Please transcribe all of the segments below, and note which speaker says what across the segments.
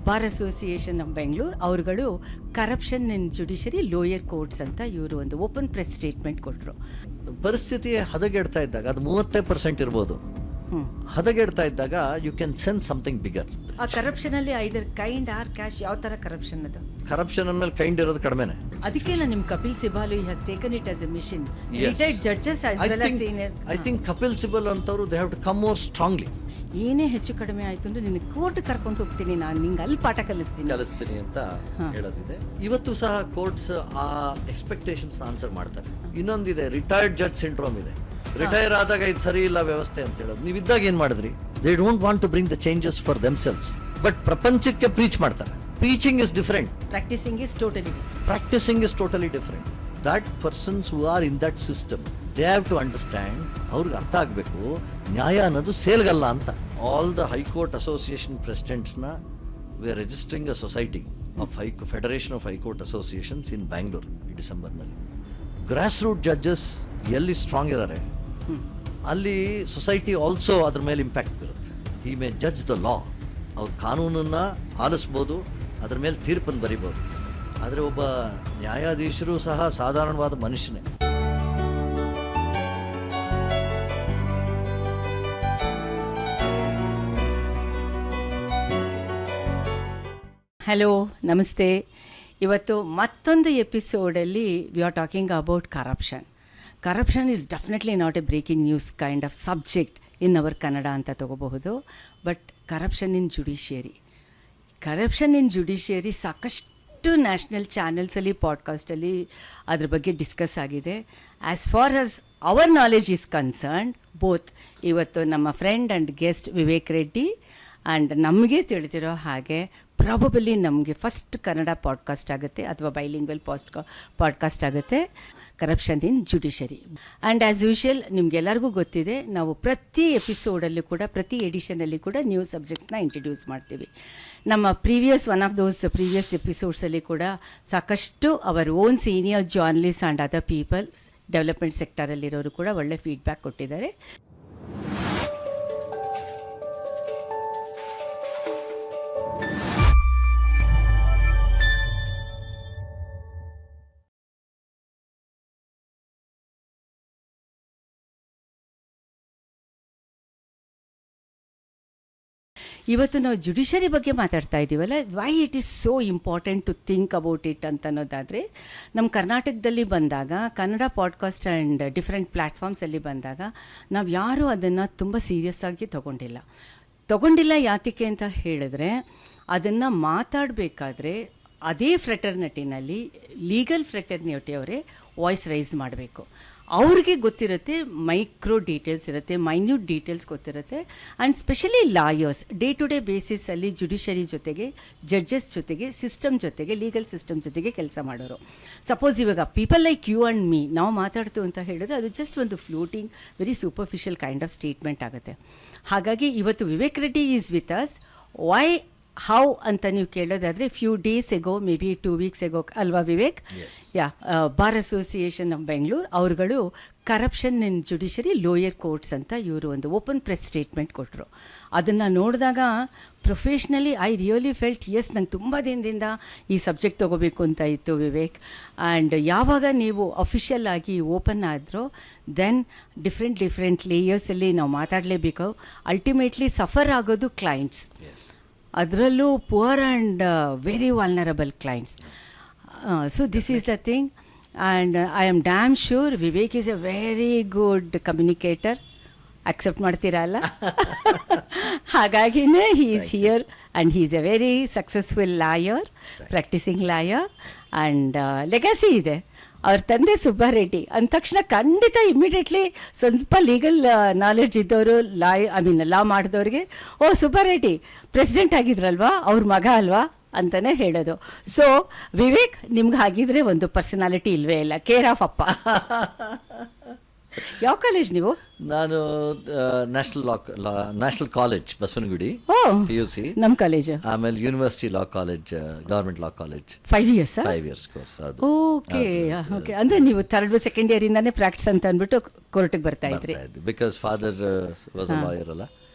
Speaker 1: Bar association of Bengaluru ಅವರುಗಳು corruption in judiciary lower courts ಅಂತ ಇವರು ಒಂದು ಓಪನ್ ಪ್ರೆಸ್ ಸ್ಟೇಟ್ಮೆಂಟ್ ಕೊಟ್ಟರು.
Speaker 2: ಪರಿಸ್ಥಿತಿ ಹದಗೆಡ್ತಾ ಇದ್ದಾಗ ಅದು 30% ಇರ್ಬೋದು. ಹದಗೆಡ್ತಾ ಇದ್ದಾಗ you can sense something bigger.
Speaker 1: ಆ ಕರಪ್ಷನ್ ಅಲ್ಲಿ ಐದರ್ ಕೈಂಡ್ ಆರ್ ಕ್ಯಾಶ್, ಯಾವ ತರ ಕರಪ್ಷನ್ ಅದು?
Speaker 2: ಕರಪ್ಷನ್ ಅಂದ್ಮೇಲೆ ಕೈಂಡ್ ಇರೋದು ಕಡಿಮೆನೆ.
Speaker 1: ಅದಕ್ಕೆ ನಿಮ್ Kapil Sibal has taken it as a mission. Retired judges as well as senior.
Speaker 2: I think Kapil Sibal ಅಂತವರು they have to come more strongly.
Speaker 1: ಏನೇ ಹೆಚ್ಚು ಕಡಿಮೆ ಆಯ್ತು ಅಂದ್ರೆ ನಿನ್ನ ಕೋರ್ಟ್ ಕರ್ಕೊಂಡು ಹೋಗ್ತೀನಿ, ನಾನು ನಿಂಗೆ ಅಲ್ಲಿ ಪಾಠ ಕಲಿಸ್ತೀನಿ
Speaker 2: ಅಂತ ಹೇಳೋದಿದೆ. ಇವತ್ತು ಸಹ ಕೋರ್ಟ್ಸ್ ಆ ಎಕ್ಸ್ಪೆಕ್ಟೇಷನ್ಸ್ ಆನ್ಸರ್ ಮಾಡ್ತಾರೆ. ಇನ್ನೊಂದಿದೆ, ರಿಟೈರ್ಡ್ ಜಡ್ಜ್ ಸಿಂಡ್ರೋಮ್ ಇದೆ. ರಿಟೈರ್ ಆದಾಗ ಇದು ಸರಿ ಇಲ್ಲ ವ್ಯವಸ್ಥೆ ಅಂತ ಹೇಳೋದು. ನೀವು ಇದ್ದಾಗ ಏನ್ ಮಾಡಿದ್ರಿ? They don't want to bring the changes for themselves, but ಪ್ರಪಂಚಕ್ಕೆ ಪ್ರೀಚ್ ಮಾಡ್ತಾರೆ. Preaching is different,
Speaker 1: practising is totally different. That persons who are in that system, they have to understand. ಅವ್ರಿಗೆ ಅರ್ಥ ಆಗಬೇಕು ನ್ಯಾಯ ಅನ್ನೋದು ಸೇಲ್ಗಲ್ಲ ಅಂತ. ಆಲ್ ದ ಹೈಕೋರ್ಟ್ ಅಸೋಸಿಯೇಷನ್ ಪ್ರೆಸಿಡೆಂಟ್ಸ್ನ we are registering a society of federation of high court associations in Bangalore ಈ ಡಿಸೆಂಬರ್ನಲ್ಲಿ. ಗ್ರಾಸ್ ರೂಟ್ ಜಡ್ಜಸ್ ಎಲ್ಲಿ ಸ್ಟ್ರಾಂಗ್ ಇದ್ದಾರೆ ಅಲ್ಲಿ ಸೊಸೈಟಿ ಆಲ್ಸೋ ಅದ್ರ ಮೇಲೆ ಇಂಪ್ಯಾಕ್ಟ್ ಬೀರುತ್ತೆ. ಹಿ ಮೇ ಜಡ್ಜ್ ದ ಲಾ. ಅವ್ರ ಕಾನೂನನ್ನು ಆಲಿಸ್ಬೋದು, ಅದ್ರ ಮೇಲೆ ತೀರ್ಪನ್ನು ಬರಿಬೋದು. ಆದರೆ ಒಬ್ಬ ನ್ಯಾಯಾಧೀಶರು ಸಹ ಸಾಧಾರಣವಾದ ಮನುಷ್ಯನೇ. ಹಲೋ, ನಮಸ್ತೆ. ಇವತ್ತು ಮತ್ತೊಂದು ಎಪಿಸೋಡಲ್ಲಿ we are talking about corruption. Corruption is definitely not a breaking news kind of subject in our Kannada ಅಂತ ತಗೋಬಹುದು. ಬಟ್ ಕರಪ್ಷನ್ ಇನ್ ಜುಡಿಷಿಯರಿ ಸಾಕಷ್ಟು ನ್ಯಾಷನಲ್ ಚಾನೆಲ್ಸಲ್ಲಿ, ಪಾಡ್ಕಾಸ್ಟಲ್ಲಿ ಅದ್ರ ಬಗ್ಗೆ ಡಿಸ್ಕಸ್ ಆಗಿದೆ. As far as our knowledge is concerned, both ಇವತ್ತು ನಮ್ಮ friend and guest Vivek Reddy and ನಮಗೆ ತಿಳಿದಿರೋ ಹಾಗೆ ಪ್ರಾಬಬಲಿ ನಮಗೆ ಫಸ್ಟ್ ಕನ್ನಡ ಪಾಡ್ಕಾಸ್ಟ್ ಆಗುತ್ತೆ ಅಥವಾ ಬೈಲಿಂಗ್ವಲ್ ಪಾಡ್ಕಾಸ್ಟ್ ಆಗುತ್ತೆ, corruption in judiciary. And as usual ನಿಮಗೆಲ್ಲರಿಗೂ ಗೊತ್ತಿದೆ, ನಾವು ಪ್ರತಿ ಎಪಿಸೋಡಲ್ಲಿ ಕೂಡ, ಪ್ರತಿ ಎಡಿಷನಲ್ಲಿ ಕೂಡ ನ್ಯೂ ಸಬ್ಜೆಕ್ಟ್ಸ್ನ ಇಂಟ್ರಡ್ಯೂಸ್ ಮಾಡ್ತೀವಿ. ನಮ್ಮ ಒನ್ ಆಫ್ ದೋಸ್ ಪ್ರೀವಿಯಸ್ ಎಪಿಸೋಡ್ಸಲ್ಲಿ ಕೂಡ ಸಾಕಷ್ಟು our own senior journalist and other peoples development ಸೆಕ್ಟರಲ್ಲಿರೋರು ಕೂಡ ಒಳ್ಳೆ ಫೀಡ್ಬ್ಯಾಕ್ ಕೊಟ್ಟಿದ್ದಾರೆ. ಇವತ್ತು ನಾವು ಜುಡಿಷರಿ ಬಗ್ಗೆ ಮಾತಾಡ್ತಾ ಇದ್ದೀವಲ್ಲ, why it is so important to think about it ಅಂತ ಅನ್ನೋದಾದರೆ, ನಮ್ಮ ಕರ್ನಾಟಕದಲ್ಲಿ ಬಂದಾಗ, ಕನ್ನಡ ಪಾಡ್ಕಾಸ್ಟ್ ಆ್ಯಂಡ್ ಡಿಫ್ರೆಂಟ್ ಪ್ಲ್ಯಾಟ್ಫಾರ್ಮ್ಸಲ್ಲಿ ಬಂದಾಗ ನಾವು ಯಾರೂ ಅದನ್ನು ತುಂಬ ಸೀರಿಯಸ್ ಆಗಿ ತಗೊಂಡಿಲ್ಲ. ಯಾತಕ್ಕೆ ಅಂತ ಹೇಳಿದ್ರೆ, ಅದನ್ನು ಮಾತಾಡಬೇಕಾದ್ರೆ ಅದೇ ಫ್ರೆಟರ್ನಿಟಿನಲ್ಲಿ ಲೀಗಲ್ ಫ್ರೆಟರ್ನಿಟಿಯವರೇ ವಾಯ್ಸ್ ರೈಸ್ ಮಾಡಬೇಕು. ಅವ್ರಿಗೆ ಗೊತ್ತಿರುತ್ತೆ, ಮೈಕ್ರೋ ಡೀಟೇಲ್ಸ್ ಇರುತ್ತೆ, ಮೈನ್ಯೂಟ್ ಡೀಟೇಲ್ಸ್ ಗೊತ್ತಿರುತ್ತೆ. And specially lawyers day to day ಬೇಸಿಸಲ್ಲಿ ಜುಡಿಷರಿ ಜೊತೆಗೆ, ಜಡ್ಜಸ್ ಜೊತೆಗೆ, ಸಿಸ್ಟಮ್ ಜೊತೆಗೆ, ಲೀಗಲ್ ಸಿಸ್ಟಮ್ ಜೊತೆಗೆ ಕೆಲಸ ಮಾಡೋರು. ಸಪೋಸ್ ಇವಾಗ people like you and me ನಾವು ಮಾತಾಡ್ತು ಅಂತ ಹೇಳಿದ್ರೆ ಅದು ಜಸ್ಟ್ ಒಂದು floating, very superficial kind of statement ಆಗುತ್ತೆ. ಹಾಗಾಗಿ ಇವತ್ತು Vivek Reddy is with us. Why, how ಅಂತ ನೀವು ಕೇಳೋದಾದರೆ, few days ago, may be 2 weeks ago ಅಲ್ವಾ Vivek? Bar association of Bengaluru ಅವರುಗಳು corruption in judiciary lower courts ಅಂತ ಇವರು ಒಂದು ಓಪನ್ ಪ್ರೆಸ್ ಸ್ಟೇಟ್ಮೆಂಟ್ ಕೊಟ್ಟರು. ಅದನ್ನು ನೋಡಿದಾಗ professionally I really felt, yes, ನಂಗೆ ತುಂಬ ದಿನದಿಂದ ಈ ಸಬ್ಜೆಕ್ಟ್ ತೊಗೋಬೇಕು ಅಂತ ಇತ್ತು ವಿವೇಕ್. ಆ್ಯಂಡ್ ಯಾವಾಗ ನೀವು ಅಫಿಷಿಯಲ್ ಆಗಿ ಓಪನ್ ಆದರೂ ದೆನ್ ಡಿಫ್ರೆಂಟ್ ಲೇಯರ್ಸಲ್ಲಿ ನಾವು ಮಾತಾಡಲೇಬೇಕು. ಅಲ್ಟಿಮೇಟ್ಲಿ ಸಫರ್ ಆಗೋದು ಕ್ಲೈಂಟ್ಸ್, ಅದರಲ್ಲೂ poor and very vulnerable clients. So this is the thing. And I am dam sure Vivek is A very good communicator. Accept ಮಾಡ್ತೀರಾ ಅಲ್ಲ? ಹಾಗಾಗಿನೇ he is here and he is A very successful lawyer, practising lawyer, and legacy ಇದೆ. ಅವ್ರ ತಂದೆ ಸುಬ್ಬಾರೆಡ್ಡಿ ಅಂದ ತಕ್ಷಣ ಖಂಡಿತ immediately ಸ್ವಲ್ಪ ಲೀಗಲ್ ನಾಲೆಡ್ಜ್ ಇದ್ದವರು, ಲಾ ಮಾಡಿದವ್ರಿಗೆ, ಓ ಸುಬ್ಬಾರೆಡ್ಡಿ ಪ್ರೆಸಿಡೆಂಟ್ ಆಗಿದ್ರಲ್ವಾ, ಅವ್ರ ಮಗ ಅಲ್ವಾ ಅಂತಲೇ ಹೇಳೋದು. ಸೊ ವಿವೇಕ್, ನಿಮ್ಗೆ ಹಾಗಿದ್ರೆ ಒಂದು ಪರ್ಸನಾಲಿಟಿ ಇಲ್ವೇ ಇಲ್ಲ, ಕೇರ್ ಆಫ್ ಅಪ್ಪ. ಯಾವ ಕಾಲೇಜ್ ನೀವು?
Speaker 2: ನಾನು ನ್ಯಾಷನಲ್ ಕಾಲೇಜ್ ಬಸವನಗುಡಿ, PUC ನಮ್ಮ ಕಾಲೇಜ್. ಆಮೇಲೆ university law college, government law college.
Speaker 1: 5 years
Speaker 2: 5 years course ಅದು.
Speaker 1: ಓಕೆ. ಅಂದ್ರೆ ನೀವು 3rd ಸೆಕೆಂಡ್ ಇಯರ್ ಇಂದಾನೆ ಪ್ರಾಕ್ಟೀಸ್ ಅಂತ ಅಂದ್ಬಿಟ್ಟು ಕೋರ್ಟಿಗೆ ಬರ್ತಾ ಇದ್ರಿ?
Speaker 2: Because father was a lawyer ಅಲ್ಲ.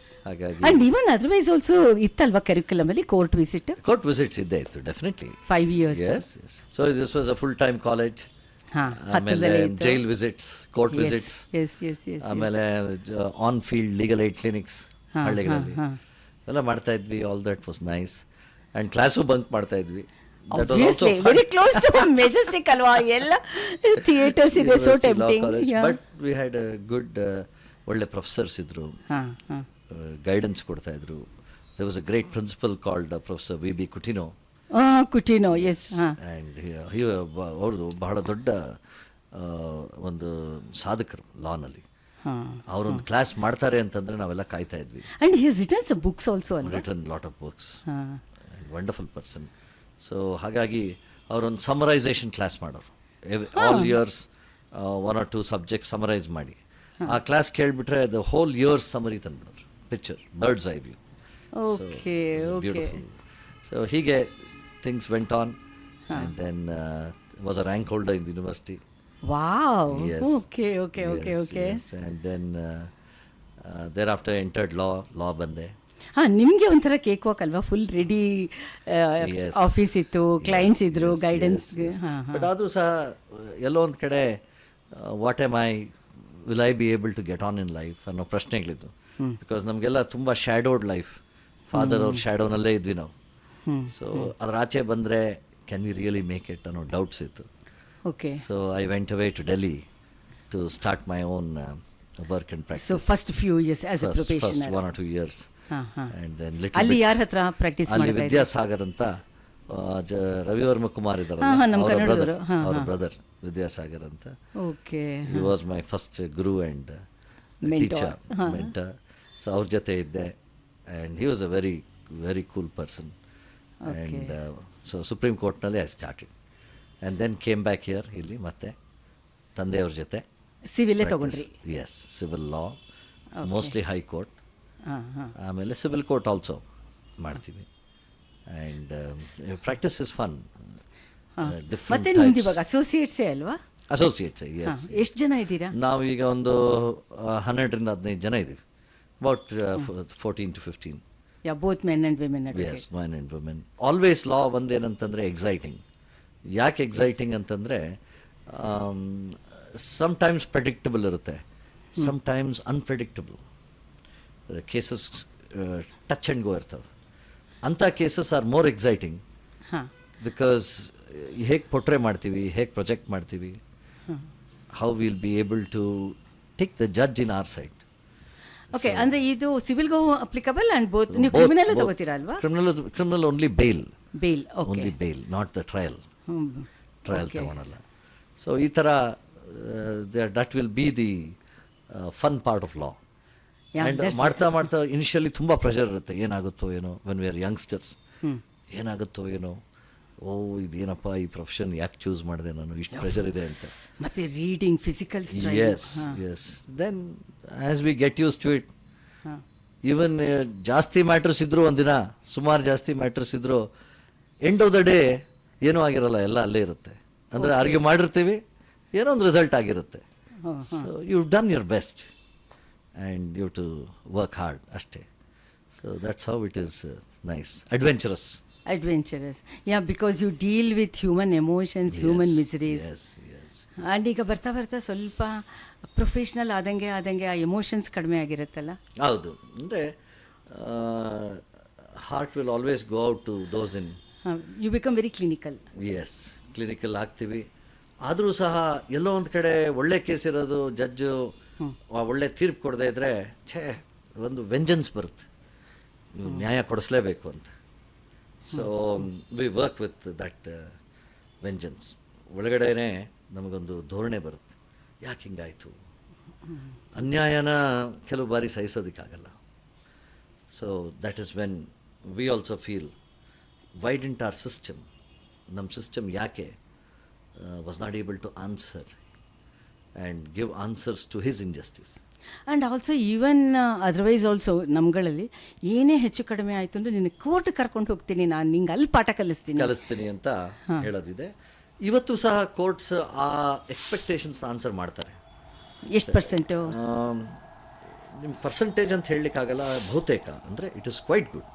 Speaker 2: ಹಾಗಾಗಿ
Speaker 1: ಅಂಡ್ ಈವನ್ ಅದರ್ವೈಸ್ ಆಲ್ಸೋ ಇತ್ತಲ್ವಾ ಕರಿಕ್ಯುಲಮ್ ಅಲ್ಲಿ ಕೋರ್ಟ್ ವಿಸಿಟ್
Speaker 2: ಕೋರ್ಟ್ ವಿಸಿಟ್ಸ್ ಇದ್ದೇ ಇತ್ತು definitely.
Speaker 1: 5 years.
Speaker 2: Yes. So this was a full time college.
Speaker 1: ಹಾ
Speaker 2: ಆಮೇಲೆ jail visits, court visits,
Speaker 1: yes
Speaker 2: ಆಮೇಲೆ on field legal aid clinics ಹಳ್ಳಿಗಳಲ್ಲಿ ಎಲ್ಲ ಮಾಡ್ತಾ ಇದ್ವಿ. All that was nice. And class bunk ಮಾಡ್ತಾ ಇದ್ವಿ.
Speaker 1: ವೆರಿ ಕ್ಲೋಸ್ ಟು ಮೆಜೆಸ್ಟಿಕ್ ಅಲ್ವಾ, ಎಲ್ಲ ಥಿಯೇಟರ್ಸ್ ಇದೆ, so tempting.
Speaker 2: But we had good ಒಳ್ಳೆ ಪ್ರೊಫೆಸರ್ಸ್ ಇದ್ರು, ಗೈಡೆನ್ಸ್ ಕೊಡ್ತಾ ಇದ್ರು. There was a great principal called professor V B Coutinho.
Speaker 1: Coutinho, yes.
Speaker 2: And ಅವ್ರದ್ದು ಬಹಳ ದೊಡ್ಡ ಒಂದು ಸಾಧಕರು ಲಾನಲ್ಲಿ. ಅವರೊಂದು ಕ್ಲಾಸ್ ಮಾಡ್ತಾರೆ ಅಂತಂದ್ರೆ ನಾವೆಲ್ಲ ಕಾಯ್ತಾ ಇದ್ವಿ.
Speaker 1: And he has written some books also,
Speaker 2: written lot of books. Wonderful person. So ಹಾಗಾಗಿ ಅವರೊಂದು ಸಮರೈಸೇಷನ್ ಕ್ಲಾಸ್ ಮಾಡೋರು. All years 1 or 2 subject summarise ಮಾಡಿ ಆ ಕ್ಲಾಸ್ ಕೇಳಿಬಿಟ್ರೆ ದ ಹೋಲ್ ಇಯರ್ಸ್ ಸಮರಿ ತಂದ್ಬಿಡೋರು, picture, birds eye view. Beautiful. So ಹೀಗೆ things went on. And then was a rank holder in the university.
Speaker 1: Wow. Okay.
Speaker 2: And then thereafter entered law ಬಂದೆ.
Speaker 1: ನಿಮಗೆ ಒಂಥರ cake walk ಅಲ್ವಾ, full ready office ಇತ್ತು, clients ಇದ್ರು, guidance.
Speaker 2: But ಆದರೂ ಸಹ ಎಲ್ಲೋ ಒಂದು ಕಡೆ what am I, will I be able to get on in life ಅನ್ನೋ ಪ್ರಶ್ನೆಗಳಿದ್ದು. ಬಿಕಾಸ್ ನಮಗೆಲ್ಲ ತುಂಬ ಶ್ಯಾಡೋಡ್ ಲೈಫ್, ಫಾದರ್ ಅವ್ರ ಶ್ಯಾಡೋನಲ್ಲೇ ಇದ್ವಿ ನಾವು. ಸೊ ಅದ್ರ ಆಚೆ ಬಂದರೆ can we really make it ಅನ್ನೋ ಡೌಟ್ಸ್ ಇತ್ತು.
Speaker 1: Okay.
Speaker 2: So I went away to Delhi to start my own work and practice.
Speaker 1: So first few years as a professional.
Speaker 2: 1 or 2 years. And then
Speaker 1: ಅಲ್ಲಿ ಯಾರ ಹತ್ರ practice
Speaker 2: ಅಲ್ಲಿ ವಿದ್ಯಾಸಾಗರ್ ಅಂತ ರವಿವರ್ಮ ಕುಮಾರ್ ಇದಾರಲ್ಲ, ಅವರ brother Vidyasagar ಅಂತ.
Speaker 1: Okay.
Speaker 2: He was my first guru and teacher, mentor. So ಅವ್ರ ಜೊತೆ ಇದ್ದೆ. And he was a very very cool person. And so supreme ಕೋರ್ಟ್ನಲ್ಲಿ I started. And then came back here, ಇಲ್ಲಿ ಮತ್ತೆ ತಂದೆಯವ್ರ ಜೊತೆ
Speaker 1: ಸಿವಿಲೇ ತಗೊಂಡ್ರಿ.
Speaker 2: Yes, civil law, mostly high court, ಆಮೇಲೆ ಸಿವಿಲ್ ಕೋರ್ಟ್ ಆಲ್ಸೋ ಮಾಡ್ತೀವಿ. And practice is fun.
Speaker 1: ಮತ್ತೆ ನಿಮ್ದು ಇವಾಗ ಅಸೋಸಿಯೇಟ್ಸೇ ಅಲ್ವಾ?
Speaker 2: Associates, yes.
Speaker 1: ಎಷ್ಟು ಜನ ಇದ್ದೀರಾ?
Speaker 2: ನಾವು ಈಗ ಒಂದು 12 to 15 ಜನ ಇದ್ದೀವಿ. About 14 to 15.
Speaker 1: Yeah, both men and women.
Speaker 2: Yes, men and women. Always law ಒಂದೇನಂತಂದರೆ ಎಕ್ಸೈಟಿಂಗ್. ಯಾಕೆ ಎಕ್ಸೈಟಿಂಗ್ ಅಂತಂದರೆ ಸಮ್ಟೈಮ್ಸ್ ಪ್ರೆಡಿಕ್ಟಬಲ್ ಇರುತ್ತೆ, sometimes unpredictable cases, touch and go ಇರ್ತವೆ. ಅಂಥ cases are more exciting. Because ಹೇಗೆ ಪೊಟ್ರೆ ಮಾಡ್ತೀವಿ, ಹೇಗೆ ಪ್ರೊಜೆಕ್ಟ್ ಮಾಡ್ತೀವಿ, how will be able to take the judge in our side.
Speaker 1: Okay. ಅಂದರೆ ಇದು ಸಿವಿಲ್ಗೂ ಅಪ್ಲಿಕಬಲ್ ಆ್ಯಂಡ್ ಬೋತ್. ನೀವು ಕ್ರಿಮಿನಲ್ ತಗೋತೀರಾ ಅಲ್ವಾ?
Speaker 2: Criminal only bale.
Speaker 1: Only
Speaker 2: bail, not the trial. Trial ತಗೊಳಲ್ಲ. ಸೊ ಈ ಥರ that will be the fun part of law. And ಮಾಡ್ತಾ ಇನಿಷಿಯಲಿ ತುಂಬ ಪ್ರೆಷರ್ ಇರುತ್ತೆ. ಏನಾಗುತ್ತೋ ಏನೋ, ವೆನ್ ವಿ ಆರ್ ಯಂಗ್ಸ್ಟರ್ಸ್, ಏನಾಗುತ್ತೋ ಏನೋ, ಇದೇನಪ್ಪ ಈ ಪ್ರೊಫೆಷನ್ ಯಾಕೆ ಚೂಸ್ ಮಾಡಿದೆ ನಾನು, ಇಷ್ಟು ಪ್ರೆಷರ್ ಇದೆ ಅಂತ.
Speaker 1: ಮತ್ತೆ reading, physical strain.
Speaker 2: Yes. Then as we get use to it, even ಜಾಸ್ತಿ ಮ್ಯಾಟ್ರಸ್ ಇದ್ರು, ಒಂದಿನ ಸುಮಾರು ಜಾಸ್ತಿ ಮ್ಯಾಟ್ರಸ್ ಇದ್ರು, ಎಂಡ್ ಆಫ್ ದ ಡೇ ಏನೂ ಆಗಿರಲ್ಲ, ಎಲ್ಲ ಅಲ್ಲೇ ಇರುತ್ತೆ. ಅಂದರೆ ಆರ್ಗ್ಯೂ ಮಾಡಿರ್ತೀವಿ, ಏನೋ ಒಂದು ರಿಸಲ್ಟ್ ಆಗಿರುತ್ತೆ. So you done your best and you to work hard ಅಷ್ಟೇ. So that's how it is nice, adventurous.
Speaker 1: Yeah, because you deal with human emotions, human miseries. And ಈಗ ಬರ್ತಾ ಬರ್ತಾ ಸ್ವಲ್ಪ ಪ್ರೊಫೆಷ್ನಲ್ ಆದಂಗೆ ಆ ಎಮೋಷನ್ಸ್ ಕಡಿಮೆ ಆಗಿರುತ್ತಲ್ಲ.
Speaker 2: ಹೌದು. ಅಂದರೆ heart will always go out to those in.
Speaker 1: You become very clinical.
Speaker 2: Yes, clinical ಆಗ್ತೀವಿ. ಆದರೂ ಸಹ ಎಲ್ಲೋ ಒಂದು ಕಡೆ ಒಳ್ಳೆ ಕೇಸ್ ಇರೋದು, ಜಡ್ಜು ಒಳ್ಳೆ ತೀರ್ಪು ಕೊಡದೇ ಇದ್ದರೆ ಒಂದು ವೆಂಜನ್ಸ್ ಬರುತ್ತೆ, ನೀವು ನ್ಯಾಯ ಕೊಡಿಸ್ಲೇಬೇಕು ಅಂತ. So we work with that vengeance. ಒಳಗಡೆನೇ ನಮಗೊಂದು ಧೋರಣೆ ಬರುತ್ತೆ, ಯಾಕೆ ಹಿಂಗಾಯಿತು, ಅನ್ಯಾಯನ ಕೆಲವು ಬಾರಿ ಸಹಿಸೋದಕ್ಕಾಗಲ್ಲ. So that is when we also feel why didn't our system, ನಮ್ಮ ಸಿಸ್ಟಮ್ ಯಾಕೆ was not able to answer and give answers to his injustice.
Speaker 1: And also even otherwise also ನಮ್ಗಳಲ್ಲಿ ಏನೇ ಹೆಚ್ಚು ಕಡಿಮೆ ಆಯಿತು ಅಂದರೆ ನಿನ್ನ ಕೋರ್ಟ್ ಕರ್ಕೊಂಡು ಹೋಗ್ತೀನಿ, ನಾನು ನಿಂಗೆ ಅಲ್ಲಿ ಪಾಠ ಕಲಿಸ್ತೀನಿ
Speaker 2: ಅಂತ ಹೇಳೋದಿದೆ. ಇವತ್ತು ಸಹ ಕೋರ್ಟ್ಸ್ ಆ ಎಕ್ಸ್ಪೆಕ್ಟೇಷನ್ಸ್ ಆನ್ಸರ್ ಮಾಡ್ತಾರೆ.
Speaker 1: ಎಷ್ಟು ಪರ್ಸೆಂಟು?
Speaker 2: ನಿಮ್ಮ ಪರ್ಸಂಟೇಜ್ ಅಂತ ಹೇಳಲಿಕ್ಕಾಗಲ್ಲ, ಬಹುತೇಕ ಅಂದರೆ it is quite good,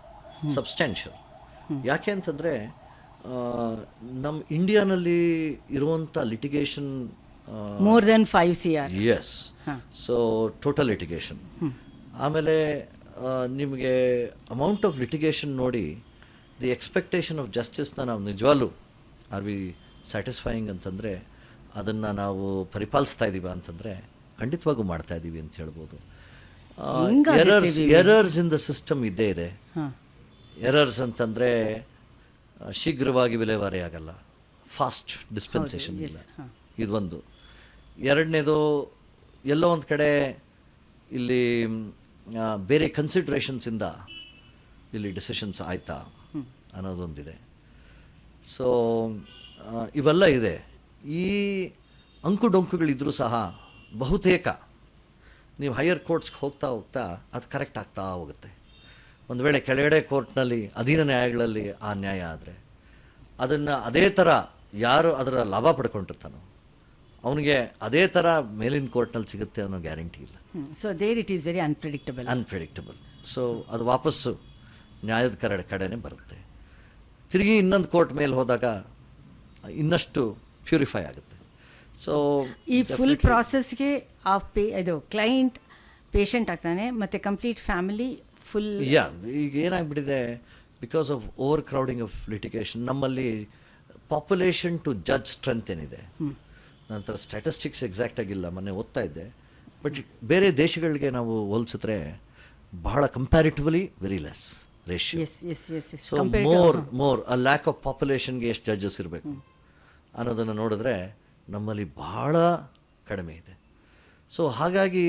Speaker 2: substantial. ಯಾಕೆ ಅಂತಂದರೆ ನಮ್ಮ ಇಂಡಿಯಾನಲ್ಲಿ ಇರುವಂಥ litigation
Speaker 1: more then 5 CR.
Speaker 2: Yes, so total litigation. ಆಮೇಲೆ ನಿಮಗೆ ಅಮೌಂಟ್ ಆಫ್ ಲಿಟಿಗೇಷನ್ ನೋಡಿ ದಿ ಎಕ್ಸ್ಪೆಕ್ಟೇಷನ್ ಆಫ್ ಜಸ್ಟಿಸ್ನ ನಾವು ನಿಜವಾಗ್ಲೂ ಆರ್ ವಿ ಸ್ಯಾಟಿಸ್ಫೈಯಿಂಗ್ ಅಂತಂದರೆ, ಅದನ್ನು ನಾವು ಪರಿಪಾಲಿಸ್ತಾ ಇದ್ದೀವಿ ಅಂತಂದರೆ ಖಂಡಿತವಾಗೂ ಮಾಡ್ತಾ ಇದ್ದೀವಿ ಅಂತ ಹೇಳ್ಬೋದು. ಎರರ್ಸ್ ಇನ್ ದ ಸಿಸ್ಟಮ್ ಇದ್ದೇ ಇದೆ. ಎರರ್ಸ್ ಅಂತಂದರೆ ಶೀಘ್ರವಾಗಿ ವಿಲೇವಾರಿ ಆಗಲ್ಲ, ಫಾಸ್ಟ್ ಡಿಸ್ಪೆನ್ಸೇಷನ್ ಇಲ್ಲ, ಇದೊಂದು. ಎರಡನೇದು, ಎಲ್ಲೋ ಒಂದು ಕಡೆ ಇಲ್ಲಿ ಬೇರೆ ಕನ್ಸಿಡ್ರೇಷನ್ಸಿಂದ ಇಲ್ಲಿ ಡಿಸಿಷನ್ಸ್ ಆಯ್ತಾ ಅನ್ನೋದೊಂದಿದೆ. ಸೊ ಇವೆಲ್ಲ ಇದೆ. ಈ ಅಂಕುಡೊಂಕುಗಳಿದ್ರೂ ಸಹ ಬಹುತೇಕ ನೀವು ಹೈಯರ್ ಕೋರ್ಟ್ಸ್ಗೆ ಹೋಗ್ತಾ ಹೋಗ್ತಾ ಅದು ಕರೆಕ್ಟ್ ಆಗ್ತಾ ಹೋಗುತ್ತೆ. ಒಂದು ವೇಳೆ ಕೆಳಗಡೆ ಕೋರ್ಟ್ನಲ್ಲಿ ಅಧೀನ ನ್ಯಾಯಗಳಲ್ಲಿ ಆ ನ್ಯಾಯ ಆದರೆ ಅದನ್ನು ಅದೇ ಥರ ಯಾರು ಅದರ ಲಾಭ ಪಡ್ಕೊಂಡಿರ್ತಾನೋ ಅವನಿಗೆ ಅದೇ ಥರ ಮೇಲಿನ ಕೋರ್ಟ್ನಲ್ಲಿ ಸಿಗುತ್ತೆ ಅನ್ನೋ ಗ್ಯಾರಂಟಿ ಇಲ್ಲ.
Speaker 1: So there it is very unpredictable. So ಅದು ವಾಪಸ್ಸು ನ್ಯಾಯದ ಕಡೆನೇ ಬರುತ್ತೆ. ತಿರುಗಿ ಇನ್ನೊಂದು ಕೋರ್ಟ್ ಮೇಲೆ ಹೋದಾಗ ಇನ್ನಷ್ಟು ಪ್ಯೂರಿಫೈ ಆಗುತ್ತೆ. ಸೊ ಈ ಫುಲ್ ಪ್ರಾಸೆಸ್ಗೆ ಇದು ಕ್ಲೈಂಟ್ ಪೇಷಂಟ್ ಆಗ್ತಾನೆ, ಮತ್ತು ಕಂಪ್ಲೀಟ್ ಫ್ಯಾಮಿಲಿ ಫುಲ್.
Speaker 2: ಈಗ ಏನಾಗ್ಬಿಟ್ಟಿದೆ, because of overcrowding of litigation, ನಮ್ಮಲ್ಲಿ ಪಾಪ್ಯುಲೇಷನ್ ಟು ಜಡ್ಜ್ ಸ್ಟ್ರೆಂತ್ ಏನಿದೆ, ನಂತರ ಸ್ಟ್ಯಾಟಿಸ್ಟಿಕ್ಸ್ ಎಕ್ಸಾಕ್ಟ್ ಆಗಿಲ್ಲ, ಮೊನ್ನೆ ಓದ್ತಾ ಇದ್ದೆ, ಬಟ್ ಬೇರೆ ದೇಶಗಳಿಗೆ ನಾವು ಹೋಲಿಸಿದ್ರೆ ಬಹಳ comparatively very less ratio. So more ಆ ಲ್ಯಾಕ್ ಆಫ್ ಪಾಪ್ಯುಲೇಷನ್ಗೆ ಎಷ್ಟು ಜಡ್ಜಸ್ ಇರಬೇಕು ಅನ್ನೋದನ್ನು ನೋಡಿದ್ರೆ ನಮ್ಮಲ್ಲಿ ಬಹಳ ಕಡಿಮೆ ಇದೆ. ಸೊ ಹಾಗಾಗಿ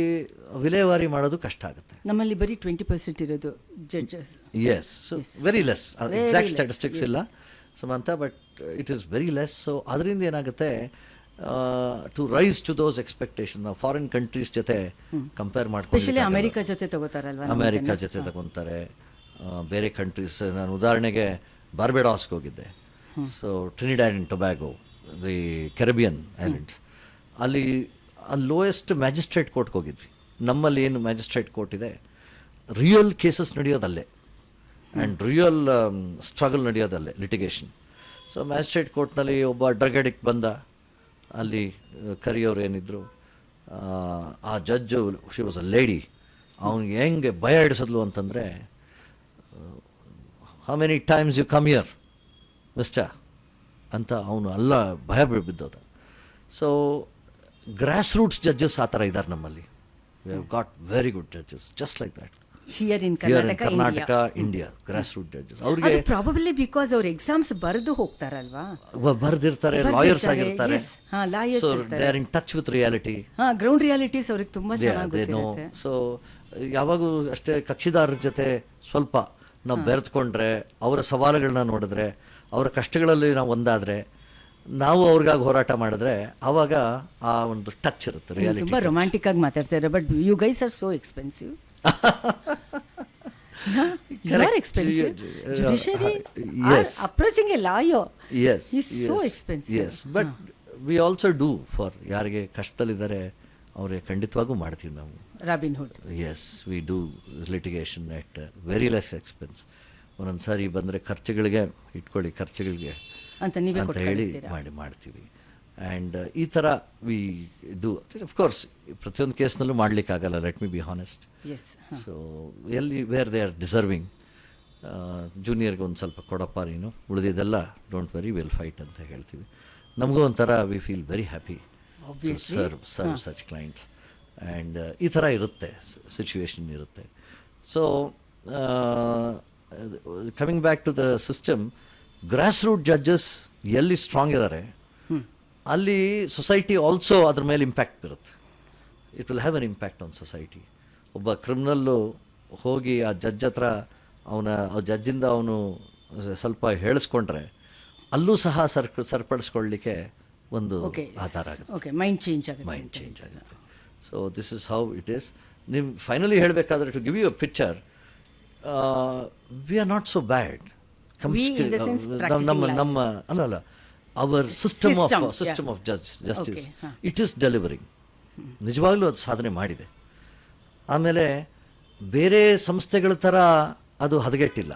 Speaker 2: ವಿಲೇವಾರಿ ಮಾಡೋದು ಕಷ್ಟ ಆಗುತ್ತೆ.
Speaker 1: ನಮ್ಮಲ್ಲಿ ಬರೀ 20% ಇರೋದು judges.
Speaker 2: Yes, so very less. Exact statistics ಇಲ್ಲ ಸಮಂತ, but it is very less. So ಅದರಿಂದ ಏನಾಗುತ್ತೆ, to rise to those expectation ನಾವು ಫಾರಿನ್ ಕಂಟ್ರೀಸ್ ಜೊತೆ ಕಂಪೇರ್ ಮಾಡ್ಕೊಂಡು,
Speaker 1: ಅಮೆರಿಕಾ ಜೊತೆ ತಗೋತಾರಲ್ವ,
Speaker 2: ಅಮೆರಿಕಾ ಜೊತೆ ತಗೊತಾರೆ, ಬೇರೆ ಕಂಟ್ರೀಸ್. ನಾನು ಉದಾಹರಣೆಗೆ ಬಾರ್ಬೆಡಾಸ್ಗೆ ಹೋಗಿದ್ದೆ. So Trinidad and Tobago, the Caribbean islands, ಅಲ್ಲಿ ಲೋಯೆಸ್ಟ್ ಮ್ಯಾಜಿಸ್ಟ್ರೇಟ್ ಕೋರ್ಟ್ಗೆ ಹೋಗಿದ್ವಿ. ನಮ್ಮಲ್ಲಿ ಏನು ಮ್ಯಾಜಿಸ್ಟ್ರೇಟ್ ಕೋರ್ಟ್ ಇದೆ, ರಿಯಲ್ ಕೇಸಸ್ ನಡೆಯೋದಲ್ಲೇ ಆ್ಯಂಡ್ ರಿಯಲ್ ಸ್ಟ್ರಗಲ್ ನಡೆಯೋದಲ್ಲೇ, ಲಿಟಿಗೇಷನ್. ಸೊ ಮ್ಯಾಜಿಸ್ಟ್ರೇಟ್ ಕೋರ್ಟ್ನಲ್ಲಿ ಒಬ್ಬ ಡ್ರಗ್ ಅಡಿಕ್ಟ್ ಬಂದ, ಅಲ್ಲಿ ಕರಿಯೋರು ಏನಿದ್ರು, ಆ judge, she was a lady, ಅವ್ನಿಗೆ ಹೆಂಗೆ ಭಯ ಹಿಡಿಸಿದ್ಲು ಅಂತಂದರೆ, how many times you come here mister ಅಂತ ಅವನು ಅಲ್ಲ ಭಯ ಬಿದ್ದೋದ. ಸೊ ಗ್ರಾಸ್ ರೂಟ್ಸ್ ಜಡ್ಜಸ್ ಆ ಥರ ಇದ್ದಾರೆ ನಮ್ಮಲ್ಲಿ. V have got very good judges just like that.
Speaker 1: Here in
Speaker 2: Karnataka, India, grass root judges. ಅವ್ರಿಗೆ
Speaker 1: ಪ್ರಾಬಬ್ಲಿ ಬಿಕಾಸ್ ಅವ್ರು ಎಕ್ಸಾಮ್ಸ್ ಬರೆದು ಹೋಗ್ತಾರಲ್ವಾ,
Speaker 2: ಬರೆದಿರ್ತಾರೆ, ಲಾಯರ್ಸ್ ಆಗಿರ್ತಾರೆ. So they are in touch with reality,
Speaker 1: ground realities ಅವ್ರಿಗೆ ತುಂಬಾ ಚೆನ್ನಾಗಿ ಗೊತ್ತಿರುತ್ತೆ.
Speaker 2: ಸೊ ಯಾವಾಗೂ ಅಷ್ಟೇ ಕಕ್ಷಿದಾರರ ಜೊತೆ ಸ್ವಲ್ಪ ನಾವು ಬೆರೆತ್ಕೊಂಡ್ರೆ, ಅವರ ಸವಾಲುಗಳನ್ನ ನೋಡಿದ್ರೆ, ಅವರ ಕಷ್ಟಗಳಲ್ಲಿ ನಾವು ಒಂದಾದರೆ, ನಾವು ಅವ್ರಿಗಾಗಿ ಹೋರಾಟ ಮಾಡಿದ್ರೆ ಆವಾಗ ಆ ಒಂದು ಟಚ್ ಇರುತ್ತೆ, ರಿಯಾಲಿಟಿ.
Speaker 1: ತುಂಬ ರೊಮ್ಯಾಂಟಿಕ್ ಆಗಿ ಮಾತಾಡ್ತಾರೆ, but you guys are so expensive. You are expensive. Judiciary approaching a lawyer is so expensive.
Speaker 2: Yes, but we also do for ಯಾರಿಗೆ ಕಷ್ಟದಲ್ಲಿದ್ದಾರೆ ಅವ್ರಿಗೆ ಖಂಡಿತವಾಗೂ ಮಾಡ್ತೀವಿ ನಾವು.
Speaker 1: Robin Hood.
Speaker 2: Yes, we do litigation at very less expense. ಒಂದೊಂದು ಸಾರಿ ಬಂದರೆ ಖರ್ಚುಗಳಿಗೆ ಇಟ್ಕೊಳ್ಳಿ, ಖರ್ಚುಗಳಿಗೆ
Speaker 1: ಅಂತ ನೀವೇ
Speaker 2: ಅಂತ ಹೇಳಿ ಮಾಡ್ತೀವಿ. ಆ್ಯಂಡ್ ಈ ಥರ ವಿ ಡೂ. ಅಫ್ಕೋರ್ಸ್ ಪ್ರತಿಯೊಂದು ಕೇಸ್ನಲ್ಲೂ ಮಾಡಲಿಕ್ಕಾಗಲ್ಲ, let me be honest. So ಎಲ್ಲಿ ವೇರ್ ದೇ ಆರ್ ಡಿಸರ್ವಿಂಗ್, ಜೂನಿಯರ್ಗೆ ಒಂದು ಸ್ವಲ್ಪ ಕೊಡಪ್ಪ ನೀನು, ಉಳಿದಿದ್ದೆಲ್ಲ ಡೋಂಟ್ ವೆರಿ ವಿಲ್ ಫೈಟ್ ಅಂತ ಹೇಳ್ತೀವಿ. ನಮಗೂ ಒಂಥರ we feel very happy to serve such clients. And ಈ ಥರ ಇರುತ್ತೆ, ಸಿಚುವೇಶನ್ ಇರುತ್ತೆ. So coming back to the system, grass root judges ಎಲ್ಲಿ ಸ್ಟ್ರಾಂಗ್ ಇದ್ದಾರೆ ಅಲ್ಲಿ ಸೊಸೈಟಿ ಆಲ್ಸೋ ಅದ್ರ ಮೇಲೆ ಇಂಪ್ಯಾಕ್ಟ್ ಬರುತ್ತೆ. It will have an impact on society. ಒಬ್ಬ ಕ್ರಿಮಿನಲ್ಲು ಹೋಗಿ ಆ ಜಡ್ಜ್ ಹತ್ರ ಆ ಜಡ್ಜಿಂದ ಅವನು ಸ್ವಲ್ಪ ಹೇಳಿಸ್ಕೊಂಡ್ರೆ ಅಲ್ಲೂ ಸಹ ಸರಿಪಡಿಸ್ಕೊಳ್ಳಿಕ್ಕೆ ಒಂದು ಆಧಾರ ಆಗುತ್ತೆ, ಮೈಂಡ್ ಚೇಂಜ್ ಆಗುತ್ತೆ. So this is how it is. ನೀವು ಫೈನಲಿ ಹೇಳಬೇಕಾದ್ರೆ, to give you a picture, we are not so bad. ನಮ್ಮ ಅಲ್ಲ our system of justice, it is delivering. ನಿಜವಾಗ್ಲೂ ಅದು ಸಾಧನೆ ಮಾಡಿದೆ. ಆಮೇಲೆ ಬೇರೆ ಸಂಸ್ಥೆಗಳ ಥರ ಅದು ಹದಗೆಟ್ಟಿಲ್ಲ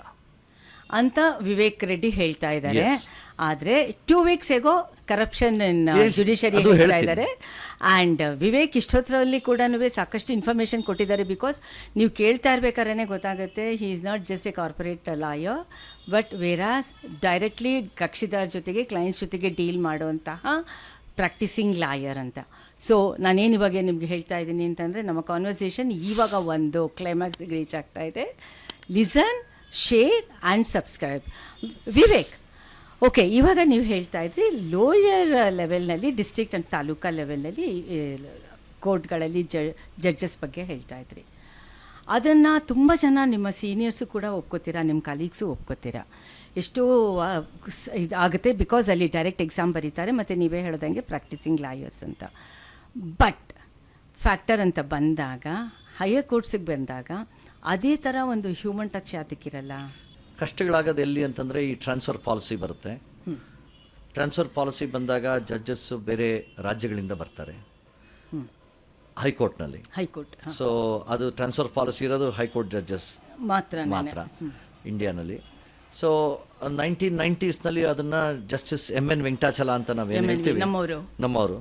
Speaker 1: ಅಂತ ವಿವೇಕ್ ರೆಡ್ಡಿ ಹೇಳ್ತಾ ಇದ್ದಾರೆ.
Speaker 2: Yes.
Speaker 1: ಆದರೆ 2 weeks ago corruption
Speaker 2: Yes,
Speaker 1: judiciary
Speaker 2: ಅದು
Speaker 1: ಹೇಳ್ತಾ
Speaker 2: ಹೇಳ್ತೀನಿ.
Speaker 1: ಇದ್ದಾರೆ. ಆ್ಯಂಡ್ ವಿವೇಕ್ ಇಷ್ಟೊತ್ತರಲ್ಲಿ ಕೂಡ ಸಾಕಷ್ಟು ಇನ್ಫಾರ್ಮೇಷನ್ ಕೊಟ್ಟಿದ್ದಾರೆ. ಬಿಕಾಸ್ ನೀವು ಕೇಳ್ತಾ ಇರ್ಬೇಕಾದ್ರೆ ಗೊತ್ತಾಗುತ್ತೆ, he is not just a corporate lawyer, but whereas directly ಕಕ್ಷಿದಾರ್ ಜೊತೆಗೆ ಕ್ಲೈಂಟ್ಸ್ ಜೊತೆಗೆ ಡೀಲ್ ಮಾಡುವಂತಹ ಪ್ರಾಕ್ಟಿಸಿಂಗ್ ಲಾಯರ್ ಅಂತ. ಸೊ ನಾನೇನು ಇವಾಗ ನಿಮಗೆ ಹೇಳ್ತಾ ಇದ್ದೀನಿ ಅಂತಂದರೆ, ನಮ್ಮ ಕಾನ್ವರ್ಸೇಷನ್ ಇವಾಗ ಒಂದು ಕ್ಲೈಮ್ಯಾಕ್ಸ್ಗೆ ರೀಚ್ ಆಗ್ತಾ ಇದೆ. Listen, share and subscribe. Vivek, okay, ಇವಾಗ ನೀವು ಹೇಳ್ತಾ ಇದ್ರಿ ಲೋಯರ್ ಲೆವೆಲ್ನಲ್ಲಿ, ಡಿಸ್ಟ್ರಿಕ್ಟ್ ಆ್ಯಂಡ್ ತಾಲೂಕಾ ಲೆವೆಲ್ನಲ್ಲಿ ಕೋರ್ಟ್ಗಳಲ್ಲಿ ಜಡ್ಜಸ್ ಬಗ್ಗೆ ಹೇಳ್ತಾ ಇದ್ರಿ. ಅದನ್ನು ತುಂಬ ಜನ ನಿಮ್ಮ ಸೀನಿಯರ್ಸು ಕೂಡ ಒಪ್ಕೋತೀರಾ, ನಿಮ್ಮ ಕಲೀಗ್ಸು ಒಪ್ಕೋತೀರಾ. ಎಷ್ಟೋ ಇದು ಆಗುತ್ತೆ, ಬಿಕಾಸ್ ಅಲ್ಲಿ ಡೈರೆಕ್ಟ್ ಎಕ್ಸಾಮ್ ಬರೀತಾರೆ, ಮತ್ತು ನೀವೇ ಹೇಳ್ದಂಗೆ ಪ್ರಾಕ್ಟಿಸಿಂಗ್ ಲಾಯರ್ಸ್ ಅಂತ. ಬಟ್ ಫ್ಯಾಕ್ಟರ್ ಅಂತ ಬಂದಾಗ, ಹೈಯರ್ ಕೋರ್ಟ್ಸಿಗೆ ಬಂದಾಗ ಅದೇ ಥರ ಒಂದು ಹ್ಯೂಮನ್ ಟಚ್ ಯಾತಕ್ಕಿರಲ್ಲ?
Speaker 2: ಕಷ್ಟಗಳಾಗೋದು ಎಲ್ಲಿ ಅಂತಂದರೆ, ಈ ಟ್ರಾನ್ಸ್ಫರ್ ಪಾಲಿಸಿ ಬರುತ್ತೆ. ಟ್ರಾನ್ಸ್ಫರ್ ಪಾಲಿಸಿ ಬಂದಾಗ ಜಡ್ಜಸ್ಸು ಬೇರೆ ರಾಜ್ಯಗಳಿಂದ ಬರ್ತಾರೆ ಹೈಕೋರ್ಟ್ನಲ್ಲಿ.
Speaker 1: ಹೈಕೋರ್ಟ್
Speaker 2: ಸೊ ಅದು ಟ್ರಾನ್ಸ್ಫರ್ ಪಾಲಿಸಿ ಇರೋದು ಹೈಕೋರ್ಟ್ ಜಡ್ಜಸ್
Speaker 1: ಮಾತ್ರ
Speaker 2: ಇಂಡಿಯಾನಲ್ಲಿ. ಸೊ 1990s ಅದನ್ನು ಜಸ್ಟಿಸ್ M.N. ವೆಂಕಟಾಚಲ ಅಂತ ನಾವೇನು ಹೇಳ್ತೀವಿ, ನಮ್ಮವರು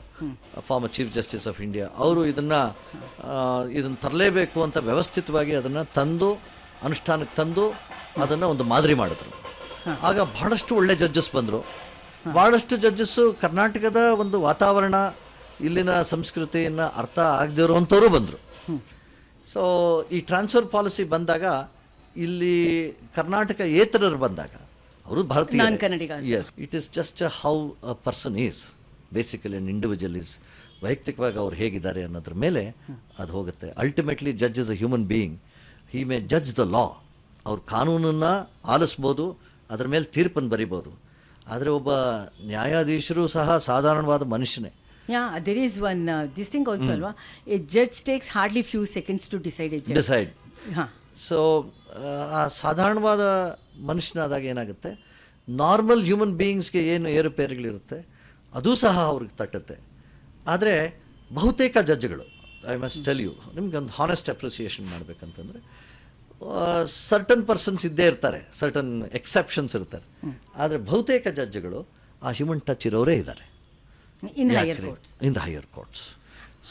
Speaker 2: former chief justice of India, ಅವರು ಇದನ್ನು ತರಲೇಬೇಕು ಅಂತ ವ್ಯವಸ್ಥಿತವಾಗಿ ಅದನ್ನು ತಂದು ಅನುಷ್ಠಾನಕ್ಕೆ ತಂದು ಅದನ್ನು ಒಂದು ಮಾದರಿ ಮಾಡಿದ್ರು. ಆಗ ಬಹಳಷ್ಟು ಒಳ್ಳೆ ಜಡ್ಜಸ್ ಬಂದರು. ಭಾಳಷ್ಟು ಜಡ್ಜಸ್ಸು ಕರ್ನಾಟಕದ ಒಂದು ವಾತಾವರಣ, ಇಲ್ಲಿನ ಸಂಸ್ಕೃತಿಯನ್ನು ಅರ್ಥ ಆಗದೇ ಇರುವಂಥವರು ಬಂದರು. ಸೊ ಈ ಟ್ರಾನ್ಸ್ಫರ್ ಪಾಲಿಸಿ ಬಂದಾಗ, ಇಲ್ಲಿ ಕರ್ನಾಟಕ ಏತರರು ಬಂದಾಗ, ಅವರು ಭಾರತೀಯ, yes, it is just how a person is basically an individual is, ವೈಯಕ್ತಿಕವಾಗಿ ಅವ್ರು ಹೇಗಿದ್ದಾರೆ ಅನ್ನೋದ್ರ ಮೇಲೆ ಅದು ಹೋಗುತ್ತೆ. Ultimately judge is a human being, he may judge the law. ಅವ್ರು ಕಾನೂನನ್ನು ಆಲಿಸ್ಬೋದು, ಅದರ ಮೇಲೆ ತೀರ್ಪನ್ನು ಬರಿಬೋದು. ಆದರೆ ಒಬ್ಬ ನ್ಯಾಯಾಧೀಶರು ಸಹ ಸಾಧಾರಣವಾದ ಮನುಷ್ಯನೇ.
Speaker 1: there is one this thing also alwa, a judge takes hardly few seconds to decide
Speaker 2: so ಆ ಸಾಧಾರಣವಾದ ಮನುಷ್ಯನಾದಾಗ ಏನಾಗುತ್ತೆ, ನಾರ್ಮಲ್ ಹ್ಯೂಮನ್ ಬೀಯಿಂಗ್ಸ್ಗೆ ಏನು ಏರುಪೇರುಗಳಿರುತ್ತೆ ಅದು ಸಹ ಅವ್ರಿಗೆ ತಟ್ಟುತ್ತೆ. ಆದರೆ ಬಹುತೇಕ ಜಡ್ಜ್ಗಳು, ಐ ಮಸ್ಟ್ ಟೆಲ್ ಯು, ನಿಮ್ಗೆ ಒಂದು ಹಾನೆಸ್ಟ್ ಅಪ್ರಿಸಿಯೇಷನ್ ಮಾಡಬೇಕಂತಂದರೆ, ಸರ್ಟನ್ ಪರ್ಸನ್ಸ್ ಇದ್ದೇ ಇರ್ತಾರೆ, ಸರ್ಟನ್ ಎಕ್ಸೆಪ್ಷನ್ಸ್ ಇರ್ತಾರೆ. ಆದರೆ ಬಹುತೇಕ ಜಡ್ಜ್ಗಳು ಆ ಹ್ಯೂಮನ್ ಟಚ್ ಇರೋರೇ ಇದ್ದಾರೆ
Speaker 1: in
Speaker 2: the higher courts.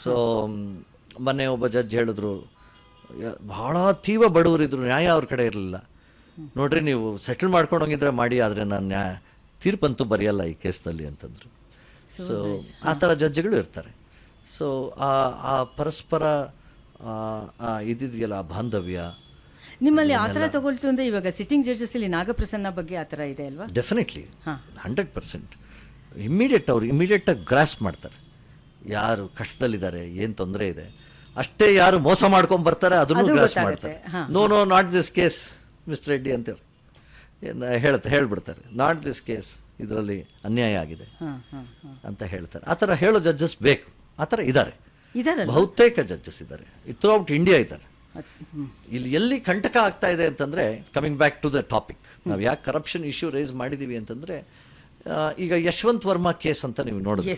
Speaker 2: So ಮೊನ್ನೆ ಒಬ್ಬ ಜಡ್ಜ್ ಹೇಳಿದ್ರು, ಭಾಳ ತೀವ್ರ ಬಡವರಿದ್ರು, ನ್ಯಾಯ ಅವ್ರ ಕಡೆ ಇರಲಿಲ್ಲ. ನೋಡ್ರಿ, ನೀವು ಸೆಟಲ್ ಮಾಡ್ಕೊಂಡು ಹೋಗಿದ್ರೆ ಮಾಡಿ, ಆದರೆ ನಾನು ತೀರ್ಪಂತೂ ಬರೆಯಲ್ಲ ಈ ಕೇಸ್ನಲ್ಲಿ ಅಂತಂದರು. ಸೊ ಆ ಥರ ಜಡ್ಜ್ಗಳು ಇರ್ತಾರೆ. ಸೊ ಆ ಪರಸ್ಪರ ಇದಿದೆಯಲ್ಲ, ಆ ಬಾಂಧವ್ಯ
Speaker 1: ನಿಮ್ಮಲ್ಲಿ ಆ ಥರ ತಗೊಳ್ತು ಅಂದರೆ, ಇವಾಗ ಸಿಟ್ಟಿಂಗ್ ಜಡ್ಜಸ್ಸಲ್ಲಿ ನಾಗಪ್ರಸನ್ನ ಬಗ್ಗೆ ಆ ಥರ ಇದೆ ಅಲ್ವಾ?
Speaker 2: ಡೆಫಿನೆಟ್ಲಿ 100% ಇಮಿಡಿಯೇಟಾಗಿ ಗ್ರಾಸ್ಪ್ ಮಾಡ್ತಾರೆ, ಯಾರು ಕಷ್ಟದಲ್ಲಿದ್ದಾರೆ, ಏನು ತೊಂದರೆ ಇದೆ. ಅಷ್ಟೇ ಯಾರು ಮೋಸ ಮಾಡ್ಕೊಂಡು ಬರ್ತಾರೆ ಅದನ್ನು ಗ್ರಾಸ್ಪ್ ಮಾಡ್ತಾರೆ. No not this case mister Reddy ಅಂತೇಳಿ ಹೇಳ್ಬಿಡ್ತಾರೆ, ನಾಟ್ ದಿಸ್ ಕೇಸ್, ಇದರಲ್ಲಿ ಅನ್ಯಾಯ ಆಗಿದೆ ಅಂತ ಹೇಳ್ತಾರೆ. ಆ ಥರ ಹೇಳೋ ಜಡ್ಜಸ್ ಬೇಕು, ಆ ಥರ ಇದ್ದಾರೆ, ಬಹುತೇಕ ಜಡ್ಜಸ್ ಇದ್ದಾರೆ, ಥ್ರೂ ಔಟ್ ಇಂಡಿಯಾ ಇದ್ದಾರೆ. ಇಲ್ಲಿ ಎಲ್ಲಿ ಕಂಟಕ ಆಗ್ತಾ ಇದೆ ಅಂತಂದರೆ, coming back to the topic, ನಾವು ಯಾಕೆ ಕರಪ್ಷನ್ ಇಶ್ಯೂ ರೈಸ್ ಮಾಡಿದ್ದೀವಿ ಅಂತಂದರೆ, ಈಗ ಯಶವಂತ್ ವರ್ಮಾ ಕೇಸ್ ಅಂತ ನೀವು ನೋಡಿದ್ರೆ,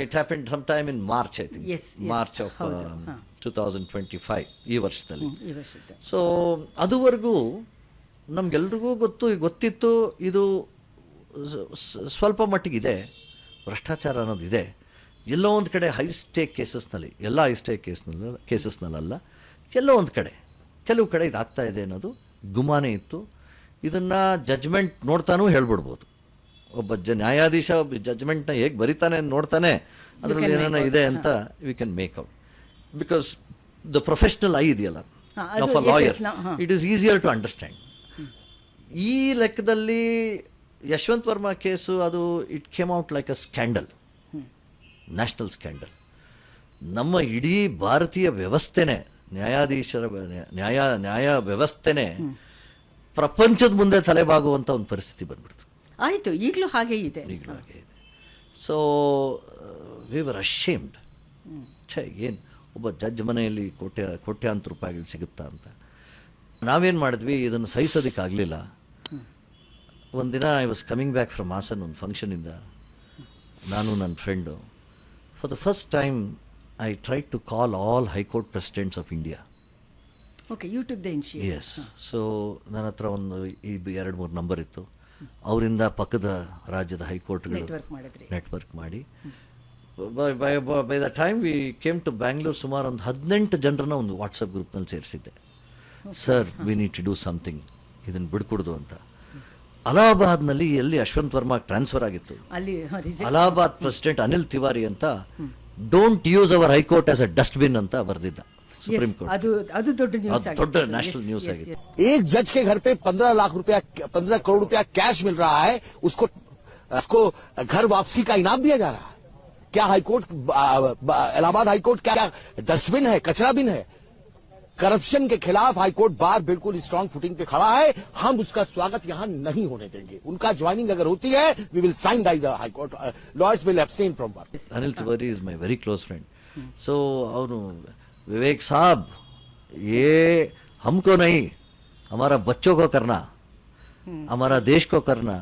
Speaker 2: it happened some time in March, I think March of 2025, ಈ ವರ್ಷದಲ್ಲಿ. ಸೊ ಅದುವರೆಗೂ ನಮಗೆಲ್ರಿಗೂ ಗೊತ್ತಿತ್ತು ಇದು ಸ್ವಲ್ಪ ಮಟ್ಟಿಗಿದೆ, ಭ್ರಷ್ಟಾಚಾರ ಅನ್ನೋದಿದೆ. ಎಲ್ಲೋ ಒಂದು ಕಡೆ ಹೈ ಸ್ಟೇಕ್ ಕೇಸಸ್ನಲ್ಲಿ, ಎಲ್ಲ ಹೈ ಸ್ಟೇಕ್ ಕೇಸಸ್ನಲ್ಲ, ಎಲ್ಲೋ ಒಂದು ಕಡೆ, ಕೆಲವು ಕಡೆ ಇದಾಗ್ತಾ ಇದೆ ಅನ್ನೋದು ಗುಮಾನೇ ಇತ್ತು. ಇದನ್ನು ಜಡ್ಜ್ಮೆಂಟ್ ನೋಡ್ತಾನೂ ಹೇಳ್ಬಿಡ್ಬೋದು. ಒಬ್ಬ ನ್ಯಾಯಾಧೀಶ ಜಡ್ಜ್ಮೆಂಟ್ನ ಹೇಗೆ ಬರಿತಾನೆ ನೋಡ್ತಾನೆ, ಅದರಲ್ಲಿ ಏನೇನೋ ಇದೆ ಅಂತ we can make out. Because the professional eye ಇದೆಯಲ್ಲ of a lawyer, it is easier to understand. ಈ ಲೆಕ್ಕದಲ್ಲಿ ಯಶವಂತ್ ವರ್ಮಾ ಕೇಸು, ಅದು it came out like a scandal, national scandal. ನಮ್ಮ ಇಡೀ ಭಾರತೀಯ ವ್ಯವಸ್ಥೆನೇ, ನ್ಯಾಯಾಧೀಶರ ನ್ಯಾಯ ವ್ಯವಸ್ಥೆನೇ ಪ್ರಪಂಚದ ಮುಂದೆ ತಲೆಬಾಗುವಂಥ ಒಂದು ಪರಿಸ್ಥಿತಿ ಬಂದ್ಬಿಡ್ತು.
Speaker 1: ಆಯಿತು, ಈಗಲೂ ಹಾಗೆ ಇದೆ.
Speaker 2: So we were ashamed. ಏನು ಒಬ್ಬ ಜಡ್ಜ್ ಮನೆಯಲ್ಲಿ ಕೋಟ್ಯಾಂತರ ರೂಪಾಯಿಗಳು ಸಿಗುತ್ತಾ ಅಂತ ನಾವೇನು ಮಾಡಿದ್ವಿ, ಇದನ್ನು ಸಹಿಸೋದಕ್ಕಾಗಲಿಲ್ಲ. ಒಂದಿನ I was coming back from Hassan, ಒಂದು ಫಂಕ್ಷನಿಂದ ನಾನು ನನ್ನ friend for the first time I tried to call all High Court presidents of India.
Speaker 1: Okay, you took the initiative.
Speaker 2: Yes. So ನನ್ನ ಹತ್ರ ಒಂದು 2-3 ನಂಬರ್ ಇತ್ತು. ಅವರಿಂದ ಪಕ್ಕದ ರಾಜ್ಯದ ಹೈಕೋರ್ಟ್ಗಳು
Speaker 1: ನೆಟ್ವರ್ಕ್ ಮಾಡಿದ್ರಿ.
Speaker 2: ನೆಟ್ವರ್ಕ್ ಮಾಡಿ by the time we came to Bangalore ಸುಮಾರು ಒಂದು 18 ಜನರನ್ನ ಒಂದು ವಾಟ್ಸಪ್ ಗ್ರೂಪ್ನಲ್ಲಿ ಸೇರಿಸಿದ್ದೆ. Sir, we need to do something, ಇದನ್ನು ಬಿಡ್ಕೊಡ್ದು ಅಂತ. ಅಲಹಾಬಾದ್ನಲ್ಲಿ ಎಲ್ಲಿ ಅಶ್ವಂತ್ ವರ್ಮಾ ಟ್ರಾನ್ಸ್ಫರ್ ಆಗಿತ್ತು,
Speaker 1: ಅಲ್ಲಿ
Speaker 2: ಅಲಹಾಬಾದ್ ಪ್ರೆಸಿಡೆಂಟ್ ಅನಿಲ್ ತಿವಾರಿ ಅಂತ don't use hour high court as a dustbin ಅಂತ ಬರೆದಿದ್ದ ಸುಪ್ರೀಂ ಕೋರ್ಟ್.
Speaker 1: ಅದು ದೊಡ್ಡ ನ್ಯೂಸ್,
Speaker 2: ದೊಡ್ಡ ನ್ಯಾಷನಲ್ ನ್ಯೂಸ್ ಆಗಿತ್ತು.
Speaker 3: एक जज के घर पे 15 करोड़ रुपया कैश मिल रहा है, उसको घर वापसी का इनाम दिया जा रहा है. क्या हाईकोर्ट, इलाहाबाद हाईकोर्ट क्या डस्टबिन है, कचरा बिन है? करप्शन के खिलाफ हाईकोर्ट बार बिल्कुल स्ट्रांग फुटिंग पे खड़ा है. हम उसका स्वागत यहां नहीं होने देंगे. उनका ज्वाइनिंग अगर होती है, we will sign by the high court. Lawyers will abstain from work.
Speaker 2: Anil Tiwari is my very close friend. So ಅವನು, विवेक साहब, ये हमको नहीं, हमारा बच्चों को करना, हमारा देश को करना,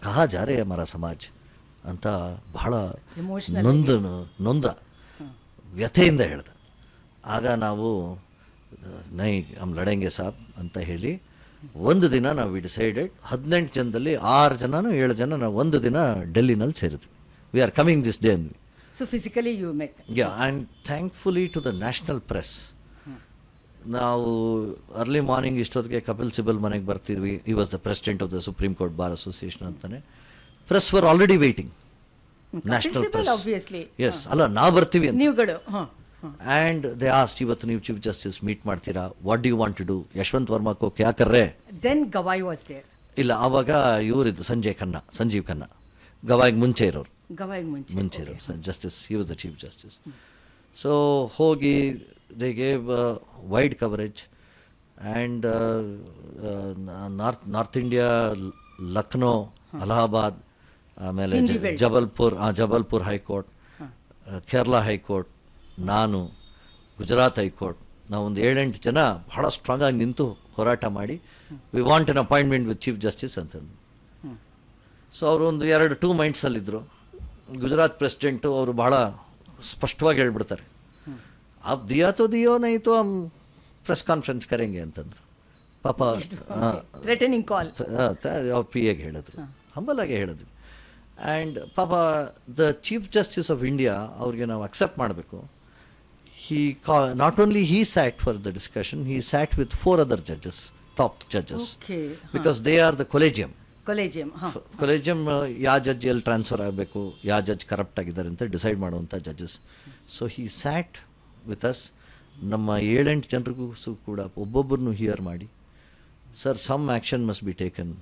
Speaker 2: कहा जा रहे हमारा समाज ಅಂತ ಬಹಳ ನೊಂದ ವ್ಯಥೆಯಿಂದ ಹೇಳ್ದ. ಆಗ ನಾವು ನೈ ಹಮ್ ಲಡೆಂಗೆ ಸಾಬ್ ಅಂತ ಹೇಳಿ ಒಂದು ದಿನ ನಾವು ಡಿಸೈಡೆಡ್ 18 ಜನದಲ್ಲಿ 6 ಜನನೋ 7 ಜನ ನಾವು ಒಂದು ದಿನ ಡೆಲ್ಲಿನಲ್ಲಿ ಸೇರಿದ್ವಿ. We are coming this day ಅಂದ್ವಿ.
Speaker 1: So physically you met.
Speaker 2: Yeah, and thankfully to the national press. ನಾವು ಅರ್ಲಿ ಮಾರ್ನಿಂಗ್ ಇಷ್ಟೊತ್ತಿಗೆ ಕಪಿಲ್ ಸಿಬಲ್ ಮನೆಗೆ ಬರ್ತಿದ್ವಿ. He was the president of the supreme court bar association ಅಂತಾನೆ. Press were already waiting. National press,
Speaker 1: obviously.
Speaker 2: Yes, ಅಲ್ಲ ನಾವು ಬರ್ತೀವಿ ಅಂತ.
Speaker 1: ನೀವುಗಳು
Speaker 2: ಆ್ಯಂಡ್ ದೇ ಆಸ್ಟ್, ಇವತ್ತು ನೀವು ಚೀಫ್ ಜಸ್ಟಿಸ್ ಮೀಟ್ ಮಾಡ್ತೀರಾ, what do you want to do, Yashwant Varma ಕೋ ಕ್ಯಾ ಕರ್ ರೇ.
Speaker 1: Then Gavai was there.
Speaker 2: ಇಲ್ಲ, ಆವಾಗ ಇವರಿದ್ದು ಸಂಜೀವ್ ಖನ್ನಾ ಗವಾಯಿಗೆ ಮುಂಚೆ ಇರೋರು.
Speaker 1: ಗವಾಯಿಗೆ
Speaker 2: ಮುಂಚೆ ಇರೋರು justice, he was the chief justice. So ಹೋಗಿ they gave wide coverage. And north India, Lucknow, Allahabad, ಆಮೇಲೆ ಜಬಲ್ಪುರ್ ಹೈಕೋರ್ಟ್, ಕೇರಳ ಹೈಕೋರ್ಟ್, ನಾನು, ಗುಜರಾತ್ ಹೈಕೋರ್ಟ್, ನಾವೊಂದು 7-8 ಜನ ಬಹಳ ಸ್ಟ್ರಾಂಗ್ ಆಗಿ ನಿಂತು ಹೋರಾಟ ಮಾಡಿ we want an appointment with chief justice ಅಂತಂದು. ಸೊ ಅವರು ಒಂದು 2 ಮೈಂಡ್ಸಲ್ಲಿದ್ದರು. ಗುಜರಾತ್ ಪ್ರೆಸಿಡೆಂಟು ಅವರು ಬಹಳ ಸ್ಪಷ್ಟವಾಗಿ ಹೇಳ್ಬಿಡ್ತಾರೆ, आप दिया तो दियो, नहीं तो हम प्रेस कॉन्फ्रेंस करेंगे ಅಂತಂದ್ರು. ಪಾಪ
Speaker 1: ಥ್ರೆಟನಿಂಗ್ ಕಾಲ್
Speaker 2: ಅವ್ರ ಪಿ ಎಗೆ ಹೇಳಿದ್ರು, ಹಂಬಲಾಗೆ ಹೇಳಿದ್ವಿ. ಆ್ಯಂಡ್ ಪಾಪ the chief justice of India ಅವ್ರಿಗೆ ನಾವು ಅಕ್ಸೆಪ್ಟ್ ಮಾಡಬೇಕು. Not only he sat for the discussion, he sat with 4 other judges, top judges, because they are the collegium. ಯಾವ ಜಡ್ಜ್ ಎಲ್ಲಿ ಟ್ರಾನ್ಸ್ಫರ್ ಆಗಬೇಕು, ಯಾವ ಜಡ್ಜ್ ಕರಪ್ಟ್ ಆಗಿದ್ದಾರೆ ಅಂತ ಡಿಸೈಡ್ ಮಾಡುವಂಥ judges. So he sat with us. ನಮ್ಮ 7-8 ಜನರಿಗೂ ಕೂಡ ಒಬ್ಬೊಬ್ಬರನ್ನು ಹಿಯರ್ ಮಾಡಿ, sir, some action must be taken,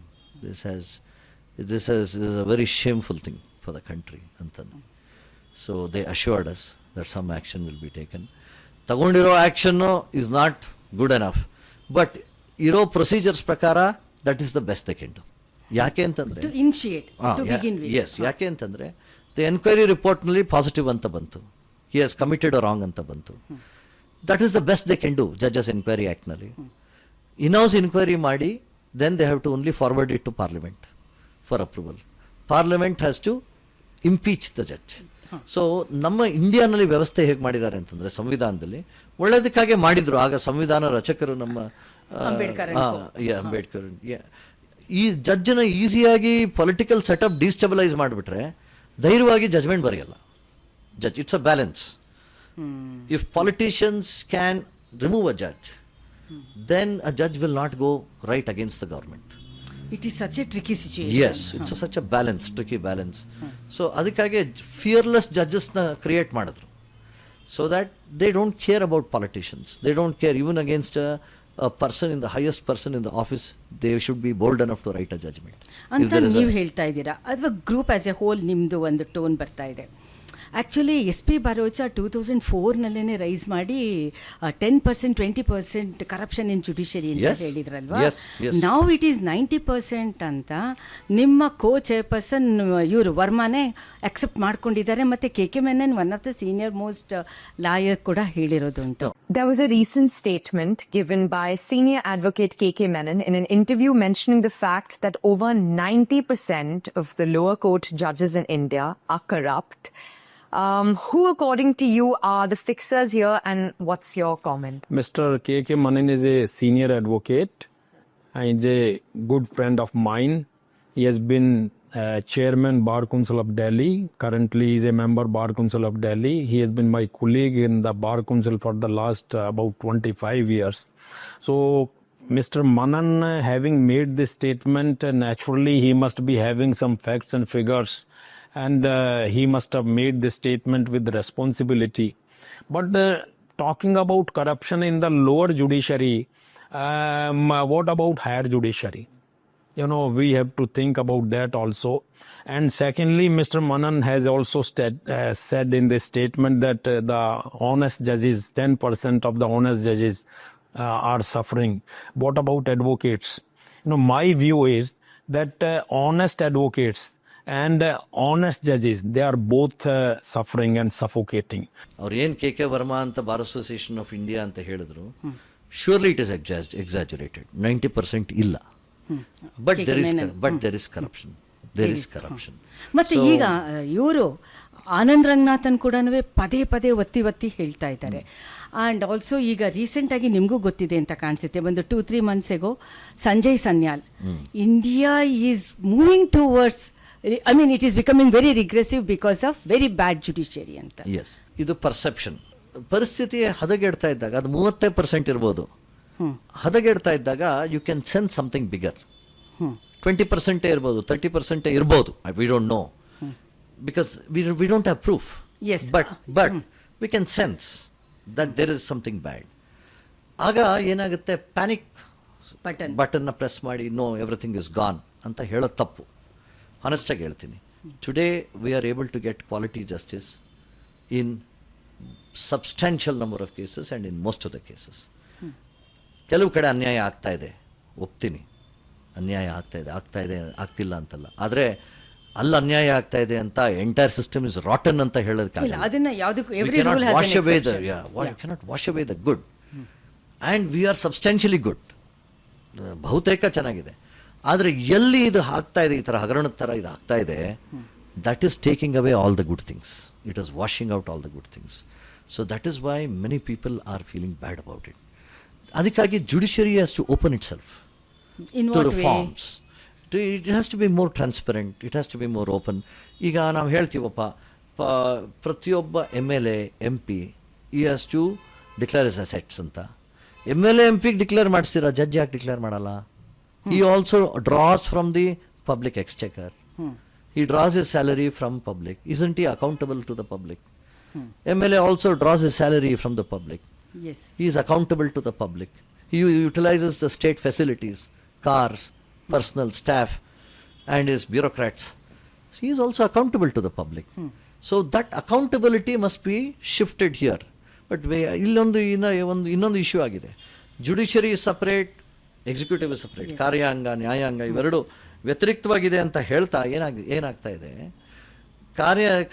Speaker 2: this is a very shameful thing for the country ಅಂತಂದು. So they assured us that some action will be taken. ತಗೊಂಡಿರೋ action is not good enough, but ಇರೋ procedures ಪ್ರಕಾರ that is the best they can do. ಯಾಕೆ ಅಂತಂದರೆ, S, ಯಾಕೆ ಅಂತಂದರೆ the enquiry ರಿಪೋರ್ಟ್ನಲ್ಲಿ positive ಅಂತ ಬಂತು, he has committed a wrong ಅಂತ ಬಂತು. That is the best they can do. Judges enquiry ಆ್ಯಕ್ಟ್ನಲ್ಲಿ ಇನ್ಹೌಸ್ ಇನ್ಕ್ವೈರಿ ಮಾಡಿ, then they have to only forward it to parliament for approval. Parliament has to impeach the judge. So ನಮ್ಮ ಇಂಡಿಯಾನಲ್ಲಿ ವ್ಯವಸ್ಥೆ ಹೇಗೆ ಮಾಡಿದ್ದಾರೆ ಅಂತಂದರೆ, ಸಂವಿಧಾನದಲ್ಲಿ ಒಳ್ಳೆಯದಕ್ಕಾಗೆ ಮಾಡಿದರು. ಆಗ ಸಂವಿಧಾನ ರಚಕರು ನಮ್ಮ ಅಂಬೇಡ್ಕರ್. ಈ ಜಡ್ಜನ ಈಸಿಯಾಗಿ ಪೊಲಿಟಿಕಲ್ ಸೆಟಪ್ ಡಿಸ್ಟೆಬಲೈಸ್ ಮಾಡಿಬಿಟ್ರೆ ಧೈರ್ಯವಾಗಿ ಜಜ್ಮೆಂಟ್ ಬರೆಯಲ್ಲ judge. It's a balance. If politicians can remove a judge, then a judge will not go right against the government.
Speaker 1: It is such a tricky situation.
Speaker 2: Yes, it's such a balance, tricky balance. So ಅದಕ್ಕಾಗಿ fearless ಜಡ್ಜಸ್ನ create ಮಾಡಿದ್ರು, so that they don't care about politicians. They don't care even against a person in the highest person in the office. They should be bold enough to write a judgment.
Speaker 1: ಅಂತ ನೀವು ಹೇಳ್ತಾ ಇದ್ದೀರಾ, ಅಥವಾ group as A hole ನಿಮ್ಮದು ಒಂದು tone ಬರ್ತಾ ಇದೆ. Actually SP ಬರೋಚ 2004ನಲ್ಲೇ rice ಮಾಡಿ 10%, 20% ಕರಪ್ಷನ್ ಇನ್ ಜುಡಿಷರಿ ಅಂತ ಹೇಳಿದ್ರಲ್ವಾ. ನಾವು ಇಟ್ ಈಸ್ 90% ಅಂತ ನಿಮ್ಮ ಚೇರ್ಪರ್ಸನ್ ಇವರು ವರ್ಮಾನೇ ಅಕ್ಸೆಪ್ಟ್ ಮಾಡ್ಕೊಂಡಿದ್ದಾರೆ. ಮತ್ತು KK Menon, one of the senior most lawyer, ಕೂಡ ಹೇಳಿರೋದುಂಟು.
Speaker 4: There was a recent statement given by senior advocate KK Menon in an interview mentioning the fact that over 90% of the lower court judges in India are corrupt. Who, according to you, are the fixers here, and what's your comment?
Speaker 5: Mr. K.K. Manan is a senior advocate and is a good friend of mine. He has been chairman Bar Council of Delhi. Currently, he is a member Bar Council of Delhi. He has been my colleague in the Bar Council for the last about 25 years. So, Mr. Manan, having made this statement, naturally he must be having some facts and figures, and he must have made this statement with responsibility. But talking about corruption in the lower judiciary, what about higher judiciary? You know, we have to think about that also. And secondly, Mr. Manan has also said in this statement that the honest judges, 10% of the honest judges are suffering. What about advocates? You know, my view is that honest advocates and honest judges, they are both suffering and suffocating.
Speaker 2: ಅವ್ರು ಏನು KK Verma ಅಂತ bar association of India ಅಂತ ಹೇಳಿದ್ರು, surely it is exaggerated. 90% ಇಲ್ಲ. But there is corruption.
Speaker 1: ಮತ್ತು ಈಗ ಇವರು ಆನಂದ್ ರಂಗನಾಥನ್ ಕೂಡ ಪದೇ ಪದೇ ಒತ್ತಿ ಹೇಳ್ತಾ ಇದ್ದಾರೆ. ಆ್ಯಂಡ್ ಆಲ್ಸೋ ಈಗ ರೀಸೆಂಟಾಗಿ ನಿಮಗೂ ಗೊತ್ತಿದೆ ಅಂತ ಕಾಣಿಸುತ್ತೆ, ಒಂದು 2-3 months ago Sanjay Sanyal, India is moving towards, I mean it is becoming very regressive because of very bad judiciary ಅಂತ.
Speaker 2: ಎಸ್, ಇದು ಪರ್ಸೆಪ್ಷನ್. ಪರಿಸ್ಥಿತಿ ಹದಗೆಡ್ತಾ ಇದ್ದಾಗ ಅದು 30% ಇರ್ಬೋದು. ಹದಗೆಡ್ತಾ ಇದ್ದಾಗ you can sense something bigger. 20% ಇರ್ಬೋದು, 30% ಇರ್ಬೋದು. We don't know because we don't have proof.
Speaker 1: Yes.
Speaker 2: But we can sense that there is something bad. ಆಗ ಏನಾಗುತ್ತೆ, ಪ್ಯಾನಿಕ್ ಬಟನ್ನ ಪ್ರೆಸ್ ಮಾಡಿ ನೋ ಎವ್ರಿಥಿಂಗ್ ಇಸ್ ಗಾನ್ ಅಂತ ಹೇಳೋದು ತಪ್ಪು. ಹಾನೆಸ್ಟಾಗಿ ಹೇಳ್ತೀನಿ, today we are able to get quality justice in substantial number of cases and in most of the cases. ಕೆಲವು ಕಡೆ ಅನ್ಯಾಯ ಆಗ್ತಾ ಇದೆ, ಒಪ್ತೀನಿ, ಅನ್ಯಾಯ ಆಗ್ತಾ ಇದೆ ಆಗ್ತಿಲ್ಲ ಅಂತಲ್ಲ. ಆದರೆ ಅಲ್ಲಿ ಅನ್ಯಾಯ ಆಗ್ತಾ ಇದೆ ಅಂತ ಎಂಟೈರ್ ಸಿಸ್ಟಮ್ ಇಸ್ ರಾಟನ್ ಅಂತ ಹೇಳೋದಕ್ಕಾಗಲ್ಲ.
Speaker 1: ಅದನ್ನ ಯಾವುದಕ್ಕೂ
Speaker 2: cannot wash away the good, and we R substantially good. ಬಹುತೇಕ ಚೆನ್ನಾಗಿದೆ. ಆದರೆ ಎಲ್ಲಿ ಇದು ಆಗ್ತಾ ಇದೆ, ಈ ಥರ ಹಗರಣದ ಥರ ಇದು ಆಗ್ತಾ ಇದೆ, that is taking away all the good things. It is washing out all the good things. So that is why many people are feeling bad about it. ಅದಕ್ಕಾಗಿ judiciary has to open itself to reforms. It has to be more transparent. It has to be more open. ಈಗ ನಾವು ಹೇಳ್ತೀವಪ್ಪ, ಪ್ರತಿಯೊಬ್ಬ MLA MP he has to declare his assets ಅಂತ. MLA MP declare ಮಾಡಿಸ್ತೀರಾ, judge ಯಾಕೆ declare ಮಾಡಲ್ಲ? He also draws from the public exchequer. He draws his salary from public. Isn't he accountable to the public? MLA also draws his salary from the public.
Speaker 1: Yes.
Speaker 2: He is accountable to the public. He utilizes the state facilities, cars, personal staff, and his bureaucrats. So he is also accountable to the public. So that accountability must be shifted here. But ಇನ್ನೊಂದು issue ಆಗಿದೆ. Judiciary is separate, executive is separate. ಕಾರ್ಯಾಂಗ, ನ್ಯಾಯಾಂಗ ಇವೆರಡು ವ್ಯತಿರಿಕ್ತವಾಗಿದೆ ಅಂತ ಹೇಳ್ತಾ ಏನಾಗ್ತಾ ಇದೆ,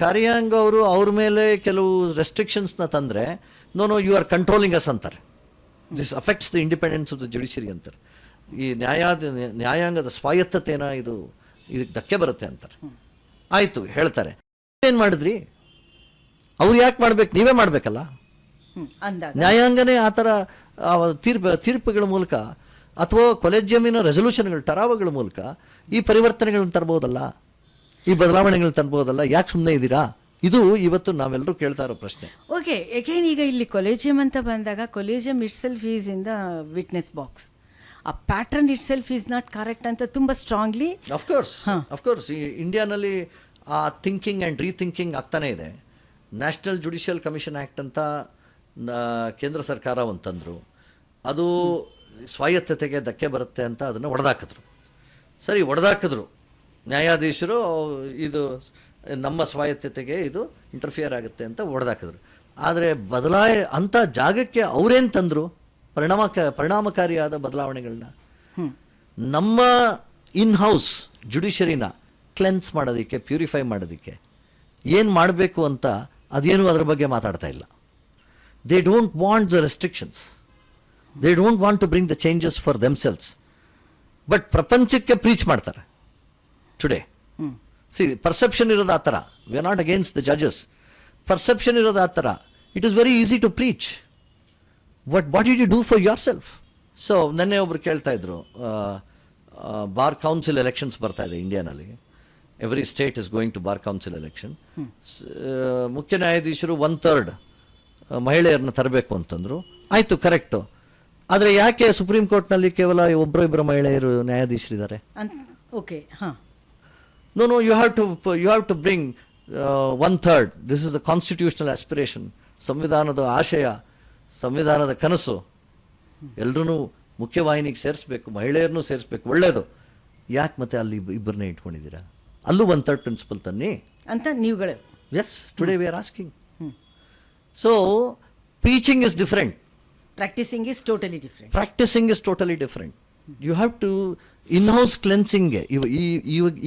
Speaker 2: ಕಾರ್ಯಾಂಗ ಅವರು ಅವ್ರ ಮೇಲೆ ಕೆಲವು ರೆಸ್ಟ್ರಿಕ್ಷನ್ಸ್ನ ತಂದರೆ, no you are controlling us ಅಂತಾರೆ. This affects the independence of the judiciary ಅಂತಾರೆ. ಈ ನ್ಯಾಯಾಂಗದ ಸ್ವಾಯತ್ತತೆನ ಇದಕ್ಕೆ ಧಕ್ಕೆ ಬರುತ್ತೆ ಅಂತಾರೆ. ಆಯಿತು ಹೇಳ್ತಾರೆ, ಏನು ಮಾಡಿದ್ರಿ? ಅವ್ರು ಯಾಕೆ ಮಾಡ್ಬೇಕು? ನೀವೇ ಮಾಡಬೇಕಲ್ಲ. ನ್ಯಾಯಾಂಗನೇ ಆ ಥರ ತೀರ್ಪುಗಳ ಮೂಲಕ ಅಥವಾ ಕೊಲೆಜಿಯಮಿನ ರೆಸೊಲ್ಯೂಷನ್ಗಳು, ಟರಾವಗಳ ಮೂಲಕ ಈ ಪರಿವರ್ತನೆಗಳನ್ನ ತರ್ಬೋದಲ್ಲ, ಈ ಬದಲಾವಣೆಗಳನ್ನ ತರ್ಬೋದಲ್ಲ. ಯಾಕೆ ಸುಮ್ಮನೆ ಇದ್ದೀರಾ? ಇದು ಇವತ್ತು ನಾವೆಲ್ಲರೂ ಕೇಳ್ತಾ ಇರೋ ಪ್ರಶ್ನೆ.
Speaker 1: ಓಕೆ, ಎಗೇನ್ ಈಗ ಇಲ್ಲಿ ಕೊಲೇಜಿಯಂ ಅಂತ ಬಂದಾಗ, collegium itself is in the witness box. ಆ pattern itself is not correct ಅಂತ ತುಂಬ ಸ್ಟ್ರಾಂಗ್ಲಿ
Speaker 2: ಅಫ್ಕೋರ್ಸ್ ಈ ಇಂಡಿಯಾನಲ್ಲಿ ಆ ಥಿಂಕಿಂಗ್ ಆ್ಯಂಡ್ ರೀಥಿಂಕಿಂಗ್ ಆಗ್ತಾನೇ ಇದೆ. ನ್ಯಾಷನಲ್ ಜುಡಿಷಿಯಲ್ ಕಮಿಷನ್ ಆ್ಯಕ್ಟ್ ಅಂತ ಕೇಂದ್ರ ಸರ್ಕಾರ ಅಂತಂದರು, ಅದು ಸ್ವಾಯತ್ತತೆಗೆ ಧಕ್ಕೆ ಬರುತ್ತೆ ಅಂತ ಅದನ್ನು ಒಡೆದಾಕಿದ್ರು. ಸರಿ, ಒಡೆದಾಕಿದ್ರು ನ್ಯಾಯಾಧೀಶರು, ಇದು ನಮ್ಮ ಸ್ವಾಯತ್ತತೆಗೆ ಇದು ಇಂಟರ್ಫಿಯರ್ ಆಗುತ್ತೆ ಅಂತ ಹೊಡೆದಾಕಿದ್ರು. ಆದರೆ ಅಂಥ ಜಾಗಕ್ಕೆ ಅವರೇನು ತಂದರು? ಪರಿಣಾಮಕಾರಿಯಾದ ಬದಲಾವಣೆಗಳನ್ನ. ನಮ್ಮ ಇನ್ ಹೌಸ್ ಜುಡಿಷರಿನ ಕ್ಲೆನ್ಸ್ ಮಾಡೋದಕ್ಕೆ, ಪ್ಯೂರಿಫೈ ಮಾಡೋದಕ್ಕೆ ಏನು ಮಾಡಬೇಕು ಅಂತ ಅದೇನು ಅದರ ಬಗ್ಗೆ ಮಾತಾಡ್ತಾ ಇಲ್ಲ. They don't want the restrictions, they don't want to bring the changes for themselves. But ಪ್ರಪಂಚಕ್ಕೆ ಪ್ರೀಚ್ ಮಾಡ್ತಾರೆ ಟುಡೇ. ಸಿ, ಪರ್ಸೆಪ್ಷನ್ ಇರೋದು ಆ ಥರ. We are not against the judges, perception ಇರೋದು ಆ ಥರ. It is very easy to preach. What did you do for yourself? So ನೆನ್ನೆ ಒಬ್ರು ಕೇಳ್ತಾ ಇದ್ರು, ಬಾರ್ ಕೌನ್ಸಿಲ್ ಎಲೆಕ್ಷನ್ಸ್ ಬರ್ತಾ ಇದೆ ಇಂಡಿಯಾನಲ್ಲಿ. Every state is going to bar council election. ಮುಖ್ಯ ನ್ಯಾಯಾಧೀಶರು 1/3 ಮಹಿಳೆಯರನ್ನ ತರಬೇಕು ಅಂತಂದ್ರು. ಆಯಿತು, ಕರೆಕ್ಟು. ಆದರೆ ಯಾಕೆ ಸುಪ್ರೀಂ ಕೋರ್ಟ್ನಲ್ಲಿ ಕೇವಲ ಒಬ್ಬರು ಮಹಿಳೆಯರು ನ್ಯಾಯಾಧೀಶರಿದ್ದಾರೆ?
Speaker 1: ಓಕೆ, ಹಾಂ.
Speaker 2: No, you have to bring 1/3. This is the constitutional aspiration. ಸಂವಿಧಾನದ ಆಶಯ, ಸಂವಿಧಾನದ ಕನಸು. ಎಲ್ಲರೂ ಮುಖ್ಯವಾಹಿನಿಗೆ ಸೇರಿಸ್ಬೇಕು, ಮಹಿಳೆಯರನ್ನೂ ಸೇರಿಸ್ಬೇಕು, ಒಳ್ಳೆಯದು. ಯಾಕೆ ಮತ್ತೆ ಅಲ್ಲಿ ಇಬ್ಬರನ್ನೇ ಇಟ್ಕೊಂಡಿದ್ದೀರಾ? ಅಲ್ಲೂ 1/3 ಪ್ರಿನ್ಸಿಪಲ್ ತನ್ನಿ
Speaker 1: ಅಂತ ನೀವುಗಳು.
Speaker 2: Yes, today we are asking. So teaching is different,
Speaker 1: practising is totally different.
Speaker 2: Practising is totally different. You have to in house ಕ್ಲೆನ್ಸಿಂಗ್ಗೆ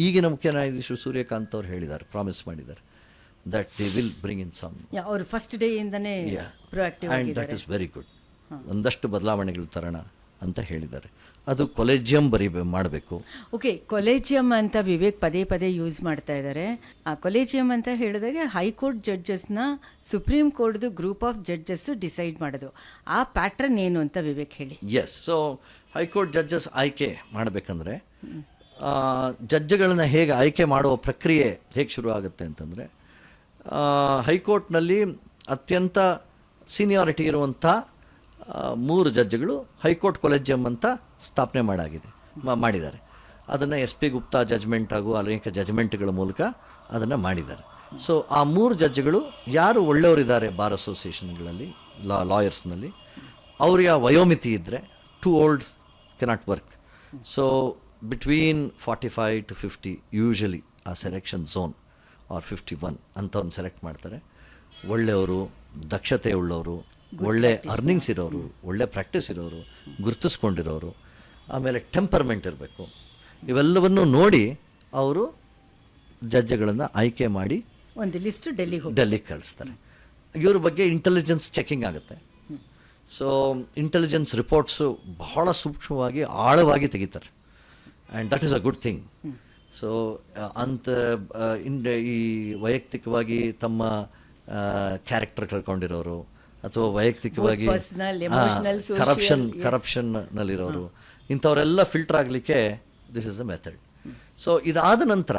Speaker 2: ಈಗಿನ ಮುಖ್ಯ ನ್ಯಾಯಾಧೀಶರು ಸೂರ್ಯಕಾಂತ್ ಅವ್ರು ಹೇಳಿದ್ದಾರೆ, ಪ್ರಾಮಿಸ್ ಮಾಡಿದ್ದಾರೆ that they will bring in some.
Speaker 1: ಅವರು ಫಸ್ಟ್ ಡೇ ಇಂದನೇ proactive
Speaker 2: and that is very good. ಒಂದಷ್ಟು ಬದಲಾವಣೆಗಳು ತರೋಣ ಅಂತ ಹೇಳಿದ್ದಾರೆ. ಅದು ಕೊಲೆಜಿಯಂ ಮಾಡಬೇಕು.
Speaker 1: ಓಕೆ, ಕೊಲೆಜಿಯಂ ಅಂತ ವಿವೇಕ್ ಪದೇ ಪದೇ ಯೂಸ್ ಮಾಡ್ತಾ ಇದ್ದಾರೆ. ಆ ಕೊಲೆಜಿಯಂ ಅಂತ ಹೇಳಿದಾಗ ಹೈಕೋರ್ಟ್ ಜಡ್ಜಸ್ನ ಸುಪ್ರೀಂ ಕೋರ್ಟ್ದು ಗ್ರೂಪ್ ಆಫ್ ಜಡ್ಜಸ್ಸು ಡಿಸೈಡ್ ಮಾಡೋದು. ಆ ಪ್ಯಾಟ್ರನ್ ಏನು ಅಂತ ವಿವೇಕ್ ಹೇಳಿ.
Speaker 2: ಎಸ್, ಸೊ ಹೈಕೋರ್ಟ್ ಜಡ್ಜಸ್ ಆಯ್ಕೆ ಮಾಡಬೇಕಂದ್ರೆ ಜಡ್ಜ್ಗಳನ್ನ ಹೇಗೆ ಆಯ್ಕೆ ಮಾಡುವ ಪ್ರಕ್ರಿಯೆ ಹೇಗೆ ಶುರು ಆಗುತ್ತೆ ಅಂತಂದರೆ, ಹೈಕೋರ್ಟ್ನಲ್ಲಿ ಅತ್ಯಂತ ಸೀನಿಯಾರಿಟಿ ಇರುವಂಥ 3 ಜಡ್ಜ್ಗಳು ಹೈಕೋರ್ಟ್ ಕೊಲೆಜಿಯಂ ಅಂತ ಸ್ಥಾಪನೆ ಮಾಡಿದ್ದಾರೆ. ಅದನ್ನು SP ಗುಪ್ತಾ ಜಜ್ಮೆಂಟ್ ಹಾಗೂ ಅನೇಕ ಜಜ್ಮೆಂಟ್ಗಳ ಮೂಲಕ ಅದನ್ನು ಮಾಡಿದ್ದಾರೆ. ಸೊ ಆ 3 ಜಡ್ಜ್ಗಳು ಯಾರು ಒಳ್ಳೆಯವರಿದ್ದಾರೆ ಬಾರ್ ಅಸೋಸಿಯೇಷನ್ಗಳಲ್ಲಿ, ಲಾಯರ್ಸ್ನಲ್ಲಿ, ಅವರಿಗೆ ಆ ವಯೋಮಿತಿ ಇದ್ದರೆ, too old cannot work. So between 45 to 50 usually ಆ ಸೆಲೆಕ್ಷನ್ ಝೋನ್ ಆರ್ 51 ಅಂಥವ್ರನ್ನ ಸೆಲೆಕ್ಟ್ ಮಾಡ್ತಾರೆ. ಒಳ್ಳೆಯವರು, ದಕ್ಷತೆ ಉಳ್ಳವರು, ಒಳ್ಳೆ ಅರ್ನಿಂಗ್ಸ್ ಇರೋರು, ಒಳ್ಳೆ ಪ್ರಾಕ್ಟೀಸ್ ಇರೋರು, ಗುರುತಿಸ್ಕೊಂಡಿರೋರು, ಆಮೇಲೆ ಟೆಂಪರ್ಮೆಂಟ್ ಇರಬೇಕು. ಇವೆಲ್ಲವನ್ನು ನೋಡಿ ಅವರು ಜಡ್ಜ್ಗಳನ್ನು ಆಯ್ಕೆ ಮಾಡಿ
Speaker 1: ಒಂದು ಲಿಸ್ಟು
Speaker 2: ಡೆಲ್ಲಿಗೆ ಕಳಿಸ್ತಾರೆ. ಇವ್ರ ಬಗ್ಗೆ ಇಂಟೆಲಿಜೆನ್ಸ್ ಚೆಕಿಂಗ್ ಆಗುತ್ತೆ. ಸೊ ಇಂಟೆಲಿಜೆನ್ಸ್ ರಿಪೋರ್ಟ್ಸು ಬಹಳ ಸೂಕ್ಷ್ಮವಾಗಿ ಆಳವಾಗಿ ತೆಗಿತಾರೆ. And that is a good thing. So ಈ ವೈಯಕ್ತಿಕವಾಗಿ ತಮ್ಮ ಕ್ಯಾರೆಕ್ಟರ್ ಕಳ್ಕೊಂಡಿರೋರು ಅಥವಾ ವೈಯಕ್ತಿಕವಾಗಿ ಕರಪ್ಷನ್ನಲ್ಲಿರೋರು, ಇಂಥವರೆಲ್ಲ ಫಿಲ್ಟರ್ ಆಗಲಿಕ್ಕೆ this is the method. So ಇದಾದ ನಂತರ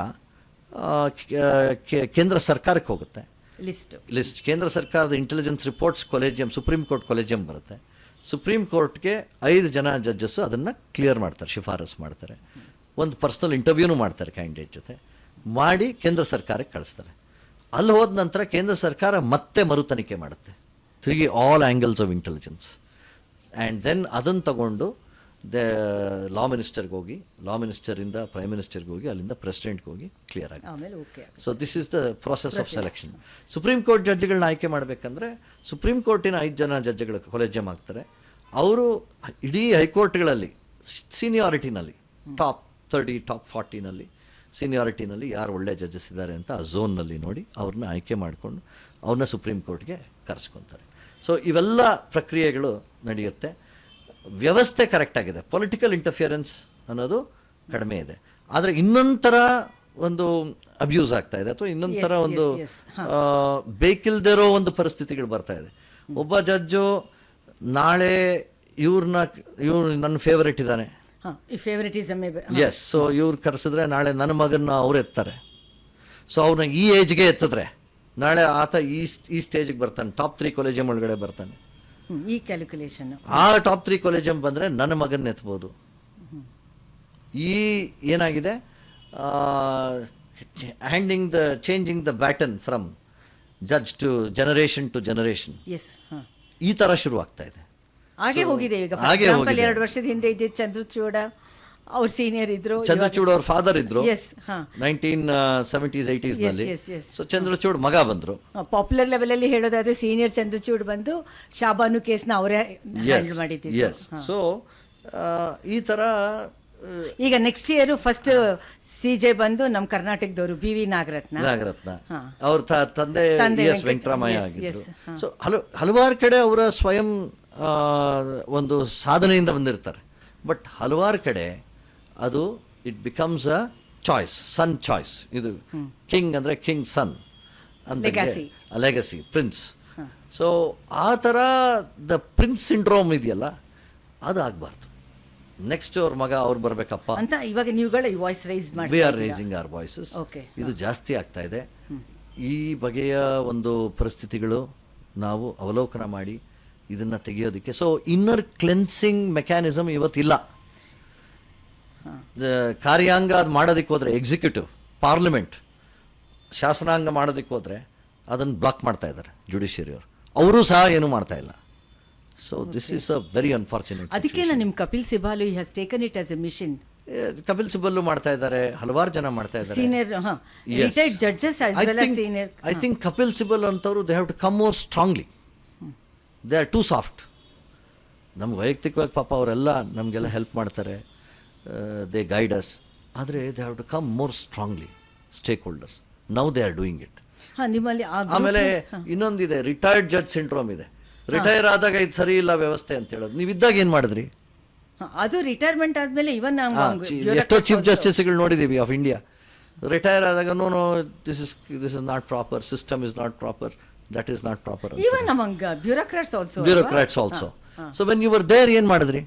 Speaker 2: ಕೇಂದ್ರ ಸರ್ಕಾರಕ್ಕೆ ಹೋಗುತ್ತೆ ಲಿಸ್ಟ್. ಕೇಂದ್ರ ಸರ್ಕಾರದ intelligence reports collegium, supreme court collegium ಬರುತ್ತೆ. ಸುಪ್ರೀಂ ಕೋರ್ಟ್ಗೆ 5 ಜನ ಜಡ್ಜಸ್ಸು ಅದನ್ನು ಕ್ಲಿಯರ್ ಮಾಡ್ತಾರೆ, ಶಿಫಾರಸ್ ಮಾಡ್ತಾರೆ. ಒಂದು ಪರ್ಸ್ನಲ್ ಇಂಟರ್ವ್ಯೂನು ಮಾಡ್ತಾರೆ ಕ್ಯಾಂಡಿಡೇಟ್ ಜೊತೆ, ಮಾಡಿ ಕೇಂದ್ರ ಸರ್ಕಾರಕ್ಕೆ ಕಳಿಸ್ತಾರೆ. ಅಲ್ಲಿ ಹೋದ ನಂತರ ಕೇಂದ್ರ ಸರ್ಕಾರ ಮತ್ತೆ ಮರು ತನಿಖೆ ಮಾಡುತ್ತೆ, ತಿರುಗಿ all angles of intelligence. And then ಅದನ್ನು ತಗೊಂಡು ಲಾ ಮಿನಿಸ್ಟರ್ಗೆ ಹೋಗಿ, ಲಾ ಮಿನಿಸ್ಟರಿಂದ ಪ್ರೈಮ್ ಮಿನಿಸ್ಟರ್ಗೆ ಹೋಗಿ, ಅಲ್ಲಿಂದ ಪ್ರೆಸಿಡೆಂಟ್ಗೆ ಹೋಗಿ ಕ್ಲಿಯರ್ ಆಗುತ್ತೆ. So this is the process of selection. Supreme court ಜಡ್ಜ್ಗಳನ್ನ ಆಯ್ಕೆ ಮಾಡಬೇಕಂದ್ರೆ ಸುಪ್ರೀಂ ಕೋರ್ಟಿನ 5 ಜನ ಜಡ್ಜ್ಗಳು ಕೊಲೆಜಿಯಂ ಆಗ್ತಾರೆ. ಅವರು ಇಡೀ ಹೈಕೋರ್ಟ್ಗಳಲ್ಲಿ ಸೀನಿಯಾರಿಟಿನಲ್ಲಿ ಟಾಪ್ 30, ಟಾಪ್ 40ನಲ್ಲಿ ಸೀನಿಯಾರಿಟಿನಲ್ಲಿ ಯಾರು ಒಳ್ಳೆ ಜಡ್ಜಸ್ ಇದ್ದಾರೆ ಅಂತ ಆ ಝೋನ್ನಲ್ಲಿ ನೋಡಿ ಅವ್ರನ್ನ ಆಯ್ಕೆ ಮಾಡಿಕೊಂಡು ಅವ್ರನ್ನ ಸುಪ್ರೀಂ ಕೋರ್ಟ್ಗೆ ಕರೆಸ್ಕೊತಾರೆ. ಸೊ ಇವೆಲ್ಲ ಪ್ರಕ್ರಿಯೆಗಳು ನಡೆಯುತ್ತೆ. ವ್ಯವಸ್ಥೆ ಕರೆಕ್ಟಾಗಿದೆ, ಪೊಲಿಟಿಕಲ್ ಇಂಟರ್ಫಿಯರೆನ್ಸ್ ಅನ್ನೋದು ಕಡಿಮೆ ಇದೆ. ಆದರೆ ಇನ್ನೊಂಥರ ಒಂದು ಅಬ್ಯೂಸ್ ಆಗ್ತಾ ಇದೆ, ಅಥವಾ ಇನ್ನೊಂಥರ ಒಂದು ಬೇಕಿಲ್ದಿರೋ ಒಂದು ಪರಿಸ್ಥಿತಿಗಳು ಬರ್ತಾ ಇದೆ. ಒಬ್ಬ ಜಡ್ಜು ನಾಳೆ ಇವ್ರು ನನ್ನ ಫೇವರೇಟ್ ಇದ್ದಾನೆ, ಎಸ್, ಸೊ ಇವ್ರು ಕರೆಸಿದ್ರೆ ನಾಳೆ ನನ್ನ ಮಗನ್ನ ಅವ್ರು ಎತ್ತಾರೆ. ಸೊ ಅವ್ರನ್ನ ಈ ಏಜ್ಗೆ ಎತ್ತಿದ್ರೆ ನಾಳೆ ಆತ ಈ ಸ್ಟೇಜಿಗೆ ಬರ್ತಾನೆ, ಟಾಪ್ 3 ಕೊಲೆಜಿಯಂ ಒಳಗಡೆ ಬರ್ತಾನೆ.
Speaker 1: ಈ ಕ್ಯಾಲ್ಕುಲೇಷನ್
Speaker 2: ಆ ಟಾಪ್ 3 ಕೊಲೆಜಿಯಂ ಬಂದರೆ ನನ್ನ ಮಗನ್ನ ಎತ್ಬೋದು. ಈ ಏನಾಗಿದೆ, changing the baton from judge to generation ಈ ಥರ ಶುರು ಆಗ್ತಾ ಇದೆ.
Speaker 1: ಹಾಗೆ ಹೋಗಿದೆ. ಈಗ ಫಾರ್ ಎಕ್ಸಾಂಪಲ್ 2 ವರ್ಷದ ಹಿಂದೆ ಇದ್ದಿದ್ದು ಚಂದ್ರಚೂಡ, ಅವ್ರ ಸೀನಿಯರ್ ಇದ್ರು,
Speaker 2: ಚಂದ್ರಚೂಡ್ ಅವ್ರ ಫಾದರ್ ಇದ್ರು 1970s 80s ನಲ್ಲಿ. ಸೊ ಚಂದ್ರಚೂಡ್ ಮಗ ಬಂದ್ರು.
Speaker 1: ಪಾಪ್ಯುಲರ್ ಲೆವೆಲ್ ಅಲ್ಲಿ ಹೇಳೋದಾದ್ರೆ ಸೀನಿಯರ್ ಚಂದ್ರಚೂಡ್ ಬಂದು ಶಾಬಾನು ಕೇಸ್ನ ಅವರೇ ಹ್ಯಾಂಡಲ್ ಮಾಡಿದ್ರು.
Speaker 2: ಸೊ ಈ ತರ
Speaker 1: ಈಗ ನೆಕ್ಸ್ಟ್ ಇಯರ್ ಫಸ್ಟ್ CJ ಬಂದು ನಮ್ಮ ಕರ್ನಾಟಕದವರು BV ನಾಗರತ್ನ
Speaker 2: ಅವ್ರ ತಂದೆ ಎಸ್ ವೆಂಕಟರಾಮಯ್ಯ ಆಗಿದ್ರು. ಸೊ ಹಲವಾರು ಕಡೆ ಅವರ ಸ್ವಯಂ ಒಂದು ಸಾಧನೆಯಿಂದ ಬಂದಿರ್ತಾರೆ. ಬಟ್ ಹಲವಾರು ಕಡೆ ಅದು it becomes a choice, son choice. ಇದು ಕಿಂಗ್ ಅಂದರೆ ಕಿಂಗ್ ಸನ್, ಅಂತ
Speaker 1: Legacy.
Speaker 2: Legacy prince. ಸೊ ಆ ಥರ ದ ಪ್ರಿನ್ಸ್ ಸಿಂಡ್ರೋಮ್ ಇದೆಯಲ್ಲ, ಅದು ಆಗಬಾರ್ದು. ನೆಕ್ಸ್ಟ್ ಅವ್ರ ಮಗ ಅವ್ರು ಬರಬೇಕಪ್ಪ
Speaker 1: ಅಂತ ಇವಾಗ ನೀವುಗಳ ವಾಯ್ಸ್ ರೈಸ್ ಮಾಡಿ
Speaker 2: we are raising our voices.
Speaker 1: Okay.
Speaker 2: ಇದು ಜಾಸ್ತಿ ಆಗ್ತಾ ಇದೆ. ಈ ಬಗೆಯ ಒಂದು ಪರಿಸ್ಥಿತಿಗಳು ನಾವು ಅವಲೋಕನ ಮಾಡಿ ಇದನ್ನು ತೆಗೆಯೋದಕ್ಕೆ, ಸೊ ಇನ್ನರ್ ಕ್ಲೆನ್ಸಿಂಗ್ ಮೆಕ್ಯಾನಿಸಮ್ ಇವತ್ತಿಲ್ಲ. ಕಾರ್ಯಾಂಗ ಅದು ಮಾಡೋದಕ್ಕೆ ಹೋದರೆ, ಎಕ್ಸಿಕ್ಯೂಟಿವ್ ಪಾರ್ಲಿಮೆಂಟ್ ಶಾಸನಾಂಗ ಮಾಡೋದಕ್ಕೆ ಹೋದರೆ ಅದನ್ನು ಬ್ಲಾಕ್ ಮಾಡ್ತಾ ಇದ್ದಾರೆ ಜುಡಿಷಿಯರಿಯವರು. ಅವರು ಸಹ ಏನೂ ಮಾಡ್ತಾ ಇಲ್ಲ. So this is a very unfortunate.
Speaker 1: ಅದಕ್ಕೆ ನಿಮ್ಮ Kapil Sibal has taken it as a mission.
Speaker 2: Kapil Sibal ಮಾಡ್ತಾ ಇದ್ದಾರೆ, ಹಲವಾರು ಜನ ಮಾಡ್ತಾ ಇದ್ದಾರೆ.
Speaker 1: Senior retired judges as well as senior.
Speaker 2: I think Kapil Sibal ಅಂತವರು they have to come more strongly. They are too soft. ನಮ್ಗೆ ವೈಯಕ್ತಿಕವಾಗಿ ಪಾಪ ಅವರೆಲ್ಲ ನಮಗೆಲ್ಲ ಹೆಲ್ಪ್ ಮಾಡ್ತಾರೆ, ದೇ ಗೈಡ್ ಅಸ್. ಆದರೆ they have to come more strongly stakeholders. Now they are doing it.
Speaker 1: ನಿಮ್ಮಲ್ಲಿ
Speaker 2: ಆಮೇಲೆ ಇನ್ನೊಂದಿದೆ, ರಿಟೈರ್ಡ್ ಜಡ್ಜ್ ಸಿಂಡ್ರೋಮ್ ಇದೆ. ರಿಟೈರ್ ಆದಾಗ ಇದು ಸರಿ ಇಲ್ಲ ವ್ಯವಸ್ಥೆ ಅಂತ ಹೇಳೋದು. ನೀವು ಇದ್ದಾಗ ಏನು ಮಾಡಿದ್ರಿ?
Speaker 1: ಅದು ರಿಟೈರ್ಮೆಂಟ್ ಆದ್ಮೇಲೆ ಇವನ್
Speaker 2: ಎಷ್ಟೋ ಚೀಫ್ ಜಸ್ಟಿಸ್ಗಳು ನೋಡಿದ್ದೀವಿ ಆಫ್ ಇಂಡಿಯಾ. ರಿಟೈರ್ ಆದಾಗ no this is not proper, system is not proper, that is not proper.
Speaker 1: Even among bureaucrats also.
Speaker 2: Bureaucrats also. So when you were there ಏನು ಮಾಡಿದ್ರಿ?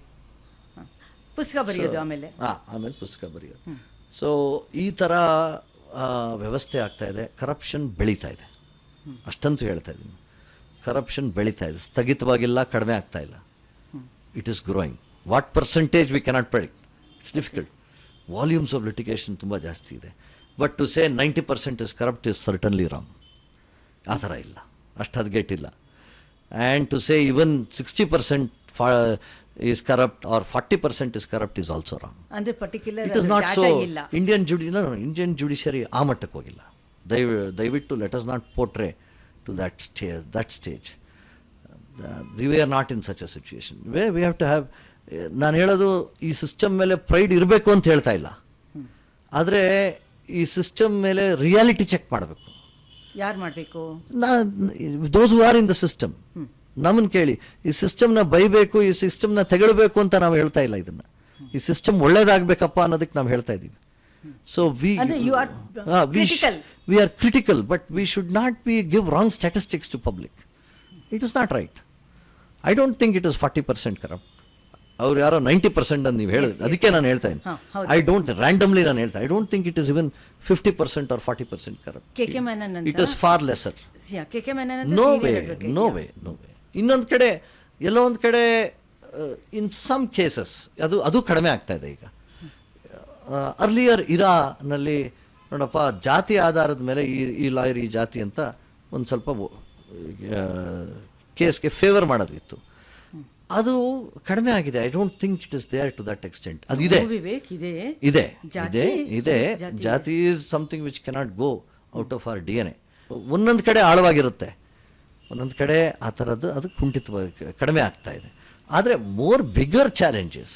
Speaker 1: ಪುಸ್ತಕ ಬರೆಯೋದು,
Speaker 2: ಆಮೇಲೆ ಪುಸ್ತಕ ಬರೆಯೋದು. ಸೊ ಈ ಥರ ವ್ಯವಸ್ಥೆ ಆಗ್ತಾ ಇದೆ. ಕರಪ್ಷನ್ ಬೆಳೀತಾ ಇದೆ, ಅಷ್ಟಂತೂ ಹೇಳ್ತಾ ಇದ್ದೀನಿ. ಕರಪ್ಷನ್ ಬೆಳೀತಾ ಇದೆ, ಸ್ಥಗಿತವಾಗಿಲ್ಲ, ಕಡಿಮೆ ಆಗ್ತಾ ಇಲ್ಲ. It is growing. What percentage we cannot predict, it's difficult. Volumes of litigation ತುಂಬ ಜಾಸ್ತಿ ಇದೆ. But to say 90% is corrupt is certainly wrong. ಆ ಥರ ಇಲ್ಲ, ಅಷ್ಟು ಹದಗೆಟ್ಟಿಲ್ಲ. And to say even 60% is corrupt or 40% is corrupt is also wrong.
Speaker 1: ಅಂದ್ರೆ particular
Speaker 2: It is not so. Indian judiciary ಆ ಮಟ್ಟಕ್ಕೆ ಹೋಗಿಲ್ಲ. ದಯವಿಟ್ಟು let us not portray to that stage. We are not in such a situation where we have to have. ನಾನು ಹೇಳೋದು, ಈ system ಮೇಲೆ pride ಇರಬೇಕು ಅಂತ ಹೇಳ್ತಾ ಇಲ್ಲ, ಆದರೆ ಈ ಸಿಸ್ಟಮ್ ಮೇಲೆ ರಿಯಾಲಿಟಿ ಚೆಕ್ ಮಾಡಬೇಕು.
Speaker 1: ಯಾರು ಮಾಡಬೇಕು?
Speaker 2: Those who are in the system. ನಮ್ಮನ್ನು ಕೇಳಿ, ಈ ಸಿಸ್ಟಮ್ನ ಬೈಬೇಕು, ಈ ಸಿಸ್ಟಮ್ನ ತೆಗಳಬೇಕು ಅಂತ ನಾವು ಹೇಳ್ತಾ ಇಲ್ಲ. ಇದನ್ನು, ಈ ಸಿಸ್ಟಮ್ ಒಳ್ಳೇದಾಗಬೇಕಪ್ಪ ಅನ್ನೋದಕ್ಕೆ ನಾವು ಹೇಳ್ತಾ ಇದ್ದೀವಿ. So we are critical, but we should not give wrong statistics to public. It is not right. I don't think it is 40% corrupt. ಅವ್ರು ಯಾರೋ 90% ಅಂತ ನೀವು ಹೇಳಿದ್ರೆ, ಅದಕ್ಕೆ ನಾನು ಹೇಳ್ತಾ ಇದ್ದೀನಿ. ಐ ಡೋಂಟ್ ರ್ಯಾಂಡಮ್ಲಿ ನಾನು ಹೇಳ್ತಾ, I don't think it is even 50% or 40% corrupt. It is far lesser. No way. ಇನ್ನೊಂದು ಕಡೆ, ಎಲ್ಲೋ ಒಂದು ಕಡೆ, ಇನ್ ಸಮ್ ಕೇಸಸ್ ಅದು ಕಡಿಮೆ ಆಗ್ತಾ ಇದೆ ಈಗ. ಅರ್ಲಿಯರ್ ಇರಾನಲ್ಲಿ ನೋಡಪ್ಪ, ಜಾತಿ ಆಧಾರದ ಮೇಲೆ ಈ ಲಾಯರ್ ಈ ಜಾತಿ ಅಂತ ಒಂದು ಸ್ವಲ್ಪ ಕೇಸ್ಗೆ ಫೇವರ್ ಮಾಡೋದಿತ್ತು. ಅದು ಕಡಿಮೆ ಆಗಿದೆ. I don't think it is there to that extent. ಅದು ಇದೆ. ಜಾತಿ is something which cannot go out of our DNA. ಒಂದೊಂದು ಕಡೆ ಆಳವಾಗಿರುತ್ತೆ, ಒಂದೊಂದು ಕಡೆ ಆ ಥರದ್ದು ಅದು ಕಡಿಮೆ ಆಗ್ತಾ ಇದೆ. ಆದರೆ more bigger challenges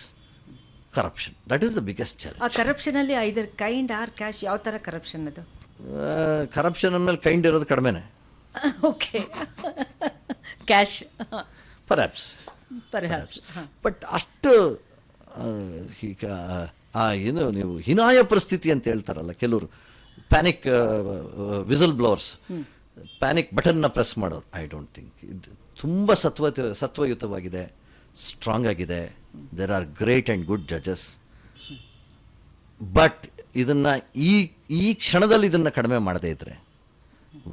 Speaker 2: corruption. That is the biggest challenge.
Speaker 1: ಆ ಕರಪ್ಷನ್ ಅಲ್ಲಿ ಐದರ್ ಕೈಂಡ್ ಆರ್ ಕ್ಯಾಶ್, ಯಾವ ಥರ ಕರಪ್ಷನ್ ಅದು?
Speaker 2: ಕರಪ್ಷನ್ ಅಂದಮೇಲೆ ಕೈಂಡ್ ಇರೋದು ಕಡಿಮೆನೆ.
Speaker 1: Okay, cash
Speaker 2: perhaps. ಬಟ್ ಅಷ್ಟು ಈಗ ಏನು ನೀವು ಹೀನಾಯ ಪರಿಸ್ಥಿತಿ ಅಂತ ಹೇಳ್ತಾರಲ್ಲ ಕೆಲವರು, ಪ್ಯಾನಿಕ್ ವಿಸಲ್ ಬ್ಲೋವರ್ಸ್, ಪ್ಯಾನಿಕ್ ಬಟನ್ನ ಪ್ರೆಸ್ ಮಾಡೋರು. ಐ ಡೋಂಟ್ ಥಿಂಕ್ ಇದು ತುಂಬ ಸತ್ವಯುತವಾಗಿದೆ, ಸ್ಟ್ರಾಂಗ್ ಆಗಿದೆ. There are great and good judges. But ಇದನ್ನು ಈ ಕ್ಷಣದಲ್ಲಿ ಇದನ್ನು ಕಡಿಮೆ ಮಾಡದೇ ಇದ್ದರೆ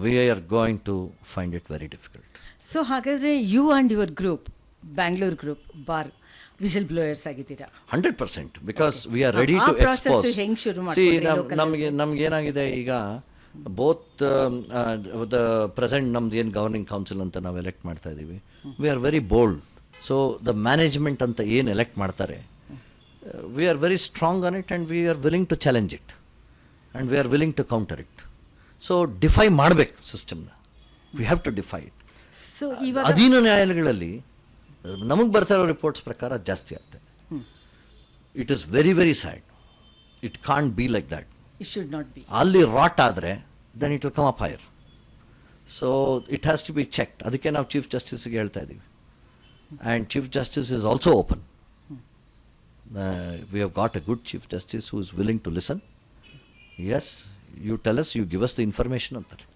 Speaker 2: we are going to find it very difficult.
Speaker 1: So ಹಾಗಾದರೆ you and your group, Bangalore group bar whistleblowers ಆಗಿದ್ದೀರಾ?
Speaker 2: 100%, because we are ready to expose. ನಮಗೇನಾಗಿದೆ ಈಗ, ಬೋತ್ ದ ಪ್ರೆಸೆಂಟ್ ನಮ್ದು ಏನು ಗವರ್ನಿಂಗ್ ಕೌನ್ಸಿಲ್ ಅಂತ ನಾವು ಎಲೆಕ್ಟ್ ಮಾಡ್ತಾ ಇದ್ದೀವಿ, we are very bold. So the management ಅಂತ ಏನು ಎಲೆಕ್ಟ್ ಮಾಡ್ತಾರೆ, we are very strong on it and we are willing to challenge it and we are willing to counter it. So defy ಮಾಡಬೇಕು ಸಿಸ್ಟಮ್ನ. We have to defy it.
Speaker 1: So ಇವಾಗ
Speaker 2: ಅಧೀನ ನ್ಯಾಯಾಲಯಗಳಲ್ಲಿ ನಮಗೆ ಬರ್ತಾ ಇರೋ ರಿಪೋರ್ಟ್ಸ್ ಪ್ರಕಾರ ಜಾಸ್ತಿ ಆಗ್ತದೆ. It is very very sad. It can't be like that.
Speaker 1: It should not be.
Speaker 2: ಅಲ್ಲಿ ರಾಟ್ ಆದರೆ then it will come up higher. So it has to be checked. ಅದಕ್ಕೆ ನಾವು ಚೀಫ್ ಜಸ್ಟಿಸ್ಗೆ ಹೇಳ್ತಾ ಇದ್ದೀವಿ. And chief justice is also open. We have got a good chief justice who is willing to listen. Yes, you tell us, you give us the information ಅಂತಾರೆ.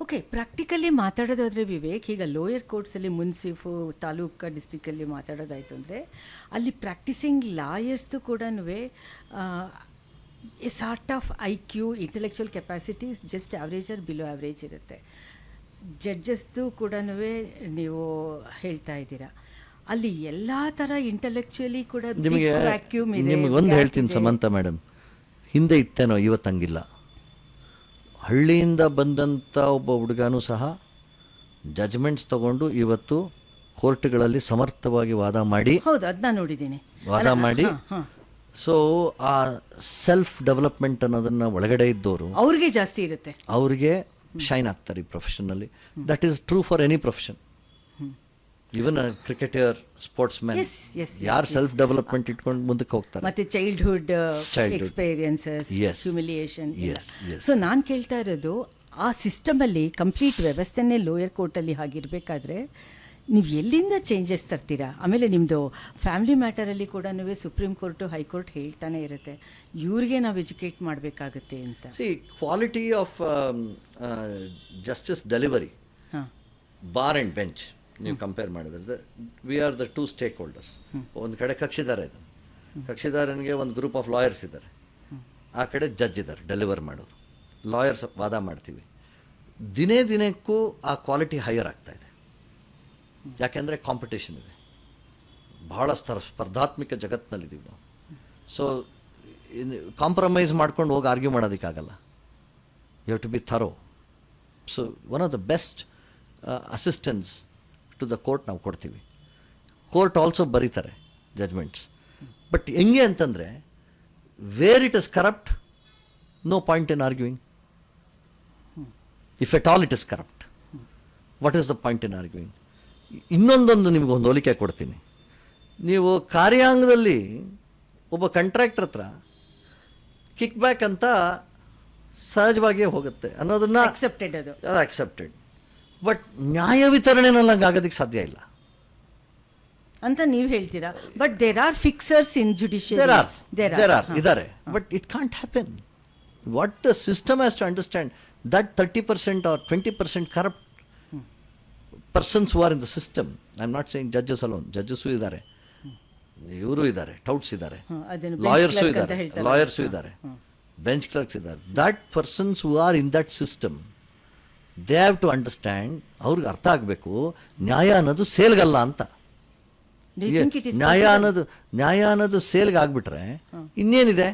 Speaker 1: Okay, practically ಮಾತಾಡೋದಾದರೆ Vivek, ಈಗ lower ಕೋರ್ಟ್ಸಲ್ಲಿ ಮುನ್ಸಿಫು taluk ಡಿಸ್ಟಿಕಲ್ಲಿ ಮಾತಾಡೋದಾಯಿತು ಅಂದರೆ ಅಲ್ಲಿ practicing ಲಾಯರ್ಸ್ದು ಕೂಡ a sort of IQ intellectual capacities just average or below average ಇರುತ್ತೆ. ಜಡ್ಜಸ್ದು ಕೂಡ ನೀವು ಹೇಳ್ತಾ ಇದ್ದೀರಾ, ಅಲ್ಲಿ ಎಲ್ಲ ಥರ ಇಂಟೆಲೆಕ್ಚುಯಲಿ ಕೂಡ
Speaker 2: ನಿಮಗೆ ಒಂದು ಹೇಳ್ತೀನಿ ಸಮಂತ ಮೇಡಮ್, ಹಿಂದೆ ಇತ್ತೇನೋ, ಇವತ್ತಂಗಿಲ್ಲ. ಹಳ್ಳಿಯಿಂದ ಬಂದಂಥ ಒಬ್ಬ ಹುಡುಗನೂ ಸಹ ಜಜ್ಮೆಂಟ್ಸ್ ತಗೊಂಡು ಇವತ್ತು ಕೋರ್ಟ್ಗಳಲ್ಲಿ ಸಮರ್ಥವಾಗಿ ವಾದ ಮಾಡಿ,
Speaker 1: ಹೌದು ಅದನ್ನ ನೋಡಿದ್ದೀನಿ,
Speaker 2: ವಾದ ಮಾಡಿ. ಸೊ ಆ ಸೆಲ್ಫ್ ಡೆವಲಪ್ಮೆಂಟ್ ಅನ್ನೋದನ್ನು ಒಳಗಡೆ ಇದ್ದವರು
Speaker 1: ಅವ್ರಿಗೆ ಜಾಸ್ತಿ ಇರುತ್ತೆ,
Speaker 2: ಅವ್ರಿಗೆ ಶೈನ್ ಆಗ್ತಾರೆ ಈ ಪ್ರೊಫೆಷನಲ್ಲಿ. That is true for any profession. Even cricketer, sportsman, ಯಾರು ಸೆಲ್ಫ್ ಡೆವಲಪ್ಮೆಂಟ್ ಇಟ್ಕೊಂಡು ಮುಂದಕ್ಕೆ ಹೋಗ್ತಾರೆ.
Speaker 1: ಮತ್ತೆ ಚೈಲ್ಡ್ಹುಡ್ ಎಕ್ಸ್ಪೀರಿಯನ್ಸಸ್, ಹ್ಯೂಮಿಲಿಯೇಷನ್. ಸೊ ನಾನು ಕೇಳ್ತಾ ಇರೋದು, ಆ ಸಿಸ್ಟಮಲ್ಲಿ ಕಂಪ್ಲೀಟ್ ವ್ಯವಸ್ಥೆನೇ ಲೋಯರ್ ಕೋರ್ಟಲ್ಲಿ ಹಾಗಿರಬೇಕಾದ್ರೆ ನೀವು ಎಲ್ಲಿಂದ ಚೇಂಜಸ್ ತರ್ತೀರಾ? ಆಮೇಲೆ ನಿಮ್ಮದು ಫ್ಯಾಮಿಲಿ ಮ್ಯಾಟರಲ್ಲಿ ಕೂಡ ಸುಪ್ರೀಂ ಕೋರ್ಟು ಹೈಕೋರ್ಟ್ ಹೇಳ್ತಾನೆ ಇರುತ್ತೆ, ಇವ್ರಿಗೆ ನಾವು ಎಜುಕೇಟ್ ಮಾಡಬೇಕಾಗುತ್ತೆ ಅಂತ.
Speaker 2: C quality of justice delivery, bar and bench ನೀವು ಕಂಪೇರ್ ಮಾಡಿದ್ರೆ, we are the two stake holders. ಒಂದು ಕಡೆ ಕಕ್ಷಿದಾರ ಇದೆ, ಕಕ್ಷಿದಾರನಿಗೆ ಒಂದು ಗ್ರೂಪ್ ಆಫ್ ಲಾಯರ್ಸ್ ಇದ್ದಾರೆ, ಆ ಕಡೆ ಜಡ್ಜ್ ಇದ್ದಾರೆ ಡೆಲಿವರ್ ಮಾಡೋರು. ಲಾಯರ್ಸ್ ವಾದ ಮಾಡ್ತೀವಿ, ದಿನೇ ದಿನಕ್ಕೂ ಆ ಕ್ವಾಲಿಟಿ ಹೈಯರ್ ಆಗ್ತಾ ಇದೆ. ಯಾಕೆಂದರೆ ಕಾಂಪಿಟೇಷನ್ ಇದೆ, ಬಹಳ ಸ್ಪರ್ಧಾತ್ಮಕ ಜಗತ್ತಿನಲ್ಲಿದ್ದೀವಿ ನಾವು. ಸೊ ಕಾಂಪ್ರಮೈಸ್ ಮಾಡ್ಕೊಂಡು ಹೋಗಿ ಆರ್ಗ್ಯೂ ಮಾಡೋದಕ್ಕಾಗಲ್ಲ. You have to be thorough. So one of the best assistance to the court ನಾವು ಕೊಡ್ತೀವಿ. ಕೋರ್ಟ್ ಆಲ್ಸೋ ಬರೀತಾರೆ ಜಜ್ಮೆಂಟ್ಸ್. ಬಟ್ ಹೆಂಗೆ ಅಂತಂದರೆ, where it is corrupt, no point in arguing. If at all it is corrupt, what is the point in arguing? ಇನ್ನೊಂದೊಂದು ನಿಮ್ಗೆ ಒಂದು ಹೋಲಿಕೆ ಕೊಡ್ತೀನಿ. ನೀವು ಕಾರ್ಯಾಂಗದಲ್ಲಿ ಒಬ್ಬ ಕಾಂಟ್ರಾಕ್ಟರ್ ಹತ್ರ ಕಿಕ್ ಬ್ಯಾಕ್ ಅಂತ ಸಹಜವಾಗಿಯೇ ಹೋಗುತ್ತೆ ಅನ್ನೋದನ್ನು
Speaker 1: ಅಕ್ಸೆಪ್ಟೆಡ್, ಅದು
Speaker 2: ಅಕ್ಸೆಪ್ಟೆಡ್. ಬಟ್ ನ್ಯಾಯ ವಿತರಣೆನಲ್ಲಿ ಹಂಗೆ ಆಗೋದಕ್ಕೆ ಸಾಧ್ಯ ಇಲ್ಲ
Speaker 1: ಅಂತ ನೀವು ಹೇಳ್ತೀರಾ. But there are fixers in judiciary,
Speaker 2: there are ಇದ್ದಾರೆ. But it can't happen. What the system has to understand that 30% or 20% corrupt persons who are in the system. I am not saying judges alone, judges ಇದ್ದಾರೆ, ಇವರು ಇದ್ದಾರೆ, touts ಇದ್ದಾರೆ, lawyers ಇದ್ದಾರೆ, bench clerks ಇದ್ದಾರೆ. That persons who are in that system, they have to understand. ಅವ್ರಿಗೆ ಅರ್ಥ ಆಗಬೇಕು, ನ್ಯಾಯ ಅನ್ನೋದು ಸೇಲ್ಗಲ್ಲ ಅಂತ. ನ್ಯಾಯ ಅನ್ನೋದು ಸೇಲ್ಗೆ ಆಗ್ಬಿಟ್ರೆ ಇನ್ನೇನಿದೆ,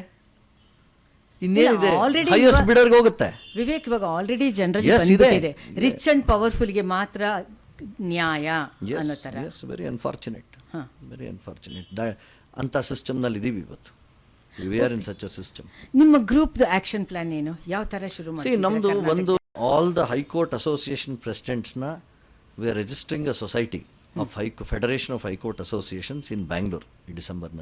Speaker 2: ಹೈಯೆಸ್ಟ್ ಬಿಡರ್ಗೆ ಹೋಗುತ್ತೆ.
Speaker 1: ವಿವೇಕ್, ಇವಾಗ ಆಲ್ರೆಡಿ ಜನರಲಿ ಬಂದಿದೆ, ರಿಚ್ ಅಂಡ್ ಪವರ್ಫುಲ್ಗೆ ಮಾತ್ರ ನ್ಯಾಯ ಅನ್ನೋ ಥರ.
Speaker 2: Very unfortunate, very unfortunate. ಅಂಥ ಸಿಸ್ಟಮ್ನಲ್ಲಿ ಇದ್ದೀವಿ ಇವತ್ತು. We are in such a system.
Speaker 1: ನಿಮ್ಮ ಗ್ರೂಪ್ದು ಆಕ್ಷನ್ ಪ್ಲಾನ್ ಏನು, ಯಾವ ಥರ ಶುರು ಮಾಡಿ?
Speaker 2: ನಮ್ಮದು ಒಂದು, ಆಲ್ ದ ಹೈಕೋರ್ಟ್ ಅಸೋಸಿಯೇಷನ್ ಪ್ರೆಸಿಡೆಂಟ್ಸ್ನ we are registering a society of federation of high court associations in Bangalore ಈ December,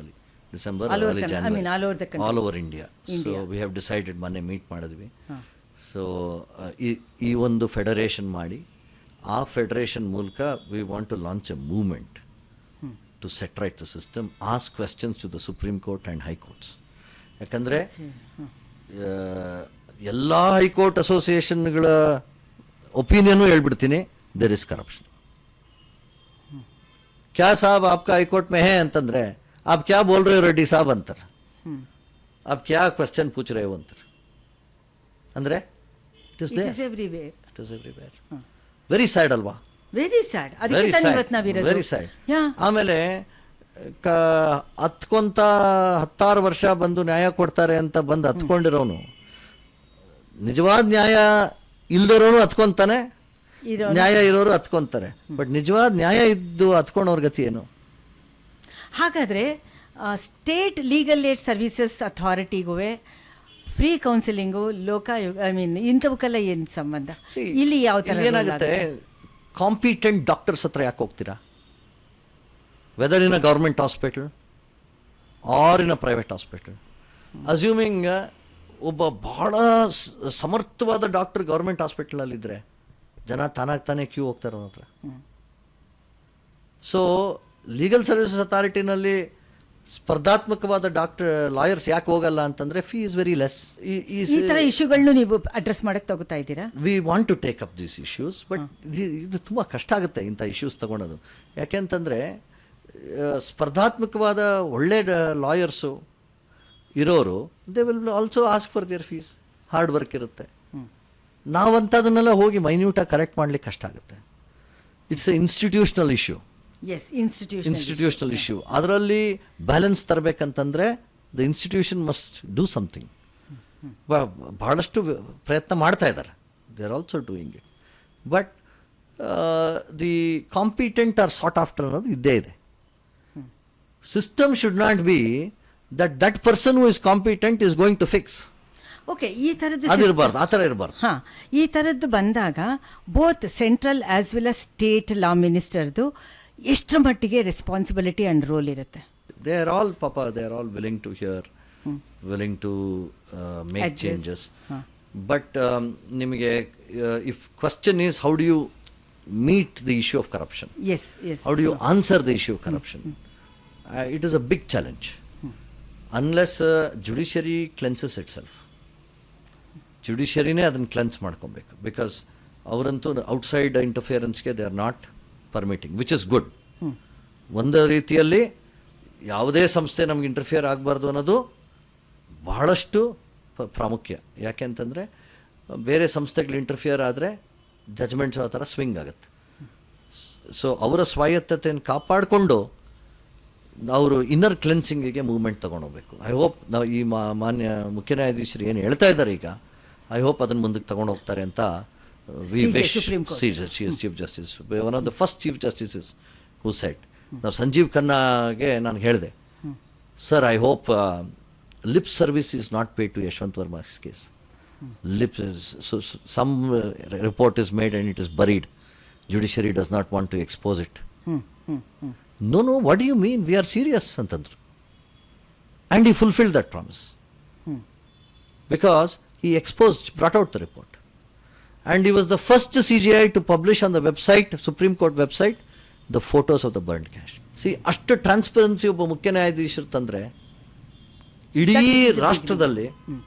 Speaker 2: all over India. So we have decided, ಮೊನ್ನೆ ಮೀಟ್ ಮಾಡಿದ್ವಿ. ಸೊ ಈ ಒಂದು ಫೆಡರೇಷನ್ ಮಾಡಿ, ಆ ಫೆಡರೇಷನ್ ಮೂಲಕ we want to launch a movement to set right the system, ask questions to the supreme court and high courts. ಯಾಕಂದರೆ ಎಲ್ಲ ಹೈಕೋರ್ಟ್ ಅಸೋಸಿಯೇಷನ್ಗಳ ಒಪಿನಿಯನು ಹೇಳ್ಬಿಡ್ತೀನಿ, ದೇರ್ ಇಸ್ ಕರಪ್ಷನ್. ಕ್ಯಾ ಸಾಬ್ ಆಪ್ಕಾ ಹೈಕೋರ್ಟ್ ಮೇ ಹೇ ಅಂತಂದರೆ, आप क्या बोल रहे हो रेड्डी साहब अंतर, आप क्या क्वेश्चन पूछ रहे हो अंतर. ಅಂದರೆ it is
Speaker 1: everywhere,
Speaker 2: it is everywhere. Very sad ಅಲ್ವಾ?
Speaker 1: Very sad. ಅದಕ್ಕೆ ತಾನೇ ಇವತ್ತು ನಾವಿರೋದು.
Speaker 2: Very sad. ಆಮೇಲೆ ಹತ್ಕೊಂತ 16 ವರ್ಷ ಬಂದು ನ್ಯಾಯ ಕೊಡ್ತಾರೆ ಅಂತ ಬಂದು ಹತ್ಕೊಂಡಿರೋನು, ನಿಜವಾದ ನ್ಯಾಯ ಇಲ್ದಿರೋನು ಹತ್ಕೊಂತಾನೆ, ನ್ಯಾಯ ಇರೋರು ಹತ್ಕೊಂತಾರೆ. ಬಟ್ ನಿಜವಾದ ನ್ಯಾಯ ಇದ್ದು ಹತ್ಕೊಂಡವ್ರ ಗತಿ ಏನು?
Speaker 1: ಹಾಗಾದರೆ ಸ್ಟೇಟ್ ಲೀಗಲ್ ಏಡ್ ಸರ್ವಿಸಸ್ ಅಥಾರಿಟಿಗೂ ಫ್ರೀ ಕೌನ್ಸಿಲಿಂಗು, ಲೋಕಾಯೋಗ, ಐ ಮೀನ್ ಇಂಥವಕ್ಕೆಲ್ಲ ಏನು ಸಂಬಂಧ? ಇಲ್ಲಿ ಯಾವ ಥರ
Speaker 2: ಏನಾಗುತ್ತೆ, ಕಾಂಪಿಟೆಂಟ್ ಡಾಕ್ಟರ್ಸ್ ಹತ್ರ ಯಾಕೆ ಹೋಗ್ತೀರಾ? Whether in a government hospital or in a private hospital, assuming ಒಬ್ಬ ಬಹಳ ಸಮರ್ಥವಾದ ಡಾಕ್ಟರ್ ಗೌರ್ಮೆಂಟ್ ಹಾಸ್ಪಿಟಲಲ್ಲಿದ್ದರೆ ಜನ ತಾನಾಗ್ತಾನೆ ಕ್ಯೂ ಹೋಗ್ತಾರೆ ಅವನ ಹತ್ರ. ಸೊ ಲೀಗಲ್ ಸರ್ವಿಸಸ್ ಅಥಾರಿಟಿನಲ್ಲಿ ಸ್ಪರ್ಧಾತ್ಮಕವಾದ ಲಾಯರ್ಸ್ ಯಾಕೆ ಹೋಗಲ್ಲ ಅಂತಂದರೆ ಫೀ ಇಸ್ ವೆರಿ ಲೆಸ್.
Speaker 1: ಈ ಥರ ಇಶ್ಯೂಗಳನ್ನು ನೀವು ಅಡ್ರೆಸ್ ಮಾಡಕ್ಕೆ ತಗೋತಾ ಇದ್ದೀರಾ?
Speaker 2: We want to take up these issues, but ಇದು ತುಂಬ ಕಷ್ಟ ಆಗುತ್ತೆ ಇಂಥ ಇಶ್ಯೂಸ್ ತಗೊಳೋದು. ಯಾಕೆಂತಂದರೆ ಸ್ಪರ್ಧಾತ್ಮಕವಾದ ಒಳ್ಳೆ ಲಾಯರ್ಸು ಇರೋರು they will also ask for their fees. Hard work ಇರುತ್ತೆ. ನಾವಂಥದನ್ನೆಲ್ಲ ಹೋಗಿ ಮೈನ್ಯೂಟಾಗಿ ಕರೆಕ್ಟ್ ಮಾಡಲಿಕ್ಕೆ ಕಷ್ಟ ಆಗುತ್ತೆ. It's a institutional issue.
Speaker 1: Yes, institutional
Speaker 2: issue. ಅದರಲ್ಲಿ ಬ್ಯಾಲೆನ್ಸ್ ತರಬೇಕಂತಂದರೆ the institution must do something. ಭಾಳಷ್ಟು ಪ್ರಯತ್ನ ಮಾಡ್ತಾ ಇದ್ದಾರೆ. They are also doing it. But the competent are sought after ಅನ್ನೋದು ಇದ್ದೇ ಇದೆ. System should not be that person who is competent is going to fix.
Speaker 1: Okay, ಈ ಥರದ್ದು
Speaker 2: ಅದಿರಬಾರ್ದು, ಆ ಥರ ಇರಬಾರ್ದು.
Speaker 1: ಹಾಂ, ಈ ಥರದ್ದು ಬಂದಾಗ both central as well as state law ಮಿನಿಸ್ಟರ್ದು ಎಷ್ಟರ ಮಟ್ಟಿಗೆ ರೆಸ್ಪಾನ್ಸಿಬಿಲಿಟಿ ಆ್ಯಂಡ್ ರೋಲ್ ಇರುತ್ತೆ?
Speaker 2: They are all willing to hear, willing to make changes. But ನಿಮಗೆ if question is how do you meet the issue of corruption,
Speaker 1: yes,
Speaker 2: how do you answer the issue of corruption, it is a big challenge. Unless judiciary cleanses itself. ಜುಡಿಷರಿನೇ ಅದನ್ನು cleanse ಮಾಡ್ಕೊಬೇಕು. Because ಅವರಂತೂ outside ಇಂಟರ್ಫಿಯರೆನ್ಸ್ಗೆ they are not permitting, which is good. ಒಂದು ರೀತಿಯಲ್ಲಿ ಯಾವುದೇ ಸಂಸ್ಥೆ ನಮ್ಗೆ ಇಂಟರ್ಫಿಯರ್ ಆಗಬಾರ್ದು ಅನ್ನೋದು ಬಹಳಷ್ಟು ಪ್ರಾಮುಖ್ಯ. ಯಾಕೆ ಅಂತಂದರೆ ಬೇರೆ ಸಂಸ್ಥೆಗಳು ಇಂಟರ್ಫಿಯರ್ ಆದರೆ ಜಜ್ಮೆಂಟ್ಸ್ ಆ ಥರ ಸ್ವಿಂಗ್ ಆಗುತ್ತೆ. ಸೊ ಅವರ ಸ್ವಾಯತ್ತತೆಯನ್ನು ಕಾಪಾಡಿಕೊಂಡು ಅವರು ಇನ್ನರ್ ಕ್ಲೆನ್ಸಿಂಗಿಗೆ ಮೂವ್ಮೆಂಟ್ ತೊಗೊಂಡೋಗ್ಬೇಕು. ಐ ಹೋಪ್ ನಾವು ಈ ಮಾನ್ಯ ಮುಖ್ಯ ನ್ಯಾಯಾಧೀಶರು ಏನು ಹೇಳ್ತಾ ಇದ್ದಾರೆ ಈಗ, ಐ ಹೋಪ್ ಅದನ್ನು ಮುಂದಕ್ಕೆ ತೊಗೊಂಡು ಹೋಗ್ತಾರೆ ಅಂತ we wish. Chief justice, one of the first chief justices who said. ನಾವು ಸಂಜೀವ್ ಖನ್ನಾಗೆ ನಾನು ಹೇಳಿದೆ, sir I hope lip service is not paid to Yashwant Varma's case. Lip some report is made and it is buried. Judiciary does not want to expose it. No, what do you mean? We are serious ಅಂತಂದ್ರು. And he fulfilled that promise. Because he brought out the report. And he was the first CJI to publish on the website, Supreme Court website, the photos of the burned cash. See, ಅಷ್ಟು transparency ಒಬ್ಬ ಮುಖ್ಯ ನ್ಯಾಯಾಧೀಶರು ತಂದರೆ ಇಡೀ ರಾಷ್ಟ್ರದಲ್ಲಿ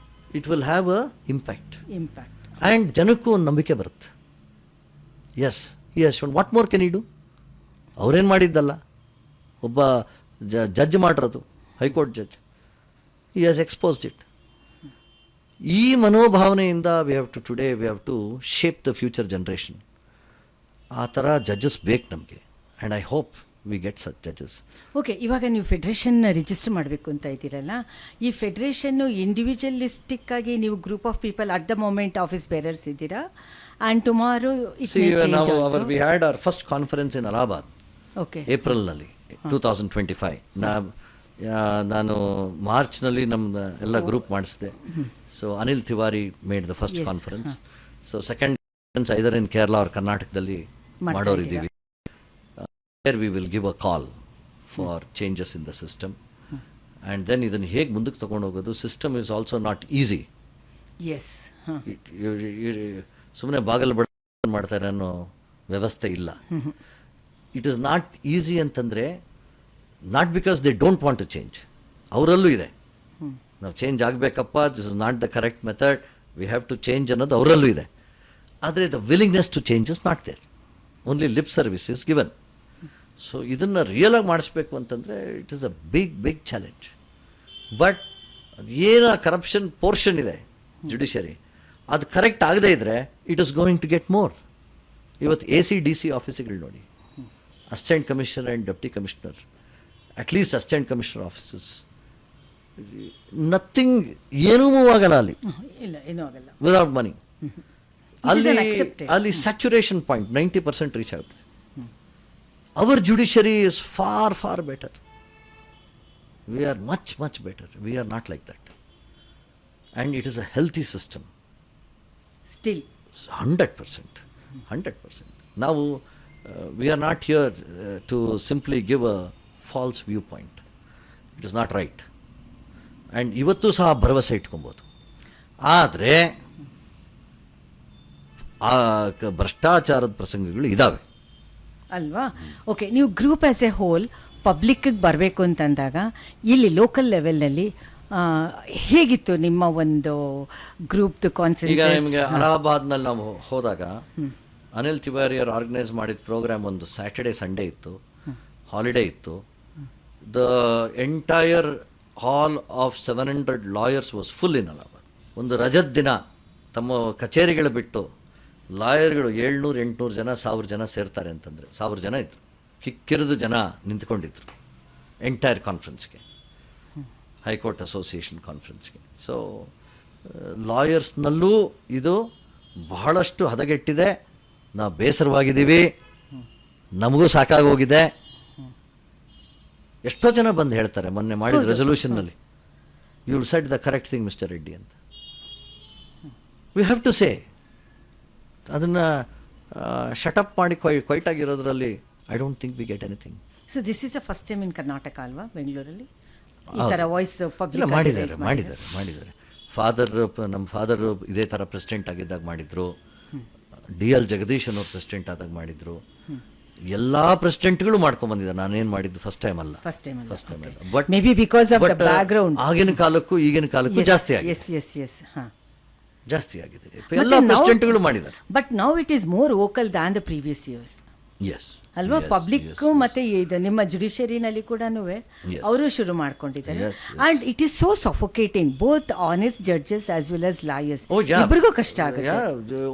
Speaker 2: it will have a impact. And ಜನಕ್ಕೂ ಒಂದು ನಂಬಿಕೆ ಬರುತ್ತೆ. Yes, what more can you do? ಅವ್ರೇನು ಮಾಡಿದ್ದಲ್ಲ, ಒಬ್ಬ ಜಡ್ಜ್ ಮಾಡಿರೋದು, ಹೈಕೋರ್ಟ್ ಜಡ್ಜ್, ಈ ಹ್ಯಾಸ್ ಎಕ್ಸ್ಪೋಸ್ಡ್ ಇಟ್. ಈ ಮನೋಭಾವನೆಯಿಂದ we have to shape the future generation. ಆ ಥರ ಜಡ್ಜಸ್ ಬೇಕು ನಮಗೆ. And I hope we get such judges.
Speaker 1: Okay, ಇವಾಗ ನೀವು ಫೆಡ್ರೇಷನ್ ರಿಜಿಸ್ಟರ್ ಮಾಡಬೇಕು ಅಂತ ಇದ್ದೀರಲ್ಲ, ಈ ಫೆಡ್ರೇಷನ್ನು ಇಂಡಿವಿಜುವಲಿಸ್ಟಿಕ್ ಆಗಿ ನೀವು group of people at the moment office bearers ಇದ್ದೀರಾ? And tomorrow
Speaker 2: we had our first conference in Allahabad.
Speaker 1: Okay,
Speaker 2: ಏಪ್ರಿಲ್ನಲ್ಲಿ 2025. ನಾನು ಮಾರ್ಚ್ನಲ್ಲಿ ನಮ್ಮ ಎಲ್ಲ ಗ್ರೂಪ್ ಮಾಡಿಸಿದೆ. So Anil Tiwari made the first conference. So second conference either in Kerala or ಕರ್ನಾಟಕದಲ್ಲಿ ಮಾಡೋರಿದ್ದೀವಿ. There we will give a call for changes in the system. And then ಇದನ್ನು ಹೇಗೆ ಮುಂದಕ್ಕೆ ತೊಗೊಂಡು ಹೋಗೋದು. System is also not easy.
Speaker 1: S,
Speaker 2: ಸುಮ್ಮನೆ ಬಾಗಲ್ ಬಡ ಮಾಡ್ತಾರೆ ಅನ್ನೋ ವ್ಯವಸ್ಥೆ ಇಲ್ಲ. ಇಟ್ ಈಸ್ ನಾಟ್ ಈಸಿ ಅಂತಂದರೆ not because they don't want to change. ಅವರಲ್ಲೂ ಇದೆ, ನಾವು ಚೇಂಜ್ ಆಗಬೇಕಪ್ಪ, this is not the correct method, we have to change ಅನ್ನೋದು ಅವರಲ್ಲೂ ಇದೆ. ಆದರೆ the willingness to change is not there. Only lip service is given. So ಇದನ್ನು ರಿಯಲಾಗಿ ಮಾಡಿಸ್ಬೇಕು ಅಂತಂದರೆ it is a big challenge. But ಏನು ಕರಪ್ಷನ್ ಪೋರ್ಷನ್ ಇದೆ ಜುಡಿಷರಿ, ಅದು ಕರೆಕ್ಟ್ ಆಗದೇ ಇದ್ದರೆ it is going to get more. ಇವತ್ತು AC/DC ಆಫೀಸ್ಗಳು ನೋಡಿ, assistant commissioner and deputy commissioner, at least assistant commissioner offices, nothing, ಏನೂ ಮೂವ್ ಆಗಲ್ಲ ಅಲ್ಲಿ,
Speaker 1: ಇಲ್ಲ, ಏನೂ ಆಗಲ್ಲ
Speaker 2: ವಿದೌಟ್ ಮನಿ. ಅಲ್ಲಿ ಸ್ಯಾಚುರೇಷನ್ ಪಾಯಿಂಟ್ 90% ರೀಚ್ ಆಗುತ್ತೆ. Our judiciary is far better. We are much better. We are not like that. And it is a healthy system
Speaker 1: still.
Speaker 2: 100%. ನಾವು we are not here to simply give a false viewpoint. It is not right. And ಇವತ್ತು ಸಹ ಭರವಸೆ ಇಟ್ಕೊಬೋದು. ಆದರೆ ಆ ಭ್ರಷ್ಟಾಚಾರದ ಪ್ರಸಂಗಗಳು ಇದ್ದಾವೆ
Speaker 1: ಅಲ್ವಾ? ಓಕೆ, ನೀವು ಗ್ರೂಪ್ ಆಸ್ ಎ ಹೋಲ್ ಪಬ್ಲಿಕ್ಕಿಗೆ ಬರಬೇಕು ಅಂತಂದಾಗ ಇಲ್ಲಿ ಲೋಕಲ್ ಲೆವೆಲ್ನಲ್ಲಿ ಹೇಗಿತ್ತು ನಿಮ್ಮ ಒಂದು ಗ್ರೂಪ್ದು
Speaker 2: ಈಗ
Speaker 1: ಕಾನ್ಸೆನ್ಸಸ್?
Speaker 2: ನಿಮಗೆ ಅಲಹಾಬಾದ್ನಲ್ಲಿ ನಾವು ಹೋದಾಗ ಅನಿಲ್ ತಿವಾರಿ ಅವರು ಆರ್ಗನೈಸ್ ಮಾಡಿದ ಪ್ರೋಗ್ರಾಮ್ ಒಂದು ಸ್ಯಾಟರ್ಡೆ ಸಂಡೇ ಇತ್ತು, ಹಾಲಿಡೇ ಇತ್ತು. The entire hall of 700 lawyers was full in Allahabad. ಒಂದು ರಜದ ದಿನ ತಮ್ಮ ಕಚೇರಿಗಳು ಬಿಟ್ಟು ಲಾಯರ್ಗಳು 700-800 ಜನ 1000 ಜನ ಸೇರ್ತಾರೆ ಅಂತಂದರೆ 1000 ಜನ ಇದ್ದರು. ಕಿಕ್ಕಿರಿದು ಜನ ನಿಂತ್ಕೊಂಡಿದ್ರು ಎಂಟೈರ್ ಕಾನ್ಫರೆನ್ಸ್ಗೆ, ಹೈಕೋರ್ಟ್ ಅಸೋಸಿಯೇಷನ್ ಕಾನ್ಫರೆನ್ಸ್ಗೆ. ಸೊ ಲಾಯರ್ಸ್ನಲ್ಲೂ ಇದು ಬಹಳಷ್ಟು ಹದಗೆಟ್ಟಿದೆ, ನಾವು ಬೇಸರವಾಗಿದ್ದೀವಿ, ನಮಗೂ ಸಾಕಾಗೋಗಿದೆ. ಎಷ್ಟೋ ಜನ ಬಂದು ಹೇಳ್ತಾರೆ ಮೊನ್ನೆ ಮಾಡಿದ ರೆಸೊಲ್ಯೂಷನ್ನಲ್ಲಿ, you will set the correct thing mister Reddy ಅಂತ. ವಿ ಹ್ಯಾವ್ ಟು ಸೇ ಅದನ್ನು ಶಟಪ್ ಮಾಡಿ ಕ್ವೈಟ್ ಆಗಿರೋದ್ರಲ್ಲಿ I don't think we get anything.
Speaker 1: So this is the first time in Karnataka ಅಲ್ವಾ, ಬೆಂಗಳೂರಲ್ಲಿ ಈ ಥರ ವಾಯ್ಸ್
Speaker 2: ಇಲ್ಲ,
Speaker 1: ಪಬ್ಲಿಕ್
Speaker 2: ಮಾಡಿದ್ದಾರೆ. ನಮ್ಮ ಫಾದರ್ ಇದೇ ಥರ ಪ್ರೆಸಿಡೆಂಟ್ ಆಗಿದ್ದಾಗ ಮಾಡಿದ್ರು, ಡಿ ಎಲ್ ಜಗದೀಶ್ ಅನ್ನೋರು ಪ್ರೆಸಿಡೆಂಟ್ ಆದಾಗ ಮಾಡಿದ್ರು. ಎಲ್ಲ ಪ್ರೆಸಿಡೆಂಟ್ಗಳು ಮಾಡ್ಕೊಂಡ್ಬಂದಿದ್ದಾರೆ. ನಾನೇನು ಮಾಡಿದ್ದು ಫಸ್ಟ್ ಟೈಮ್ ಅಲ್ಲ. But
Speaker 1: may be because of the background
Speaker 2: ಆಗಿನ ಕಾಲಕ್ಕೂ ಈಗಿನ ಕಾಲಕ್ಕೂ ಜಾಸ್ತಿ ಆಗಿದೆ.
Speaker 1: ಎಸ್ ಹಾಂ,
Speaker 2: ಜಾಸ್ತಿ ಆಗಿದೆ. ಎಲ್ಲ ಪ್ರೆಸಿಡೆಂಟ್ಗಳು ಮಾಡಿದ್ದಾರೆ.
Speaker 1: But now it is more vocal than the previous years
Speaker 2: yes
Speaker 1: ಅಲ್ವಾ? ಪಬ್ಲಿಕ್ ಮತ್ತೆ ಇದು ನಿಮ್ಮ ಜುಡಿಷರಿನಲ್ಲಿ ಕೂಡ ಅವರು ಶುರು ಮಾಡ್ಕೊಂಡಿದ್ದಾರೆ. And it is so suffocating, both honest judges as well as lawyers, ಇಬ್ಬರಿಗೂ ಕಷ್ಟ ಆಗುತ್ತೆ.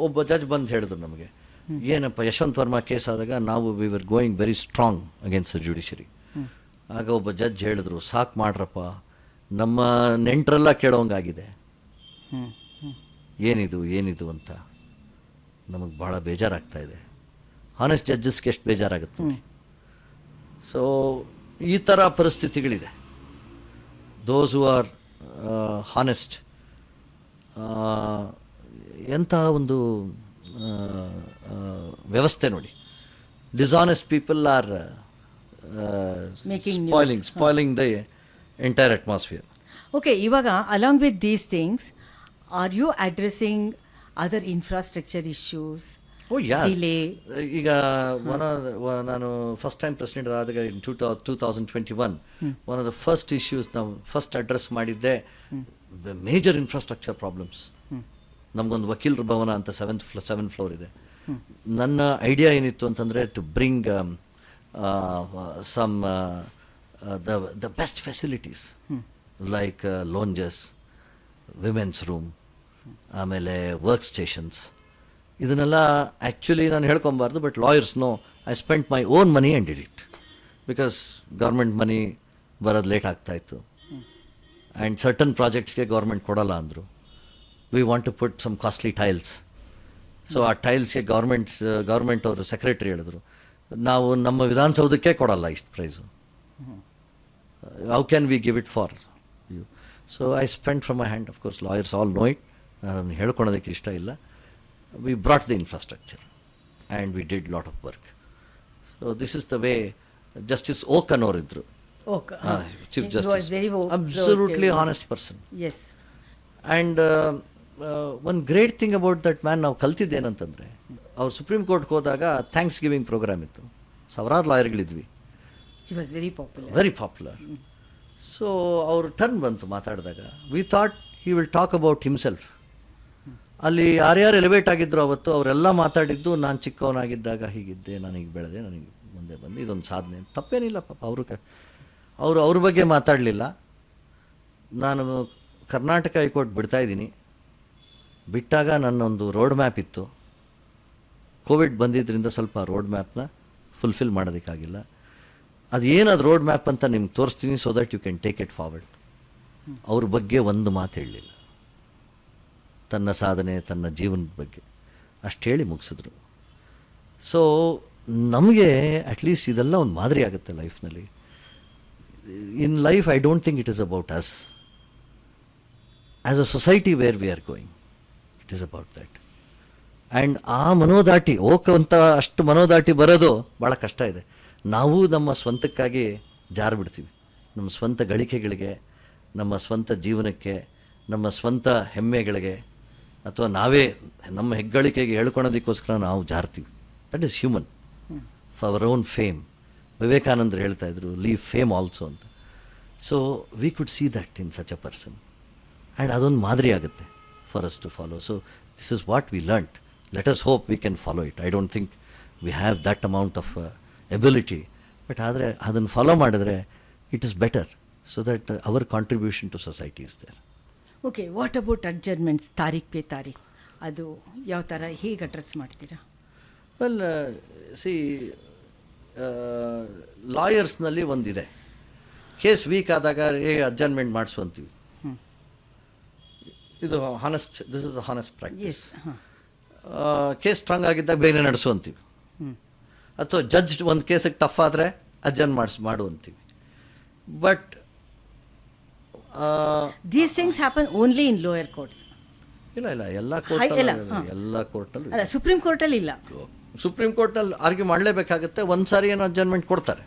Speaker 2: ಒಬ್ಬ ಜಡ್ಜ್ ಬಂದು ಹೇಳಿದ್ರು ನಮಗೆ, ಏನಪ್ಪ ಯಶವಂತ್ ವರ್ಮಾ ಕೇಸ್ ಆದಾಗ ನಾವು we were going very strong against the judiciary. ಆಗ ಒಬ್ಬ ಜಡ್ಜ್ ಹೇಳಿದ್ರು, ಸಾಕು ಮಾಡ್ರಪ್ಪ, ನಮ್ಮ ನೆಂಟರೆಲ್ಲ ಕೇಳೋಂಗಾಗಿದೆ, ಏನಿದು ಅಂತ ನಮಗೆ ಭಾಳ ಬೇಜಾರಾಗ್ತಾ ಇದೆ. ಹಾನೆಸ್ಟ್ ಜಡ್ಜಸ್ಗೆ ಎಷ್ಟು ಬೇಜಾರಾಗುತ್ತೆ ನೋಡಿ. ಸೊ ಈ ಥರ ಪರಿಸ್ಥಿತಿಗಳಿದೆ. ದೋಸ್ ಹೂ ಆರ್ ಹಾನೆಸ್ಟ್, ಎಂತಹ ಒಂದು ವ್ಯವಸ್ಥೆ ನೋಡಿ. Dishonest people are spoiling the entire atmosphere.
Speaker 1: Okay, ಇವಾಗ along with these things are you addressing other infrastructure issues?
Speaker 2: ಈಗ ನಾನು ಫಸ್ಟ್ ಟೈಮ್ ಪ್ರೆಸಿಡೆಂಟ್ ಆದಾಗ in 2021 one of the first issues ನಾವು ಫಸ್ಟ್ ಅಡ್ರೆಸ್ ಮಾಡಿದ್ದೆ ಮೇಜರ್ ಇನ್ಫ್ರಾಸ್ಟ್ರಕ್ಚರ್ ಪ್ರಾಬ್ಲಮ್ಸ್. ನಮಗೊಂದು ವಕೀಲರ ಭವನ ಅಂತ 7th floor ಇದೆ. ನನ್ನ ಐಡಿಯಾ ಏನಿತ್ತು ಅಂತಂದರೆ to bring some the best facilities like lounges, women's room, ಆಮೇಲೆ ವರ್ಕ್ ಸ್ಟೇಷನ್ಸ್. ಇದನ್ನೆಲ್ಲ ಆ್ಯಕ್ಚುಲಿ ನಾನು ಹೇಳ್ಕೊಬಾರ್ದು, but lawyers know I spent my own money and did it, because government money ಬರೋದು ಲೇಟ್ ಆಗ್ತಾಯಿತ್ತು. ಆ್ಯಂಡ್ ಸರ್ಟನ್ ಪ್ರಾಜೆಕ್ಟ್ಸ್ಗೆ government ಕೊಡಲ್ಲ ಅಂದರು. We want to put some costly tiles. So ಆ ಟೈಲ್ಸ್ಗೆ ಗೌರ್ಮೆಂಟ್ ಅವರು ಸೆಕ್ರೆಟರಿ ಹೇಳಿದ್ರು, ನಾವು ನಮ್ಮ ವಿಧಾನಸೌಧಕ್ಕೆ ಕೊಡಲ್ಲ ಇಷ್ಟು price, how can we give it for you? So I spend from my hand. Of course lawyers all know it, ನಾನು ಹೇಳ್ಕೊಳೋದಕ್ಕೆ ಇಷ್ಟ ಇಲ್ಲ. We brought the infrastructure and we did lot of work. So this is the way Justice Okan ಅವರು ಇದ್ರು, Chief Justice, absolutely honest person.
Speaker 1: Yes.
Speaker 2: And one great thing about that man ನಾವು ಕಲ್ತಿದ್ದೇನಂತಂದರೆ, ಅವ್ರು supreme ಕೋರ್ಟ್ಗೆ ಹೋದಾಗ thanks giving program ಇತ್ತು, ಸಾವಿರಾರು ಲಾಯರ್ಗಳಿದ್ವಿ,
Speaker 1: He was very popular.
Speaker 2: Very popular. So ಅವ್ರ turn ಬಂತು ಮಾತಾಡಿದಾಗ, we thought he will talk about himself. ಅಲ್ಲಿ ಯಾರ್ಯಾರು ಎಲಿವೇಟ್ ಆಗಿದ್ರು ಅವತ್ತು ಅವರೆಲ್ಲ ಮಾತಾಡಿದ್ದು ನಾನು ಚಿಕ್ಕವನಾಗಿದ್ದಾಗ ಹೀಗಿದ್ದೆ, ನಾನು ಹೀಗೆ ಬೆಳೆದೆ, ನನಗೆ ಮುಂದೆ ಬಂದು ಇದೊಂದು ಸಾಧನೆ. ತಪ್ಪೇನಿಲ್ಲ ಪಾಪ, ಅವರು ಅವ್ರ ಬಗ್ಗೆ ಮಾತಾಡಲಿಲ್ಲ. ನಾನು ಕರ್ನಾಟಕ ಹೈಕೋರ್ಟ್ ಬಿಡ್ತಾಯಿದ್ದೀನಿ, ಬಿಟ್ಟಾಗ ನನ್ನೊಂದು ರೋಡ್ ಮ್ಯಾಪ್ ಇತ್ತು. ಕೋವಿಡ್ ಬಂದಿದ್ದರಿಂದ ಸ್ವಲ್ಪ ರೋಡ್ ಮ್ಯಾಪ್ನ ಫುಲ್ಫಿಲ್ ಮಾಡೋದಕ್ಕಾಗಿಲ್ಲ. ಅದೇನದು ರೋಡ್ ಮ್ಯಾಪ್ ಅಂತ ನಿಮ್ಗೆ ತೋರಿಸ್ತೀನಿ, so that you can take it forward. ಅವ್ರ ಬಗ್ಗೆ ಒಂದು ಮಾತು ಹೇಳಲಿಲ್ಲ, ತನ್ನ ಸಾಧನೆ, ತನ್ನ ಜೀವನದ ಬಗ್ಗೆ ಅಷ್ಟು ಹೇಳಿ ಮುಗಿಸಿದ್ರು. ಸೊ ನಮಗೆ ಅಟ್ಲೀಸ್ಟ್ ಇದೆಲ್ಲ ಒಂದು ಮಾದರಿ ಆಗುತ್ತೆ ಲೈಫ್ನಲ್ಲಿ. In life I don't think it is about us as a society where we are going, it is about that. And ಆ ಮನೋದಾಟಿ ಹೋಗಂತ ಅಷ್ಟು ಮನೋದಾಟಿ ಬರೋದು ಭಾಳ ಕಷ್ಟ ಇದೆ. ನಾವು ನಮ್ಮ ಸ್ವಂತಕ್ಕಾಗಿ ಜಾರು ಬಿಡ್ತೀವಿ, ನಮ್ಮ ಸ್ವಂತ ಗಳಿಕೆಗಳಿಗೆ, ನಮ್ಮ ಸ್ವಂತ ಜೀವನಕ್ಕೆ, ನಮ್ಮ ಸ್ವಂತ ಹೆಮ್ಮೆಗಳಿಗೆ, ಅಥವಾ ನಾವೇ ನಮ್ಮ ಹೆಗ್ಗಳಿಕೆಗೆ ಹೇಳ್ಕೊಳೋದಕ್ಕೋಸ್ಕರ ನಾವು ಜಾರ್ತೀವಿ. That is human, for our own fame. ವಿವೇಕಾನಂದರು ಹೇಳ್ತಾ ಇದ್ರು, ಲೀವ್ ಫೇಮ್ ಆಲ್ಸೋ ಅಂತ. So we could see that in such a person, and ಅದೊಂದು ಮಾದರಿ ಆಗುತ್ತೆ for us to follow. So this is what we learned. Let us hope we can follow it. I don't think we have that amount of ability, but ಆದರೆ ಅದನ್ನು follow ಮಾಡಿದ್ರೆ it is better, so that our contribution to society is there.
Speaker 1: Okay, what about adjournments, ತಾರೀಖ್ ಪೇ ತಾರೀಖ್, ಅದು ಯಾವ ಥರ ಹೇಗೆ ಅಡ್ರೆಸ್ ಮಾಡ್ತೀರಾ?
Speaker 2: ವೆಲ್ ಸಿ, ಲಾಯರ್ಸ್ನಲ್ಲಿ ಒಂದಿದೆ, ಕೇಸ್ ವೀಕ್ ಆದಾಗ ಹೇಗೆ ಅಡ್ಜರ್ಮೆಂಟ್ ಮಾಡಿಸು ಅಂತೀವಿ. ಇದು honest, this is honest practice. Case strong ಆಗಿದ್ದಾಗ ಬೇಗನೆ ನಡೆಸು ಅಂತೀವಿ. ಅಥವಾ ಜಡ್ಜ್ ಒಂದು ಕೇಸಿಗೆ ಟಫ್ ಆದರೆ ಅಡ್ಜರ್ನ್ ಮಾಡು ಅಂತೀವಿ. But
Speaker 1: these things happen only in lower courts.
Speaker 2: ಇಲ್ಲ ಎಲ್ಲ
Speaker 1: ಎಲ್ಲ,
Speaker 2: ಎಲ್ಲ ಕೋರ್ಟಲ್ಲೂ.
Speaker 1: ಅಲ್ಲ, ಸುಪ್ರೀಂ ಕೋರ್ಟಲ್ಲಿ ಇಲ್ಲ.
Speaker 2: ಸುಪ್ರೀಂ ಕೋರ್ಟಲ್ಲಿ ಆರ್ಗ್ಯೂ ಮಾಡಲೇಬೇಕಾಗುತ್ತೆ. ಒಂದು ಸಾರಿ ಏನೋ ಅಡ್ಜರ್ಮೆಂಟ್ ಕೊಡ್ತಾರೆ,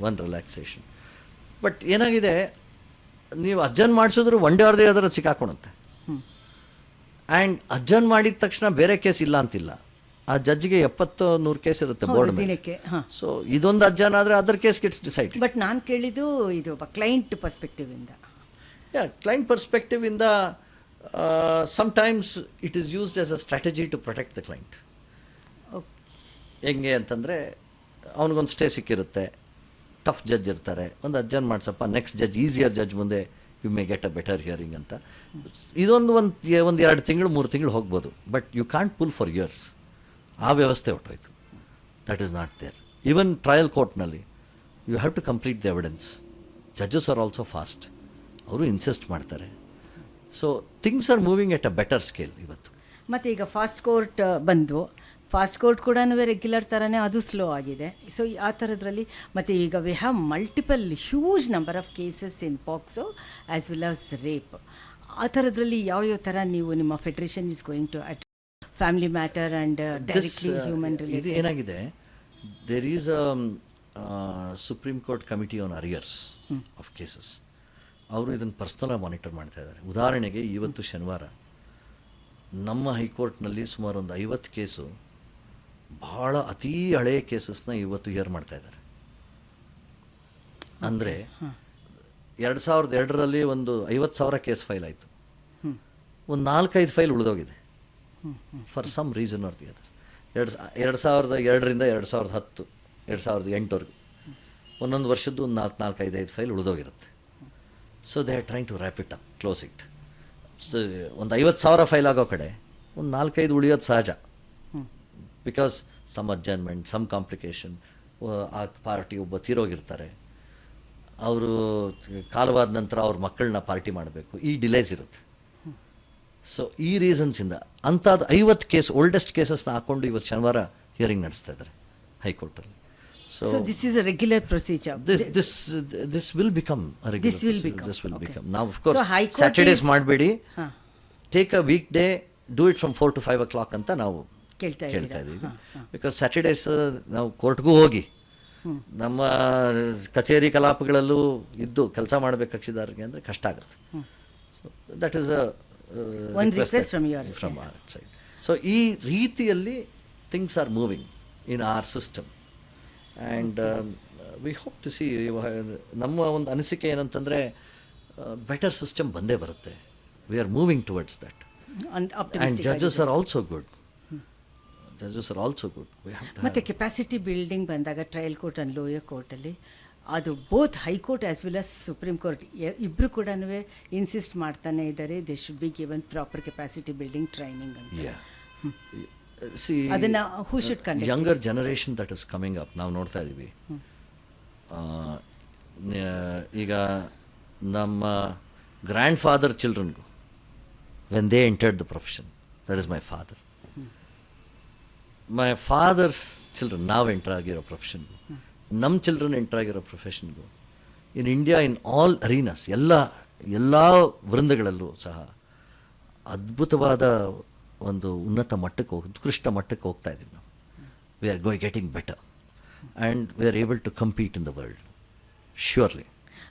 Speaker 2: ಒನ್ ರಿಲ್ಯಾಕ್ಸೇಷನ್. ಬಟ್ ಏನಾಗಿದೆ, ನೀವು ಅಡ್ಜರ್ನ್ ಮಾಡಿಸಿದ್ರು ಒನ್ ಡೇ ಅವ್ರದ್ದೇ ಅದರ ಸಿಕ್ಕಾಕೊಳುತ್ತೆ. ಆ್ಯಂಡ್ ಅಡ್ಜರ್ನ್ ಮಾಡಿದ ತಕ್ಷಣ ಬೇರೆ ಕೇಸ್ ಇಲ್ಲ ಅಂತಿಲ್ಲ. ಆ ಜಡ್ಜ್ಗೆ 70-100 ಕೇಸ್ ಇರುತ್ತೆ ಬೋರ್ಡ್ ಮೇಲೆ. ಸೊ ಇದೊಂದು ಅಡ್ಜರ್ನ್ ಆದರೆ other case gets decide.
Speaker 1: But ನಾನು ಕೇಳಿದ್ದು ಇದು ಕ್ಲೈಂಟ್ ಪರ್ಸ್ಪೆಕ್ಟಿವ್ ಇಂದ.
Speaker 2: ಕ್ಲೈಂಟ್ ಪರ್ಸ್ಪೆಕ್ಟಿವ್ ಇಂದ sometimes it is used as a strategy to protect the client. ಹೆಂಗೆ ಅಂತಂದರೆ, ಅವನಿಗೊಂದು ಸ್ಟೇ ಸಿಕ್ಕಿರುತ್ತೆ, ಟಫ್ ಜಡ್ಜ್ ಇರ್ತಾರೆ, ಒಂದು ಅಡ್ಜರ್ನ್ ಮಾಡಿಸಪ್ಪ, ನೆಕ್ಸ್ಟ್ ಜಡ್ಜ್ ಈಸಿಯರ್ ಜಡ್ಜ್ ಮುಂದೆ you may get a better hearing ಅಂತ. ಇದೊಂದು 2 ತಿಂಗಳು 3 ತಿಂಗಳು ಹೋಗ್ಬೋದು, but you can't pull for years. ಆ ವ್ಯವಸ್ಥೆ ಹೊಟ್ಟೋಯ್ತು. That is not there. Even trial ಕೋರ್ಟ್ನಲ್ಲಿ you have to complete the evidence. Judges are also fast, ಅವರು ಇನ್ಸಿಸ್ಟ್ ಮಾಡ್ತಾರೆ. So things are moving at a better scale ಇವತ್ತು.
Speaker 1: ಮತ್ತು ಈಗ fast court ಬಂದು, ಫಾಸ್ಟ್ ಕೋರ್ಟ್ ಕೂಡ ರೆಗ್ಯುಲರ್ ಥರನೇ ಅದು ಸ್ಲೋ ಆಗಿದೆ. ಸೊ ಆ ಥರದ್ರಲ್ಲಿ ಮತ್ತು ಈಗ we have multiple huge number of cases in POCSO as well as rape. ಆ ಥರದ್ರಲ್ಲಿ ಯಾವ್ಯಾವ ಥರ ನೀವು ನಿಮ್ಮ federation is going to at family matter and directly human
Speaker 2: ಇದು
Speaker 1: ರಿಲೇಟೆಡ್?
Speaker 2: ಏನಾಗಿದೆ, there is a supreme court committee on arrears of cases. ಅವರು ಇದನ್ನು ಪರ್ಸ್ನಲಾಗಿ ಮಾನಿಟರ್ ಮಾಡ್ತಾ ಇದ್ದಾರೆ. ಉದಾಹರಣೆಗೆ ಇವತ್ತು ಶನಿವಾರ ನಮ್ಮ ಹೈಕೋರ್ಟ್ನಲ್ಲಿ ಸುಮಾರು ಒಂದು 50 ಕೇಸು, ಭಾಳ ಅತೀ ಹಳೆಯ ಕೇಸಸ್ನ ಇವತ್ತು ಹಿಯರ್ ಮಾಡ್ತಾ ಇದ್ದಾರೆ. ಅಂದರೆ 2002ರಲ್ಲಿ ಒಂದು 50,000 ಕೇಸ್ ಫೈಲ್ ಆಯಿತು, ಒಂದು 4-5 ಫೈಲ್ ಉಳಿದೋಗಿದೆ for some reason or the other. 2002ರಿಂದ 2010, 2008ವರೆಗೂ ಒಂದೊಂದು ವರ್ಷದ್ದು ಒಂದು 4-5 ಫೈಲ್ ಉಳಿದೋಗಿರುತ್ತೆ. So they are trying to wrap it up, close it. ಒಂದು 50,000 ಫೈಲ್ ಆಗೋ ಕಡೆ ಒಂದು 4-5 ಉಳಿಯೋದು ಸಹಜ. Because some adjournment, some complication, ಆ ಪಾರ್ಟಿ ಒಬ್ಬ ತೀರೋಗಿರ್ತಾರೆ, ಅವರು ಕಾಲವಾದ ನಂತರ ಅವ್ರ ಮಕ್ಕಳನ್ನ ಪಾರ್ಟಿ ಮಾಡಬೇಕು, ಈ ಡಿಲೇಸ್ ಇರುತ್ತೆ. ಸೊ ಈ ರೀಸನ್ಸಿಂದ ಅಂಥದ್ದು 50 ಕೇಸ್, ಓಲ್ಡೆಸ್ಟ್ ಕೇಸಸ್ನ ಹಾಕ್ಕೊಂಡು ಇವತ್ತು ಶನಿವಾರ ಹಿಯರಿಂಗ್ ನಡೆಸ್ತಾ ಇದ್ದಾರೆ ಹೈಕೋರ್ಟಲ್ಲಿ.
Speaker 1: So this is a regular procedure.
Speaker 2: This will become a regular
Speaker 1: This will
Speaker 2: procedure.
Speaker 1: become,
Speaker 2: This will
Speaker 1: okay.
Speaker 2: become. Now, of course,
Speaker 1: So High Court
Speaker 2: Saturdays
Speaker 1: is-
Speaker 2: ಮಾಡಬೇಡಿ, take a week day, do it from 4 to 5 o'clock ಅಂತ ನಾವು
Speaker 1: ಕೇಳ್ತಾ
Speaker 2: ಕೇಳ್ತಾ
Speaker 1: ಇದ್ದೀರಾ?
Speaker 2: ಇದ್ದೀವಿ. Because Saturdays ನಾವು ಕೋರ್ಟ್ಗೂ ಹೋಗಿ ನಮ್ಮ ಕಚೇರಿ ಕಲಾಪಗಳಲ್ಲೂ ಇದ್ದು ಕೆಲಸ ಮಾಡಬೇಕು ಕಕ್ಷಿದಾರರಿಗೆ ಅಂದರೆ ಕಷ್ಟ ಆಗುತ್ತೆ. So that is a
Speaker 1: One request from your
Speaker 2: from our side. So ಈ ರೀತಿಯಲ್ಲಿ things are moving in our system. And we hope to see, ನಮ್ಮ ಒಂದು ಅನಿಸಿಕೆ ಏನಂತಂದರೆ ಬೆಟರ್ ಸಿಸ್ಟಮ್ ಬಂದೇ ಬರುತ್ತೆ. We are moving towards that. And judges are also good.
Speaker 1: ಮತ್ತು capacity building ಬಂದಾಗ ಟ್ರಯಲ್ ಕೋರ್ಟ್ ಆ್ಯಂಡ್ ಲೋಯರ್ ಕೋರ್ಟಲ್ಲಿ ಅದು both high court as well as supreme court ಇಬ್ಬರು ಕೂಡ ಇನ್ಸಿಸ್ಟ್ ಮಾಡ್ತಾನೆ ಇದ್ದಾರೆ, they should be given proper capacity building training ಅಂತ.
Speaker 2: See,
Speaker 1: ಅದನ್ನು who should conduct?
Speaker 2: Younger generation that is coming up, ನಾವು ನೋಡ್ತಾ ಇದ್ದೀವಿ. ಈಗ ನಮ್ಮ ಗ್ರ್ಯಾಂಡ್ ಫಾದರ್ ಚಿಲ್ಡ್ರನ್ಗೂ when they entered the profession, that is my father. My father's children ನಾವು enter ಆಗಿರೋ ಪ್ರೊಫೆಷನ್ಗೂ, ನಮ್ಮ ಚಿಲ್ಡ್ರನ್ ಎಂಟರ್ ಆಗಿರೋ ಪ್ರೊಫೆಷನ್ಗೂ, ಇನ್ ಇಂಡಿಯಾ ಇನ್ ಆಲ್ ಅರೀನಾಸ್, ಎಲ್ಲ ವೃಂದಗಳಲ್ಲೂ ಸಹ ಅದ್ಭುತವಾದ ಒಂದು ಉನ್ನತ ಮಟ್ಟಕ್ಕೆ ಉತ್ಕೃಷ್ಟ ಮಟ್ಟಕ್ಕೆ ಹೋಗ್ತಾ ಇದ್ದೀವಿ ನಾವು. We are getting better and we are able to compete in the world, surely.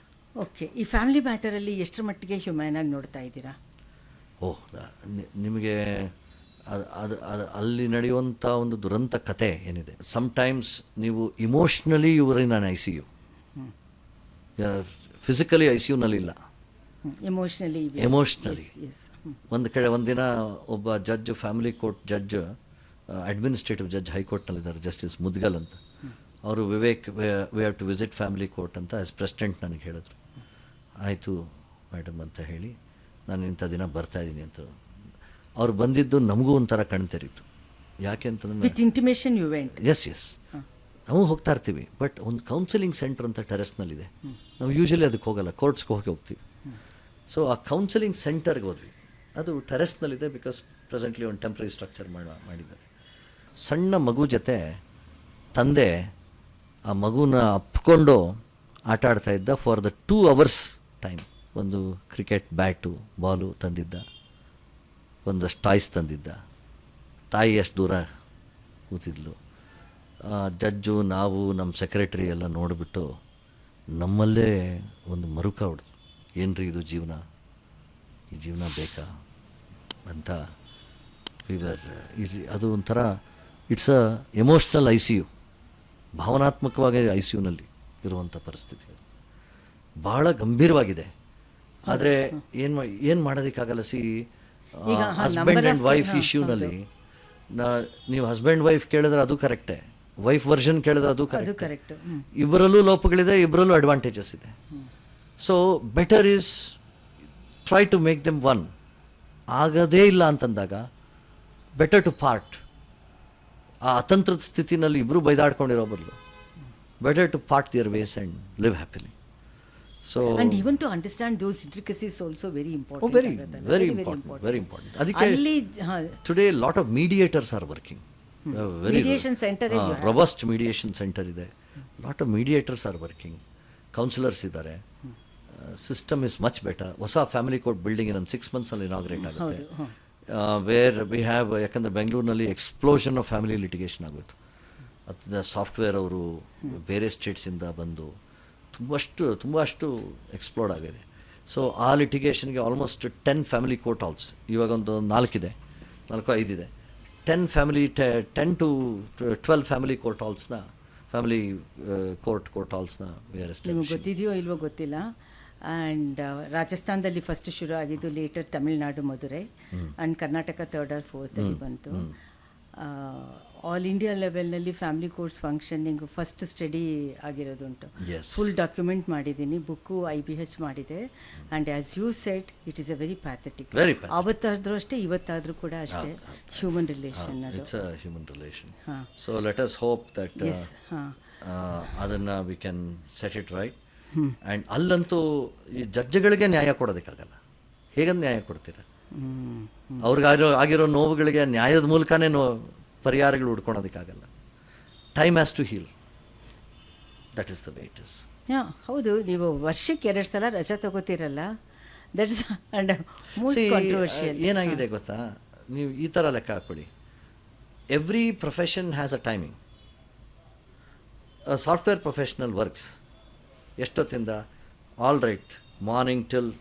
Speaker 1: Okay, ಈ ಫ್ಯಾಮಿಲಿ ಮ್ಯಾಟರಲ್ಲಿ ಎಷ್ಟರ ಮಟ್ಟಿಗೆ ಹ್ಯೂಮನ್ ಆಗಿ ನೋಡ್ತಾ ಇದ್ದೀರಾ?
Speaker 2: ಓಹ್, ನಿಮಗೆ ಅದು ಅಲ್ಲಿ ನಡೆಯುವಂಥ ಒಂದು ದುರಂತ ಕತೆ ಏನಿದೆ, ಸಮ್ಟೈಮ್ಸ್ ನೀವು ಇಮೋಷ್ನಲಿ ಇವರಿನ I C U, physically I C ಯುನಲ್ಲಿಲ್ಲ,
Speaker 1: ಎಮೋಷ್ನಲಿ
Speaker 2: ಒಂದು ಕಡೆ ಒಂದಿನ ಒಬ್ಬ judge, family court judge, administrative judge ಹೈಕೋರ್ಟ್ನಲ್ಲಿದ್ದಾರೆ, ಜಸ್ಟಿಸ್ ಮುದ್ಗಲ್ ಅಂತ, ಅವರು Vivek we have to visit family court ಅಂತ ಆಸ್ ಪ್ರೆಸಿಡೆಂಟ್ ನನಗೆ ಹೇಳಿದ್ರು. ಆಯಿತು ಮೇಡಮ್ ಅಂತ ಹೇಳಿ ನಾನು ಇಂಥ ದಿನ ಬರ್ತಾಯಿದ್ದೀನಿ ಅಂತ. ಅವ್ರು ಬಂದಿದ್ದು ನಮಗೂ ಒಂಥರ ಕಣ್ತೆರೀತು. ಯಾಕೆ ಅಂತಂದ್ರೆ
Speaker 1: with intimation you went.
Speaker 2: Yes ನಾವು ಹೋಗ್ತಾ ಇರ್ತೀವಿ, ಬಟ್ ಒಂದು ಕೌನ್ಸಿಲಿಂಗ್ ಸೆಂಟರ್ ಅಂತ ಟೆರೆಸ್ನಲ್ಲಿದೆ, ನಾವು ಯೂಶಲಿ ಅದಕ್ಕೆ ಹೋಗಲ್ಲ, ಕೋರ್ಟ್ಸ್ಗೆ ಹೋಗ್ತೀವಿ. ಸೊ ಆ ಕೌನ್ಸಿಲಿಂಗ್ ಸೆಂಟರ್ಗೆ ಹೋದ್ವಿ, ಅದು ಟೆರೆಸ್ನಲ್ಲಿದೆ, ಬಿಕಾಸ್ ಪ್ರೆಸೆಂಟ್ಲಿ ಒಂದು ಟೆಂಪ್ರರಿ ಸ್ಟ್ರಕ್ಚರ್ ಮಾಡಿದ್ದಾರೆ. ಸಣ್ಣ ಮಗು ಜೊತೆ ತಂದೆ ಆ ಮಗುನ ಅಪ್ಕೊಂಡು ಆಟ ಆಡ್ತಾ ಇದ್ದ ಫಾರ್ ದ 2 hours ಟೈಮ್. ಒಂದು ಕ್ರಿಕೆಟ್ ಬ್ಯಾಟು ಬಾಲು ತಂದಿದ್ದ, ಒಂದಷ್ಟು ಟಾಯ್ಸ್ ತಂದಿದ್ದ, ತಾಯಿ ಅಷ್ಟು ದೂರ ಕೂತಿದ್ಲು. ಜಡ್ಜು, ನಾವು, ನಮ್ಮ ಸೆಕ್ರೆಟರಿ ಎಲ್ಲ ನೋಡಿಬಿಟ್ಟು ನಮ್ಮಲ್ಲೇ ಒಂದು ಮರುಕ ಹೊಡೆದು, ಏನ್ರಿ ಇದು ಜೀವನ, ಈ ಜೀವನ ಬೇಕಾ ಅಂತ ಅದು ಒಂಥರ it's a emotional I C U, ಭಾವನಾತ್ಮಕವಾಗಿ ಐ ಸಿ ಯುನಲ್ಲಿ ಇರುವಂಥ ಪರಿಸ್ಥಿತಿ. ಅದು ಭಾಳ ಗಂಭೀರವಾಗಿದೆ. ಆದರೆ ಏನು ಮಾಡೋದಕ್ಕಾಗಲ್ಲ. ಸಿ, ಹಸ್ಬೆಂಡ್ ಆ್ಯಂಡ್ ವೈಫ್ ಇಶ್ಯೂನಲ್ಲಿ ನೀವು ಹಸ್ಬೆಂಡ್ ವೈಫ್ ಕೇಳಿದ್ರೆ ಅದು ಕರೆಕ್ಟೇ, ವೈಫ್ ವರ್ಷನ್ ಕೇಳಿದ್ರೆ ಅದು ಕರೆಕ್ಟ್. ಇಬ್ಬರಲ್ಲೂ ಲೋಪಗಳಿದೆ, ಇಬ್ಬರಲ್ಲೂ ಅಡ್ವಾಂಟೇಜಸ್ ಇದೆ. So better is try to make them one. ಆಗದೇ ಇಲ್ಲ ಅಂತಂದಾಗ ಬೆಟರ್ ಟು ಪಾರ್ಟ್. ಆ ಅತಂತ್ರದ ಸ್ಥಿತಿನಲ್ಲಿ ಇಬ್ಬರು ಬೈದಾಡ್ಕೊಂಡಿರೋ ಬದಲು better to part their ways and live happily. So
Speaker 1: and even to understand those intricacies also very important.
Speaker 2: very important. ಅದಕ್ಕೆ today lot of mediators are working.
Speaker 1: mediation center
Speaker 2: robust mediation center ಇದೆ, lot of mediators are working, counsellors ಇದ್ದಾರೆ. System is much better. ಹೊಸ family court building ಇನ್ನೊಂದು 6 months inaugurate ಆಗುತ್ತೆ. Where we have, ಯಾಕಂದರೆ ಬೆಂಗಳೂರಿನಲ್ಲಿ explosion of family litigation ಆಗೋಯ್ತು. ಅದನ್ನ software ಅವರು ಬೇರೆ ಸ್ಟೇಟ್ಸಿಂದ ಬಂದು ತುಂಬ ಅಷ್ಟು ಎಕ್ಸ್ಪ್ಲೋರ್ಡ್ ಆಗಿದೆ. ಸೊ ಆ ಲಿಟಿಗೇಷನ್ಗೆ ಆಲ್ಮೋಸ್ಟ್ 10 ಫ್ಯಾಮಿಲಿ ಕೋರ್ಟ್ ಹಾಲ್ಸ್, ಇವಾಗ ಒಂದು 4 ಇದೆ, 4-5 ಇದೆ. 10 to 12 ಫ್ಯಾಮಿಲಿ ಕೋರ್ಟ್ ಹಾಲ್ಸ್ನ, ಫ್ಯಾಮಿಲಿ ಕೋರ್ಟ್ ಹಾಲ್ಸ್ನ
Speaker 1: ನಿಮಗೆ ಗೊತ್ತಿದೆಯೋ ಇಲ್ವೋ ಗೊತ್ತಿಲ್ಲ. ಆ್ಯಂಡ್ ರಾಜಸ್ಥಾನದಲ್ಲಿ ಫಸ್ಟ್ ಶುರು ಆಗಿದ್ದು, later Tamil Nadu, Madurai, and Karnataka 3rd or 4th ಬಂತು. ಆಲ್ ಇಂಡಿಯಾ ಲೆವೆಲ್ನಲ್ಲಿ family courts functioning first study ಆಗಿರೋದುಂಟು. ಫುಲ್ ಡಾಕ್ಯುಮೆಂಟ್ ಮಾಡಿದ್ದೀನಿ, ಬುಕ್ಕು IBH ಮಾಡಿದೆ. And as you said, it is a very pathetic. ಅವತ್ತಾದರೂ ಅಷ್ಟೇ, ಇವತ್ತಾದರೂ ಕೂಡ ಅಷ್ಟೇ, ಹ್ಯೂಮನ್ ರಿಲೇಷನ್ ಅದು.
Speaker 2: It's a human relation. So let us hope that ಅದನ್ನು we can set it right. And ಅಲ್ಲಂತೂ ಈ ಜಡ್ಜ್ಗಳಿಗೆ ನ್ಯಾಯ ಕೊಡೋದಕ್ಕಾಗಲ್ಲ. ಹೇಗಂದು ನ್ಯಾಯ ಕೊಡ್ತೀರ? ಅವ್ರಿಗೆ ಆಗಿರೋ ನೋವುಗಳಿಗೆ ನ್ಯಾಯದ ಮೂಲಕನೇ ಪರಿಹಾರಗಳು ಹುಡ್ಕೊಳೋದಕ್ಕಾಗಲ್ಲ. Time has to heal. That is the way it is.
Speaker 1: ಹೌದು, ನೀವು ವರ್ಷಕ್ಕೆ 2 ಸಲ ರಜಾ ತಗೋತೀರಲ್ಲ, that is and most controversial.
Speaker 2: ಏನಾಗಿದೆ ಗೊತ್ತಾ, ನೀವು ಈ ಥರ ಲೆಕ್ಕ ಹಾಕ್ಕೊಳ್ಳಿ. Every profession has a timing. Software professional works ಎಷ್ಟೊತ್ತಿಂದ, all right, morning till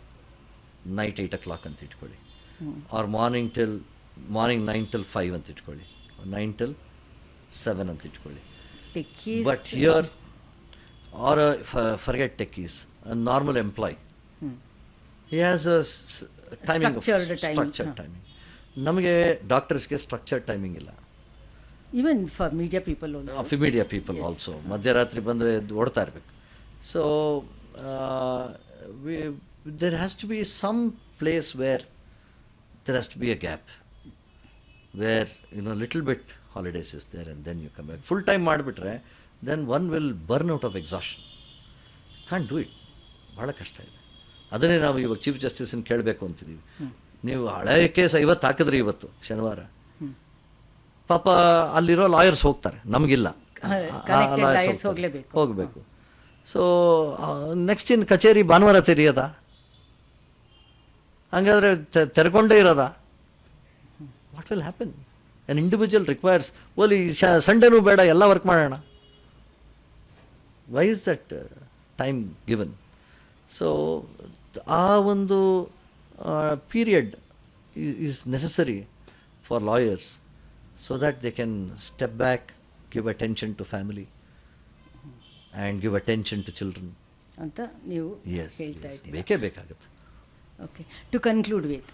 Speaker 2: night 8 o'clock ಅಂತ ಇಟ್ಕೊಳ್ಳಿ, ಆರ್ ಮಾರ್ನಿಂಗ್ 9 till 5 ಅಂತ ಇಟ್ಕೊಳ್ಳಿ, 9 till 7 ಅಂತ ಇಟ್ಕೊಳ್ಳಿ. But here, are forget techies, normal employee, he has a timing, structured timing. ನಮಗೆ ಡಾಕ್ಟರ್ಸ್ಗೆ structured timing ಇಲ್ಲ.
Speaker 1: Even for media people
Speaker 2: also ಮಧ್ಯರಾತ್ರಿ ಬಂದರೆ ಓಡ್ತಾ ಇರಬೇಕು. So there has to be some place where there has to be a gap, where little bit holidays is there and then you come back. Full time ಮಾಡಿಬಿಟ್ರೆ then one will burn out of exhaustion. Can't do it. ಭಾಳ ಕಷ್ಟ ಇದೆ. ಅದನ್ನೇ ನಾವು ಇವಾಗ chief ಜಸ್ಟಿಸನ್ನು ಕೇಳಬೇಕು ಅಂತಿದ್ದೀವಿ. ನೀವು ಹಳೆಯ ಕೇಸ್ 50 ಹಾಕಿದ್ರಿ ಇವತ್ತು ಶನಿವಾರ, ಪಾಪ ಅಲ್ಲಿರೋ ಲಾಯರ್ಸ್ ಹೋಗ್ತಾರೆ, ನಮಗಿಲ್ಲ, ಹೋಗಬೇಕು. ಸೊ ನೆಕ್ಸ್ಟ್ ಇನ್ ಕಚೇರಿ ಭಾನುವಾರ ತೆರೆಯೋದಾ? ಹಂಗಾದರೆ ತೆರೆಕೊಂಡೇ ಇರೋದಾ? What will happen? An individual requires, ಓಲಿ ಸಂಡೇನೂ ಬೇಡ, ಎಲ್ಲ ವರ್ಕ್ ಮಾಡೋಣ. Why is that time given? So ಆ ಒಂದು period is necessary for lawyers so that they can step back, give attention to family and give attention to children.
Speaker 1: ಅಂತ ನೀವು
Speaker 2: Yes,
Speaker 1: ಹೇಳ್ತಾ
Speaker 2: yes.
Speaker 1: ಇದ್ದೀರಾ.
Speaker 2: ಬೇಕೇ ಬೇಕಾಗುತ್ತೆ.
Speaker 1: Okay, to conclude with,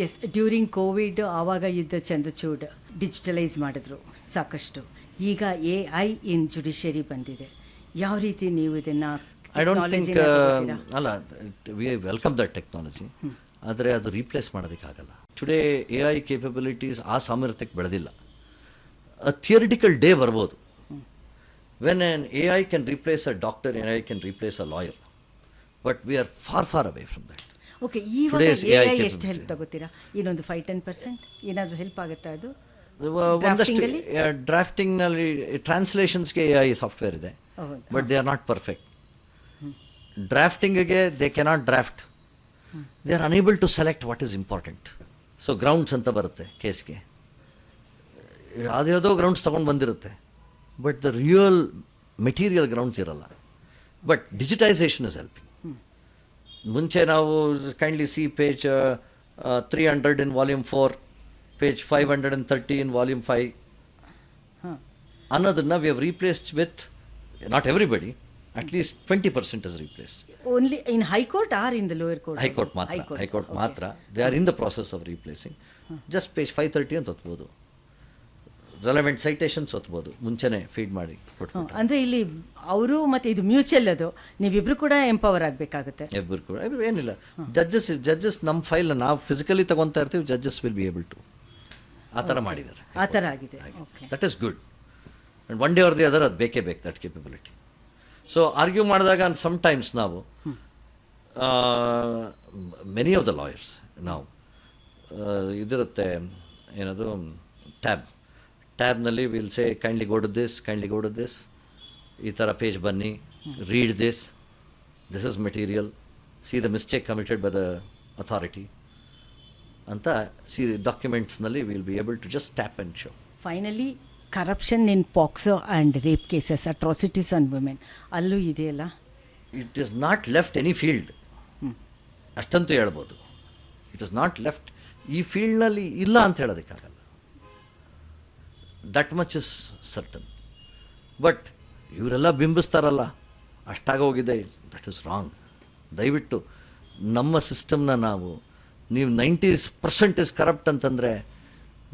Speaker 1: yes, during Covid ಆವಾಗ ಇದ್ದ ಚಂದ್ರಚೂಡ್ ಡಿಜಿಟಲೈಸ್ ಮಾಡಿದ್ರು ಸಾಕಷ್ಟು. ಈಗ AI ಇನ್ ಜುಡಿಷಿಯರಿ ಬಂದಿದೆ. ಯಾವ ರೀತಿ ನೀವು ಇದನ್ನು
Speaker 2: ಐ ಡೋಂಟ್ ಥಿಂಕ್, ಅಲ್ಲ, ವಿ ವೆಲ್ಕಮ್ ದಟ್ ಟೆಕ್ನಾಲಜಿ, ಆದರೆ ಅದು ರೀಪ್ಲೇಸ್ ಮಾಡೋದಕ್ಕಾಗಲ್ಲ. ಟುಡೇ AI ಕೇಪಬಿಲಿಟೀಸ್ ಆ ಸಾಮರ್ಥ್ಯಕ್ಕೆ ಬೆಳೆದಿಲ್ಲ. ಅ ಥಿಯರಿಟಿಕಲ್ ಡೇ ಬರ್ಬೋದು. When on AI can replace a doctor, AI can replace a lawyer, but we are for far away from that.
Speaker 1: Okay, ಇವಾಗ
Speaker 2: Today's AI
Speaker 1: AI ಎಷ್ಟು
Speaker 2: capability.
Speaker 1: Help ತಗೋತೀರಾ? ಇನ್ನೊಂದು 5-10% ಏನಾದರೂ help ಆಗುತ್ತಾ ಅದು?
Speaker 2: ಒಂದಷ್ಟು
Speaker 1: Drafting ಅಲ್ಲಿ?
Speaker 2: ಡ್ರಾಫ್ಟಿಂಗ್ನಲ್ಲಿ ಟ್ರಾನ್ಸ್ಲೇಷನ್ಸ್ಗೆ AI ಸಾಫ್ಟ್ವೇರ್ ಇದೆ,
Speaker 1: ಹೌದು.
Speaker 2: But they are not perfect. ಡ್ರಾಫ್ಟಿಂಗಿಗೆ they cannot draft, they are unable to select what is important. So grounds ಅಂತ ಬರುತ್ತೆ ಕೇಸ್ಗೆ, ಯಾವುದ್ಯಾವುದೋ ಗ್ರೌಂಡ್ಸ್ ತೊಗೊಂಡು ಬಂದಿರುತ್ತೆ, but the real material grounds ಇರಲ್ಲ. But digitisation is helping. ಮುಂಚೆ ನಾವು kindly see page 300 in volume 4, page 530 in volume 5 ಅನ್ನೋದನ್ನು we have replaced with, not everybody, at least 20% is replaced.
Speaker 1: Only in high court R in the lower court?
Speaker 2: High court ಮಾತ್ರ they are in the process of replacing. Just page 530 ಅಂತ ಒತ್ಬೋದು, relevant citations ಒತ್ಬೋದು, ಮುಂಚೆನೇ feed ಮಾಡಿ ಕೊಟ್ಬಿಟ್ಟು.
Speaker 1: ಅಂದರೆ ಇಲ್ಲಿ ಅವರು ಮತ್ತು ಇದು ಮ್ಯೂಚುವಲ್, ಅದು ನೀವಿಬ್ರು ಕೂಡ ಎಂಪವರ್ ಆಗಬೇಕಾಗುತ್ತೆ.
Speaker 2: ಇಬ್ಬರು ಕೂಡ ಏನಿಲ್ಲ, ಜಡ್ಜಸ್ ನಮ್ಮ ಫೈಲ್ ನಾವು ಫಿಸಿಕಲಿ ತಗೊತಾ ಇರ್ತೀವಿ, judges will be able to, ಆ ಥರ ಮಾಡಿದ್ದಾರೆ.
Speaker 1: ಆ ಥರ ಆಗಿದೆ. Okay,
Speaker 2: that is good. And one day or the other ಅದು ಬೇಕೇ ಬೇಕು, ದಟ್ ಕೇಪಬಿಲಿಟಿ. ಸೊ ಆರ್ಗ್ಯೂ ಮಾಡಿದಾಗ ಸಮ್ಟೈಮ್ಸ್ ನಾವು ಮೆನಿ ಆಫ್ ದ ಲಾಯರ್ಸ್ ನಾವು ಇದಿರುತ್ತೆ ಏನದು ಟ್ಯಾಬ್ನಲ್ಲಿ will say kindly go to this, ಈ ಥರ ಪೇಜ್ ಬನ್ನಿ, read this is material, see the mistake committed by the authority ಅಂತ ಸಿ ಡಾಕ್ಯುಮೆಂಟ್ಸ್ನಲ್ಲಿ will be able to just tap and show.
Speaker 1: Finally corruption in POCSO and rape cases, atrocities on women, ಅಲ್ಲೂ ಇದೆಯಲ್ಲ?
Speaker 2: It is not left any field, ಅಷ್ಟಂತೂ ಹೇಳ್ಬೋದು. It is not left, ಈ ಫೀಲ್ಡ್ನಲ್ಲಿ ಇಲ್ಲ ಅಂತ ಹೇಳೋದಕ್ಕಾಗಲ್ಲ. That much is certain. But ಇವರೆಲ್ಲ ಬಿಂಬಿಸ್ತಾರಲ್ಲ ಅಷ್ಟಾಗೋಗಿದೆ, ದಟ್ ಈಸ್ ರಾಂಗ್. ದಯವಿಟ್ಟು ನಮ್ಮ ಸಿಸ್ಟಮ್ನ ನೀವು 90% ಇಸ್ ಕರಪ್ಟ್ ಅಂತಂದರೆ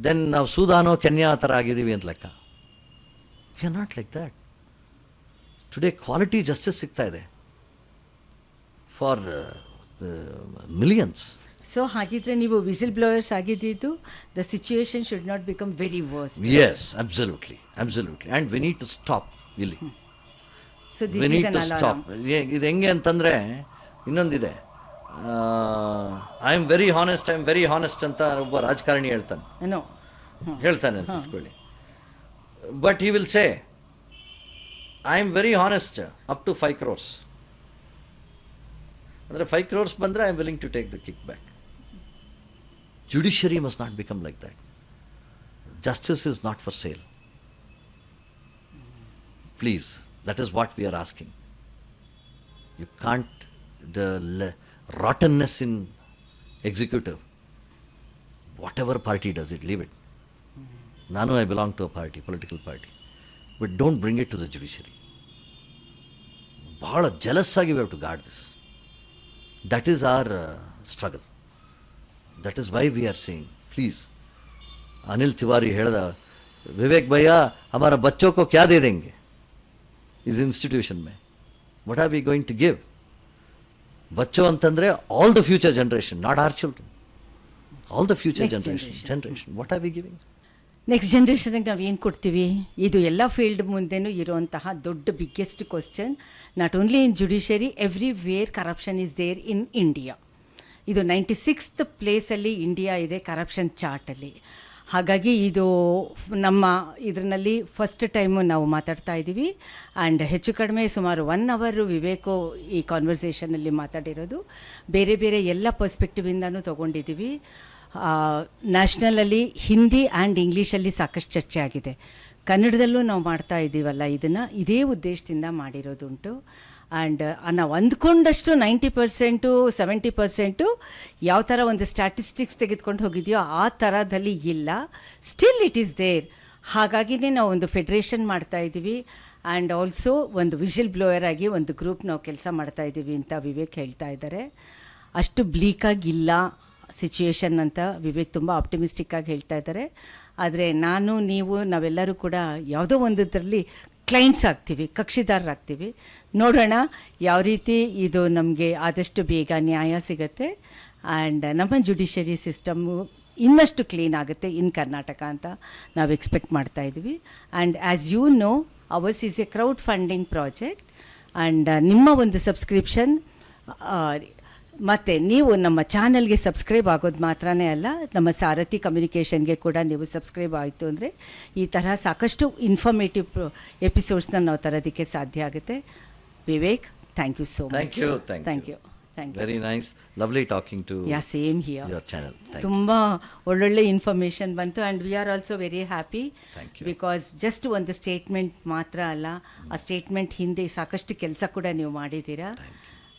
Speaker 2: ದೆನ್ ನಾವು ಸೂದಾನೋ ಕೆನ್ಯಾ ಆ ಥರ ಆಗಿದ್ದೀವಿ ಅಂತ ಲೆಕ್ಕ. We are not like that. Today quality justice ಸಿಗ್ತಾ ಇದೆ ಫಾರ್ ಮಿಲಿಯನ್ಸ್.
Speaker 1: ಸೊ ಹಾಗಿದ್ರೆ ನೀವು ವಿಸಿಲ್ ಬ್ಲೋಯರ್ಸ್ ಆಗಿದ್ದು, the situation should not become very worse.
Speaker 2: Yes, absolutely. And we need to stop ಇಲ್ಲಿ.
Speaker 1: So
Speaker 2: we need to stop. ಇದು ಹೆಂಗೆ ಅಂತಂದರೆ ಇನ್ನೊಂದಿದೆ, ಐ ಆಮ್ ವೆರಿ ಹಾನೆಸ್ಟ್ ಅಂತ ಒಬ್ಬ ರಾಜಕಾರಣಿ ಹೇಳ್ತಾನೆ ಅಂತ ಇಟ್ಕೊಳ್ಳಿ. But he will say I am very honest up to 5 crores. ಅಂದರೆ 5 crores ಬಂದರೆ I am willing to take the kick back. Judiciary must not become like that. Justice is not for sale. Please, that is what we are asking. You can't the rottenness in executive, whatever party does it, leave it. Nanu, I belong to a party, political party, but don't bring it to the judiciary. Bhala jealous agi we have to guard this. That is our struggle. That is why we are saying, please, Anil Tiwari helda, Vivek bhaiya hamara bachcho ko kya de denge is institution mein, what are we going to give? ಬಚ್ಚೋ ಅಂತಂದರೆ all the future generation, not our children, all the future generation. What are we giving?
Speaker 1: Next ಜನ್ರೇಷನ್ಗೆ ನಾವು ಏನು ಕೊಡ್ತೀವಿ? ಇದು ಎಲ್ಲ field ಮುಂದೆನೂ ಇರುವಂತಹ ದೊಡ್ಡ biggest question. Not only in judiciary, everywhere corruption is there in India. ಇದು 96th ಪ್ಲೇಸಲ್ಲಿ ಇಂಡಿಯಾ ಇದೆ ಕರಪ್ಷನ್ ಚಾರ್ಟಲ್ಲಿ. ಹಾಗಾಗಿ ಇದು ನಮ್ಮ ಇದರಲ್ಲಿ ಫಸ್ಟ್ ಟೈಮು ನಾವು ಮಾತಾಡ್ತಾ ಇದ್ದೀವಿ. ಆ್ಯಂಡ್ ಹೆಚ್ಚು ಕಡಿಮೆ ಸುಮಾರು 1 hour ವಿವೇಕು ಈ ಕಾನ್ವರ್ಸೇಷನಲ್ಲಿ ಮಾತಾಡಿರೋದು. ಬೇರೆ ಬೇರೆ ಎಲ್ಲ ಪರ್ಸ್ಪೆಕ್ಟಿವಿಂದನೂ ತೊಗೊಂಡಿದ್ದೀವಿ. ನ್ಯಾಷನಲಲ್ಲಿ ಹಿಂದಿ ಆ್ಯಂಡ್ ಇಂಗ್ಲೀಷಲ್ಲಿ ಸಾಕಷ್ಟು ಚರ್ಚೆ ಆಗಿದೆ. ಕನ್ನಡದಲ್ಲೂ ನಾವು ಮಾಡ್ತಾ ಇದ್ದೀವಲ್ಲ, ಇದನ್ನು ಇದೇ ಉದ್ದೇಶದಿಂದ ಮಾಡಿರೋದುಂಟು. ಆ್ಯಂಡ್ ನಾವು ಅಂದ್ಕೊಂಡಷ್ಟು 90% 70% ಯಾವ ಥರ ಒಂದು ಸ್ಟ್ಯಾಟಿಸ್ಟಿಕ್ಸ್ ತೆಗೆದುಕೊಂಡು ಹೋಗಿದೆಯೋ ಆ ಥರದಲ್ಲಿ ಇಲ್ಲ. Still it is there. ಹಾಗಾಗಿನೇ ನಾವು ಒಂದು ಫೆಡ್ರೇಷನ್ ಮಾಡ್ತಾಯಿದ್ದೀವಿ ಆ್ಯಂಡ್ ಆಲ್ಸೋ ಒಂದು ವಿಷಲ್ ಬ್ಲೋಯರ್ ಆಗಿ ಒಂದು ಗ್ರೂಪ್ ನಾವು ಕೆಲಸ ಮಾಡ್ತಾಯಿದ್ದೀವಿ ಅಂತ ವಿವೇಕ್ ಹೇಳ್ತಾ ಇದ್ದಾರೆ. ಅಷ್ಟು ಬ್ಲೀಕಾಗಿಲ್ಲ ಸಿಚುಯೇಷನ್ ಅಂತ ವಿವೇಕ್ ತುಂಬ ಆಪ್ಟಿಮಿಸ್ಟಿಕ್ಕಾಗಿ ಹೇಳ್ತಾ ಇದ್ದಾರೆ. ಆದರೆ ನಾವೆಲ್ಲರೂ ಕೂಡ ಯಾವುದೋ ಒಂದರಲ್ಲಿ ಕ್ಲೈಂಟ್ಸ್ ಆಗ್ತೀವಿ, ಕಕ್ಷಿದಾರರಾಗ್ತೀವಿ. ನೋಡೋಣ ಯಾವ ರೀತಿ ಇದು ನಮಗೆ ಆದಷ್ಟು ಬೇಗ ನ್ಯಾಯ ಸಿಗುತ್ತೆ ಆ್ಯಂಡ್ ನಮ್ಮ ಜುಡಿಷರಿ ಸಿಸ್ಟಮ್ಮು ಇನ್ನಷ್ಟು ಕ್ಲೀನ್ ಆಗುತ್ತೆ ಇನ್ ಕರ್ನಾಟಕ ಅಂತ ನಾವು ಎಕ್ಸ್ಪೆಕ್ಟ್ ಮಾಡ್ತಾ ಇದ್ವಿ. And as you know, ours is a crowd funding project and ನಿಮ್ಮ ಒಂದು ಸಬ್ಸ್ಕ್ರಿಪ್ಷನ್ ಮತ್ತು ನೀವು ನಮ್ಮ ಚಾನಲ್ಗೆ ಸಬ್ಸ್ಕ್ರೈಬ್ ಆಗೋದು ಮಾತ್ರನೇ ಅಲ್ಲ, ನಮ್ಮ ಸಾರಥಿ ಕಮ್ಯುನಿಕೇಷನ್ಗೆ ಕೂಡ ನೀವು ಸಬ್ಸ್ಕ್ರೈಬ್ ಆಯಿತು ಅಂದರೆ ಈ ತರಹ ಸಾಕಷ್ಟು ಇನ್ಫಾರ್ಮೇಟಿವ್ ಎಪಿಸೋಡ್ಸ್ನ ನಾವು ತರೋದಕ್ಕೆ ಸಾಧ್ಯ ಆಗುತ್ತೆ. Vivek, thank you so much. Thank you.
Speaker 2: Very nice, lovely talking to
Speaker 1: ya same here.
Speaker 2: Your channel.
Speaker 1: ತುಂಬ ಒಳ್ಳೊಳ್ಳೆ ಇನ್ಫಾರ್ಮೇಷನ್ ಬಂತು and we are also very happy
Speaker 2: Thank you.
Speaker 1: Because just ಒಂದು ಸ್ಟೇಟ್ಮೆಂಟ್ ಮಾತ್ರ ಅಲ್ಲ, ಆ ಸ್ಟೇಟ್ಮೆಂಟ್ ಹಿಂದೆ ಸಾಕಷ್ಟು ಕೆಲಸ ಕೂಡ ನೀವು ಮಾಡಿದ್ದೀರಾ.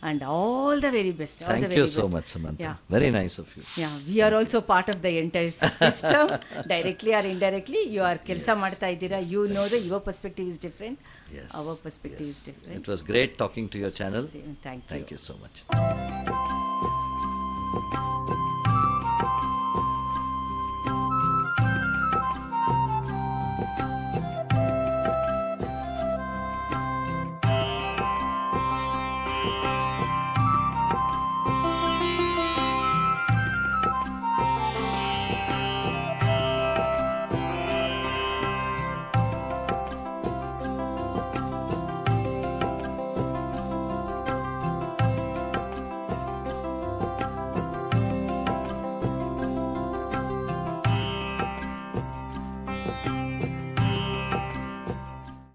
Speaker 1: And all the very best.
Speaker 2: Thank you so much, Samantha.
Speaker 1: Yeah.
Speaker 2: Very nice of you.
Speaker 1: Yeah, we are also part of the entire system, directly or indirectly. You are kelsa ಮಾಡ್ತಾ ಇದ್ದೀರಾ. You know that your perspective is different.
Speaker 2: Yes.
Speaker 1: Our perspective is different.
Speaker 2: It was great talking to your channel.
Speaker 1: Thank you.
Speaker 2: Thank you so much.